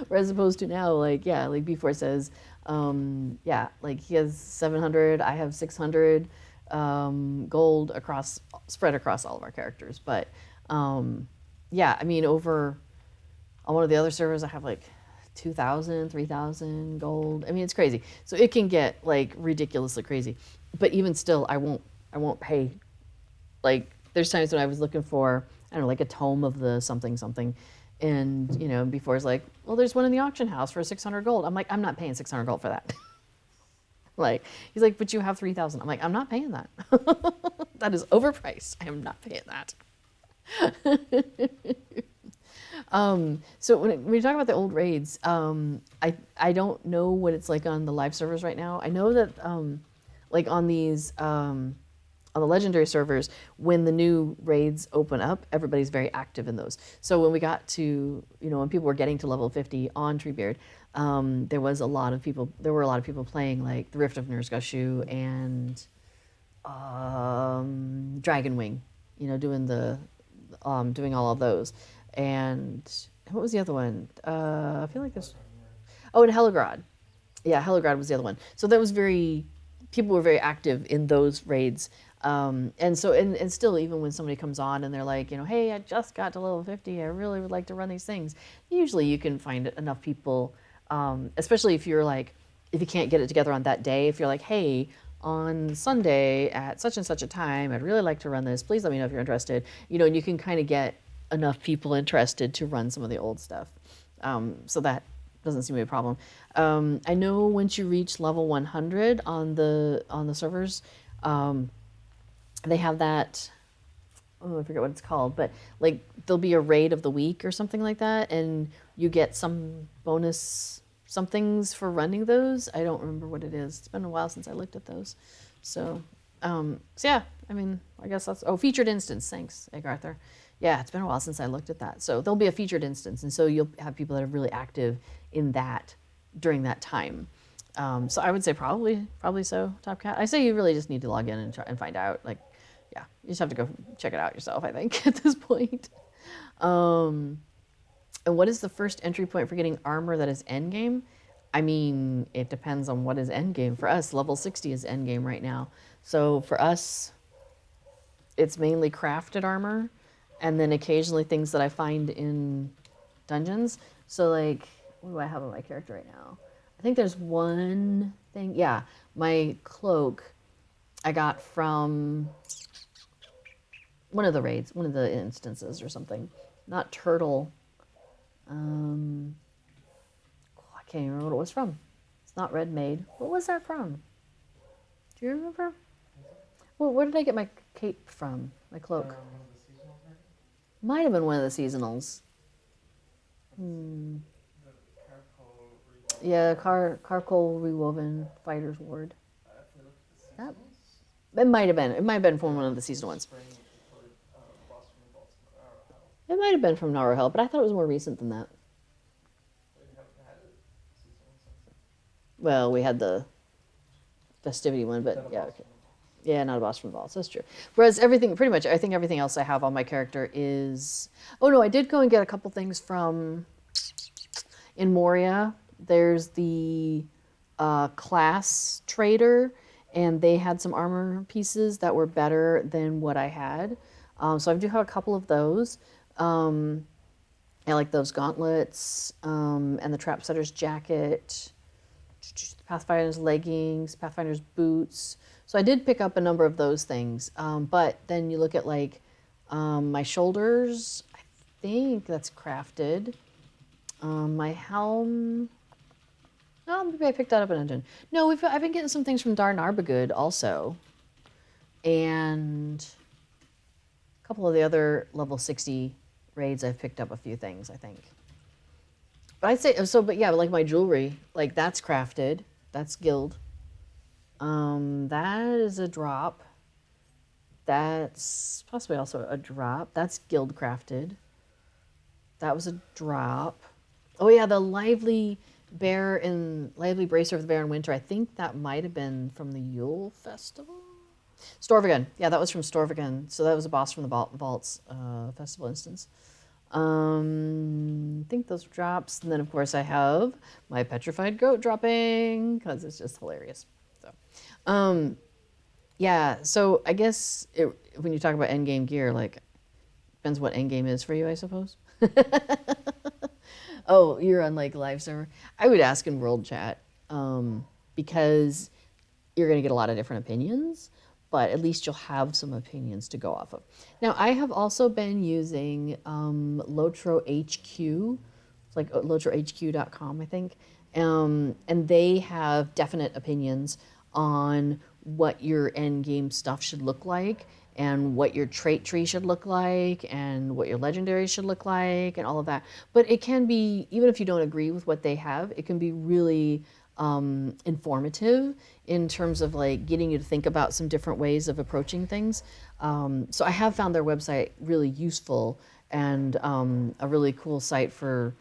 [SPEAKER 1] Whereas opposed to now, like before it says, like he has 700, I have 600 gold spread across all of our characters. But over on one of the other servers, I have like 2,000, 3,000 gold. I mean, it's crazy. So it can get like ridiculously crazy. But even still, I won't pay. Like there's times when I was looking for, I don't know, like a tome of the something something, and you know, before it's like, well, there's one in the auction house for 600 gold. I'm like, I'm not paying 600 gold for that. Like he's like, but you have 3,000. I'm like, I'm not paying that. That is overpriced. I am not paying that. So when we talk about the old raids, I don't know what it's like on the live servers right now. I know that like on these on the legendary servers, when the new raids open up, everybody's very active in those. So when we got to, you know, when people were getting to level 50 on Treebeard, there were a lot of people playing like the Rift of Ner'zgoshu and Dragonwing, you know, doing all of those. And what was the other one? I feel like this. Oh, and Hellegrod. Yeah, Hellegrod was the other one. So that was people were very active in those raids. And so, and still, even when somebody comes on and they're like, you know, hey, I just got to level 50, I really would like to run these things. Usually you can find enough people, especially if you're like, if you can't get it together on that day, if you're like, hey, on Sunday at such and such a time, I'd really like to run this. Please let me know if you're interested. You know, and you can kind of get enough people interested to run some of the old stuff. So that doesn't seem to be a problem. I know once you reach level 100 on the servers, they have that, oh, I forget what it's called, but like there'll be a raid of the week or something like that, and you get some bonus somethings for running those. I don't remember what it is. It's been a while since I looked at those. So yeah, I mean, I guess that's, featured instance. Thanks, Egg Arthur. Yeah, it's been a while since I looked at that. So there'll be a featured instance, and so you'll have people that are really active in that during that time. So I would say probably so, Top Cat. I say you really just need to log in and try and find out. Like, yeah, you just have to go check it out yourself, I think, at this point. And what is the first entry point for getting armor that is endgame? I mean, it depends on what is endgame. For us, level 60 is endgame right now. So for us, it's mainly crafted armor, and then occasionally things that I find in dungeons. So like, what do I have on my character right now? I think there's one thing. Yeah, my cloak I got from one of the raids, one of the instances or something. Not Turtle. I can't even remember what it was from. It's not Red Maid. What was that from? Do you remember? Well, where did I get my cape from? My cloak? Might have been one of the seasonals. Yeah, Carcoal Rewoven Fighter's Ward. That, it might have been. It might have been from one of the seasonal ones. It might have been from Narrow, but I thought it was more recent than that. Well, we had the festivity one, but yeah, okay. Yeah, not a boss from the vaults. That's true. Whereas everything, pretty much, I think everything else I have on my character is. Oh no, I did go and get a couple things from. In Moria, there's the class trader, and they had some armor pieces that were better than what I had. So I do have a couple of those. I like those gauntlets and the trapsetter's jacket, Pathfinder's leggings, Pathfinder's boots. So I did pick up a number of those things. But then you look at like my shoulders, I think that's crafted. My helm, oh, maybe I picked that up in a dungeon. No, I've been getting some things from Dar Narbogud also. And a couple of the other level 60 raids, I've picked up a few things, I think. But I'd say, so, but yeah, like my jewelry, like that's crafted. That's guild. That is a drop. That's possibly also a drop. That's guild crafted. That was a drop. Oh yeah, the lively bracer of the bear in winter. I think that might have been from the Yule festival. Storvagon. Yeah, that was from Storvagon. So that was a boss from the Vaults festival instance. I think those drops. And then, of course, I have my petrified goat dropping because it's just hilarious. So, yeah, so I guess when you talk about endgame gear, like, depends what endgame is for you, I suppose. Oh, you're on like live server. I would ask in world chat, because you're going to get a lot of different opinions, but at least you'll have some opinions to go off of. Now, I have also been using Lotro HQ. It's like lotrohq.com, I think. And they have definite opinions on what your end game stuff should look like, and what your trait tree should look like, and what your legendaries should look like, and all of that. But it can be, even if you don't agree with what they have, it can be really informative in terms of like getting you to think about some different ways of approaching things. So I have found their website really useful, and a really cool site for,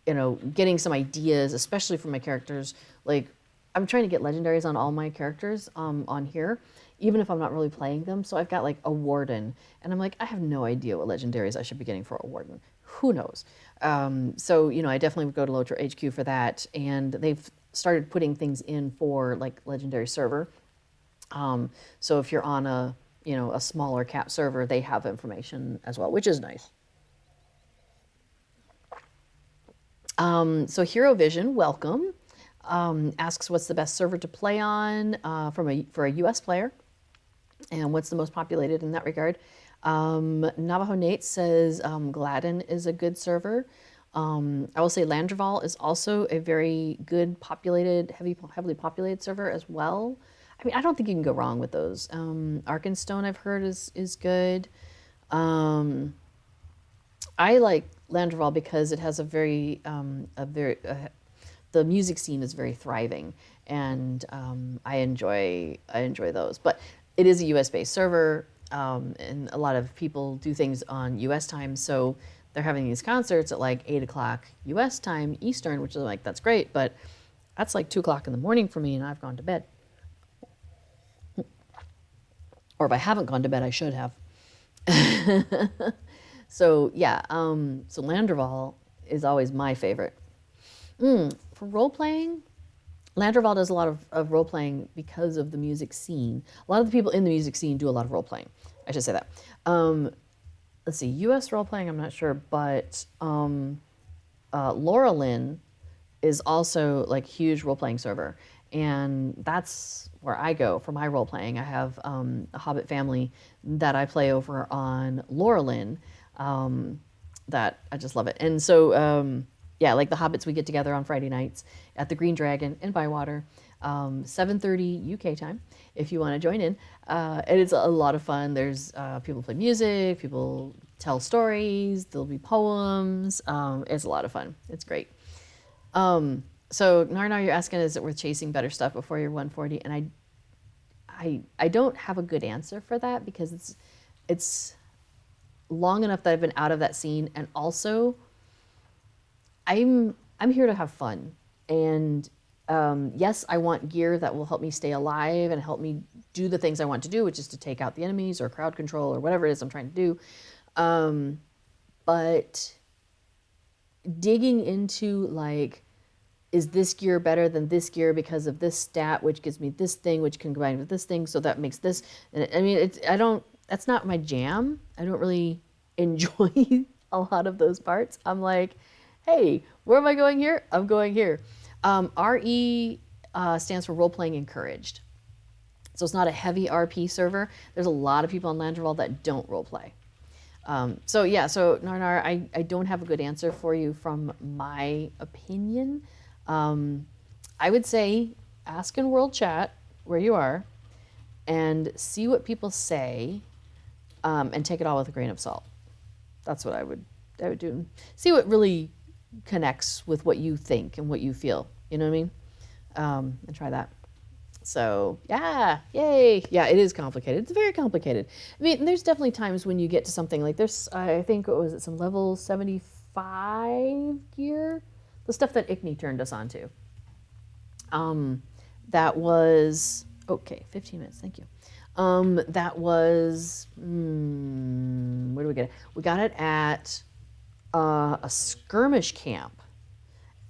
[SPEAKER 1] you know, getting some ideas, especially for my characters. Like, I'm trying to get legendaries on all my characters on here, even if I'm not really playing them. So I've got like a warden, and I'm like, I have no idea what legendaries I should be getting for a warden. Who knows? So, you know, I definitely would go to Lotro HQ for that, and they've started putting things in for like legendary server. So if you're on a, you know, a smaller cap server, they have information as well, which is nice. So Hero Vision, welcome. Asks what's the best server to play on for a US player, and what's the most populated in that regard. Navajo Nate says Gladden is a good server. I will say Landreval is also a very good populated, heavily populated server as well. I mean, I don't think you can go wrong with those. Arkenstone, I've heard, is good. I like Landreval because it has the music scene is very thriving, and I enjoy those. But it is a US based server, and a lot of people do things on US time, so they're having these concerts at like 8 o'clock US time, Eastern, which is like, that's great, but that's like 2 o'clock in the morning for me, and I've gone to bed. Or if I haven't gone to bed, I should have. So yeah, so Landreval is always my favorite. For role playing, Landreval does a lot of role playing because of the music scene. A lot of the people in the music scene do a lot of role playing. I should say that. Let's see, US role playing, I'm not sure, but Laura Lynn is also like a huge role playing server, and that's where I go for my role playing. I have a Hobbit family that I play over on Laura Lynn, that I just love it. And so yeah, like the Hobbits, we get together on Friday nights at the Green Dragon in Bywater, 7:30 UK time, if you want to join in. And it's a lot of fun. There's people play music, people tell stories, there'll be poems. It's a lot of fun. It's great. So Narnar, you're asking, is it worth chasing better stuff before you're 140? And I don't have a good answer for that, because it's long enough that I've been out of that scene, and also I'm here to have fun. And yes, I want gear that will help me stay alive and help me do the things I want to do, which is to take out the enemies or crowd control or whatever it is I'm trying to do. But digging into like, is this gear better than this gear because of this stat, which gives me this thing, which can combine with this thing, so that makes this. And I mean, that's not my jam. I don't really enjoy a lot of those parts. I'm like, hey, where am I going here? I'm going here. RE stands for Role Playing Encouraged. So it's not a heavy RP server. There's a lot of people on Landreval that don't role play. So yeah, so Narnar, I don't have a good answer for you from my opinion. I would say ask in world chat where you are and see what people say, and take it all with a grain of salt. That's what I would do. See what really connects with what you think and what you feel. You know what I mean? And try that. So yeah, yay. Yeah, it is complicated. It's very complicated. I mean, there's definitely times when you get to something like there's, I think, what was it, some level 75 gear? The stuff that Ickney turned us on to. That was, okay, 15 minutes, thank you. That was, where do we get it? We got it at a skirmish camp,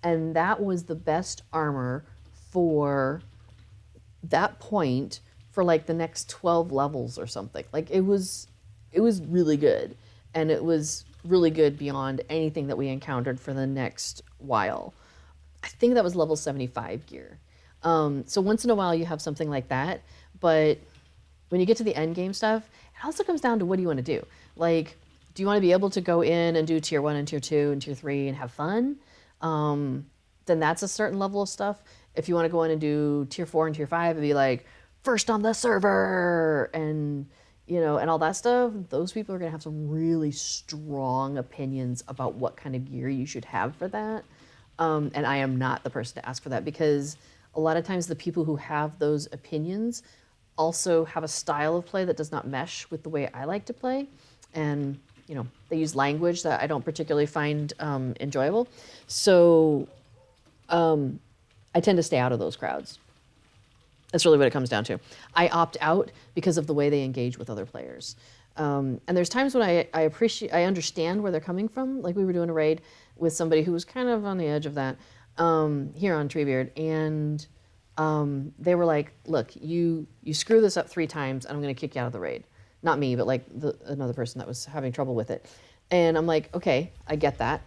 [SPEAKER 1] and that was the best armor for that point for like the next 12 levels or something. Like it was really good, and it was really good beyond anything that we encountered for the next while. I think that was level 75 gear. So once in a while you have something like that, but when you get to the end game stuff, it also comes down to what do you want to do? Like, do you want to be able to go in and do tier 1 and tier 2 and tier 3 and have fun? Then that's a certain level of stuff. If you want to go in and do tier 4 and tier 5 and be like, first on the server and, you know, and all that stuff, those people are going to have some really strong opinions about what kind of gear you should have for that. And I am not the person to ask for that, because a lot of times the people who have those opinions also have a style of play that does not mesh with the way I like to play. And, you know, they use language that I don't particularly find enjoyable. So I tend to stay out of those crowds. That's really what it comes down to. I opt out because of the way they engage with other players. And there's times when I understand where they're coming from. Like we were doing a raid with somebody who was kind of on the edge of that here on Treebeard. And they were like, look, you screw this up 3 times and I'm going to kick you out of the raid. Not me, but like another person that was having trouble with it. And I'm like, okay, I get that.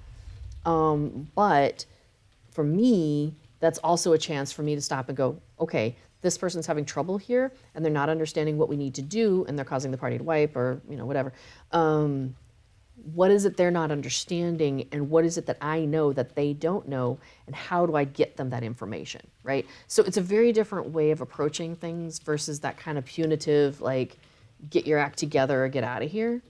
[SPEAKER 1] But for me, that's also a chance for me to stop and go, okay, this person's having trouble here and they're not understanding what we need to do and they're causing the party to wipe or, you know, whatever. What is it they're not understanding and what is it that I know that they don't know, and how do I get them that information, right? So it's a very different way of approaching things versus that kind of punitive, like, get your act together or get out of here.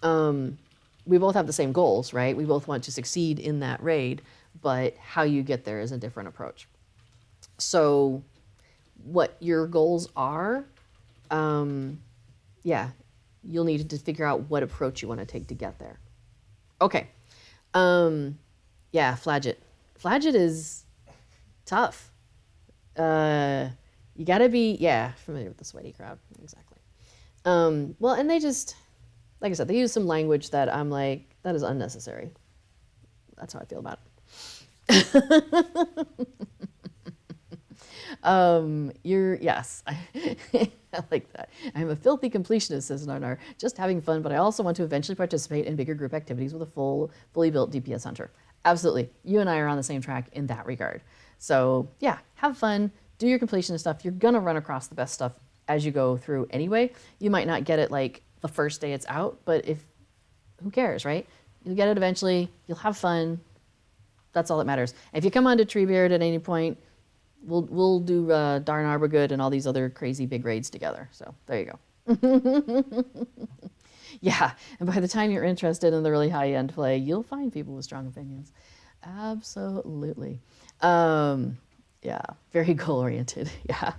[SPEAKER 1] We both have the same goals, right? We both want to succeed in that raid, but how you get there is a different approach. So what your goals are, yeah, you'll need to figure out what approach you want to take to get there. Okay. Yeah, Flagit. Flagit is tough. You gotta be, yeah, familiar with the sweaty crowd. Exactly. Well, and they just, like I said, they use some language that I'm like, that is unnecessary. That's how I feel about it. Yes, I like that. I'm a filthy completionist, says Narnar. Just having fun, but I also want to eventually participate in bigger group activities with a fully built DPS hunter. Absolutely. You and I are on the same track in that regard. So yeah, have fun, do your completionist stuff. You're gonna run across the best stuff as you go through anyway. You might not get it like the first day it's out, but who cares, right? You'll get it eventually, you'll have fun. That's all that matters. If you come onto Treebeard at any point, we'll do Darn Arborgood and all these other crazy big raids together. So there you go. Yeah, and by the time you're interested in the really high-end play, you'll find people with strong opinions. Absolutely. Yeah, very goal-oriented. Yeah.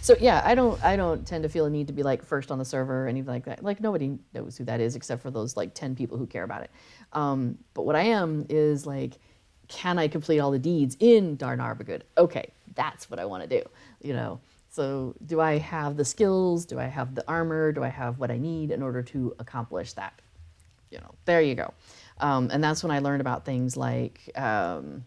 [SPEAKER 1] So yeah, I don't tend to feel a need to be like first on the server or anything like that. Like nobody knows who that is except for those like 10 people who care about it. But what I am is like, can I complete all the deeds in Darn Arborgood? Okay, that's what I want to do, you know. So do I have the skills? Do I have the armor? Do I have what I need in order to accomplish that? You know, there you go. And that's when I learned about things like, that's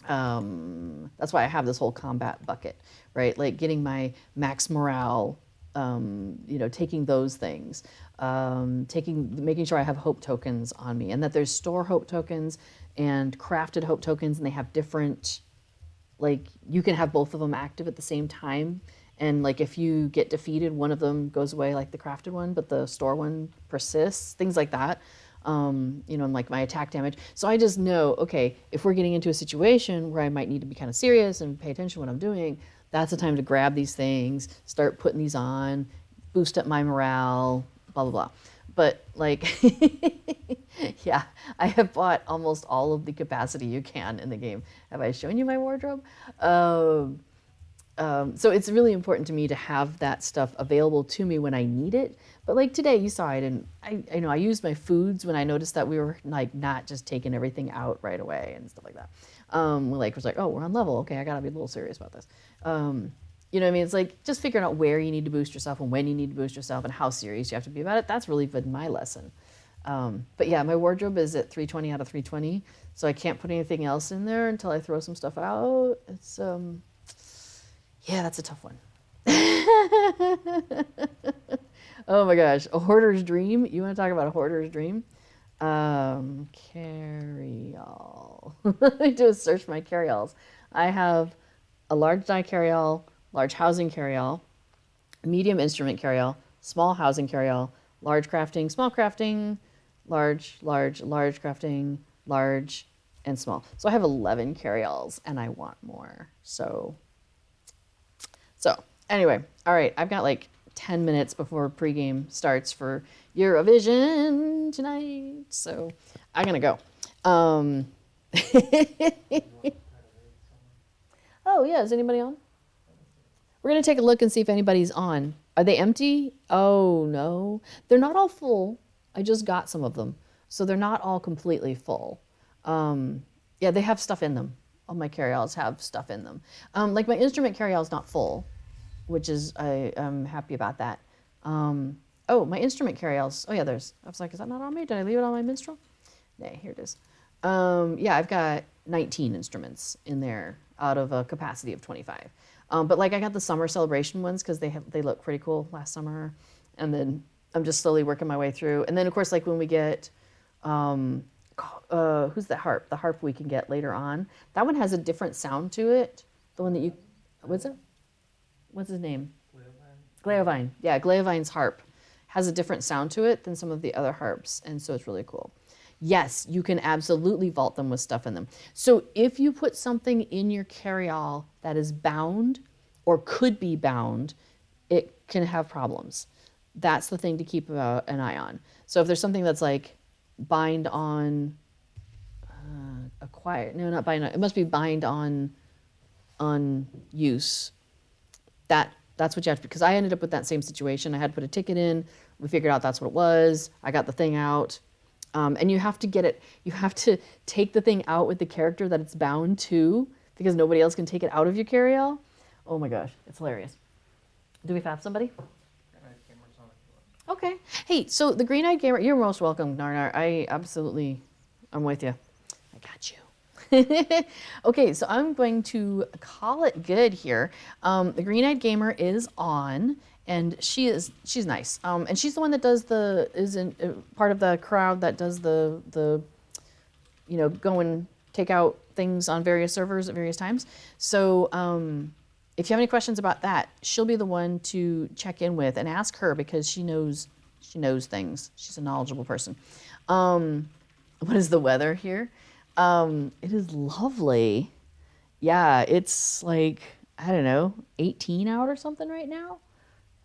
[SPEAKER 1] why I have this whole combat bucket, right? Like getting my max morale, you know, taking those things, making sure I have hope tokens on me and that there's store hope tokens and crafted hope tokens, and they have different, like you can have both of them active at the same time. And like if you get defeated, one of them goes away like the crafted one, but the store one persists, things like that. You know, and like my attack damage. So I just know, okay, if we're getting into a situation where I might need to be kind of serious and pay attention to what I'm doing, that's the time to grab these things, start putting these on, boost up my morale, blah, blah, blah. But like, yeah, I have bought almost all of the capacity you can in the game. Have I shown you my wardrobe? So it's really important to me to have that stuff available to me when I need it. But like today, you saw it, and I know I used my foods when I noticed that we were like not just taking everything out right away and stuff like that. Was like, oh, we're on level. Okay, I gotta be a little serious about this. You know what I mean? It's like just figuring out where you need to boost yourself and when you need to boost yourself and how serious you have to be about it. That's really been my lesson. But yeah, my wardrobe is at 320 out of 320, so I can't put anything else in there until I throw some stuff out. It's yeah, that's a tough one. Oh my gosh, a hoarder's dream. You want to talk about a hoarder's dream? Carry-all. Let me do a search for my carry-alls. I have a large die carry-all, large housing carry-all, medium instrument carry-all, small housing carry-all, large crafting, small crafting, large crafting, large, and small. So I have 11 carry-alls, and I want more. So anyway, all right, I've got like 10 minutes before pregame starts for Eurovision tonight, so I'm gonna go. Oh yeah, is anybody on? We're gonna take a look and see if anybody's on. Are they empty? Oh no, they're not all full. I just got some of them, so they're not all completely full. Yeah, they have stuff in them. All my carry-alls have stuff in them. Like my instrument carry-all is not full, which is I am happy about that. Oh, my instrument carry-alls. Oh yeah, I was like, is that not on me? Did I leave it on my minstrel? Nay, here it is. Yeah, I've got 19 instruments in there out of a capacity of 25. But like I got the summer celebration ones because they look pretty cool last summer, and then I'm just slowly working my way through. And then of course, like when we get, who's the harp? The harp we can get later on. That one has a different sound to it. The one that you, what's it? What's his name? Gleovine. Yeah, Gleovine's harp has a different sound to it than some of the other harps, and so it's really cool. Yes, you can absolutely vault them with stuff in them. So if you put something in your carry-all that is bound or could be bound, it can have problems. That's the thing to keep an eye on. So if there's something that's like bind on not bind on, it must be bind on use. That's what you have to, because I ended up with that same situation. I had to put a ticket in. We figured out that's what it was. I got the thing out. And you have to get it, you have to take the thing out with the character that it's bound to, because nobody else can take it out of your carry-all. Oh my gosh, it's hilarious. Do we have somebody? Okay. Hey, so the Green-Eyed Gamer, you're most welcome, Narnar. I'm with you. I got you. Okay, so I'm going to call it good here. The Green-Eyed Gamer is on, and she's nice. And she's the one that does part of the crowd that does the go and take out things on various servers at various times. So if you have any questions about that, she'll be the one to check in with and ask her, because she knows things. She's a knowledgeable person. What is the weather here? It is lovely. Yeah, it's like, I don't know, 18 out or something right now.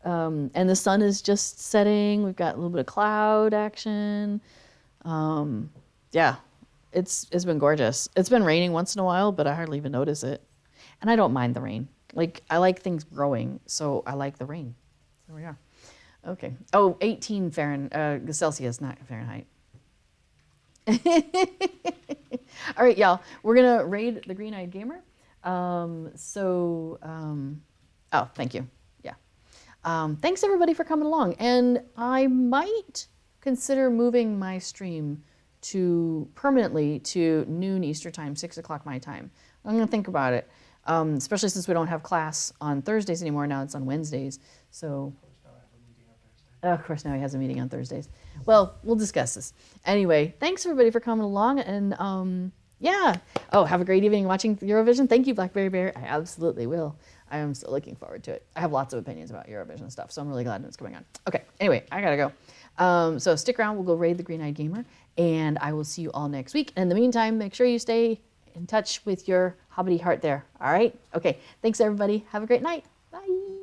[SPEAKER 1] And the sun is just setting. We've got a little bit of cloud action. Yeah, it's been gorgeous. It's been raining once in a while, but I hardly even notice it. And I don't mind the rain. Like, I like things growing, so I like the rain. There we are. Okay. Oh, 18 Celsius, not Fahrenheit. All right, y'all. We're going to raid the Green-Eyed Gamer. Oh, thank you. Yeah. Thanks, everybody, for coming along. And I might consider moving my stream permanently to noon Eastern time, 6 o'clock my time. I'm going to think about it, especially since we don't have class on Thursdays anymore. Now it's on Wednesdays. So, of course, now he has a meeting on Thursdays. Well, we'll discuss this. Anyway, thanks, everybody, for coming along. And, yeah. Oh, have a great evening watching Eurovision. Thank you, Blackberry Bear. I absolutely will. I am so looking forward to it. I have lots of opinions about Eurovision stuff, so I'm really glad it's going on. Okay, anyway, I gotta go. So stick around. We'll go raid the Green-Eyed Gamer, and I will see you all next week. And in the meantime, make sure you stay in touch with your Hobbity heart there. All right? Okay, thanks, everybody. Have a great night. Bye.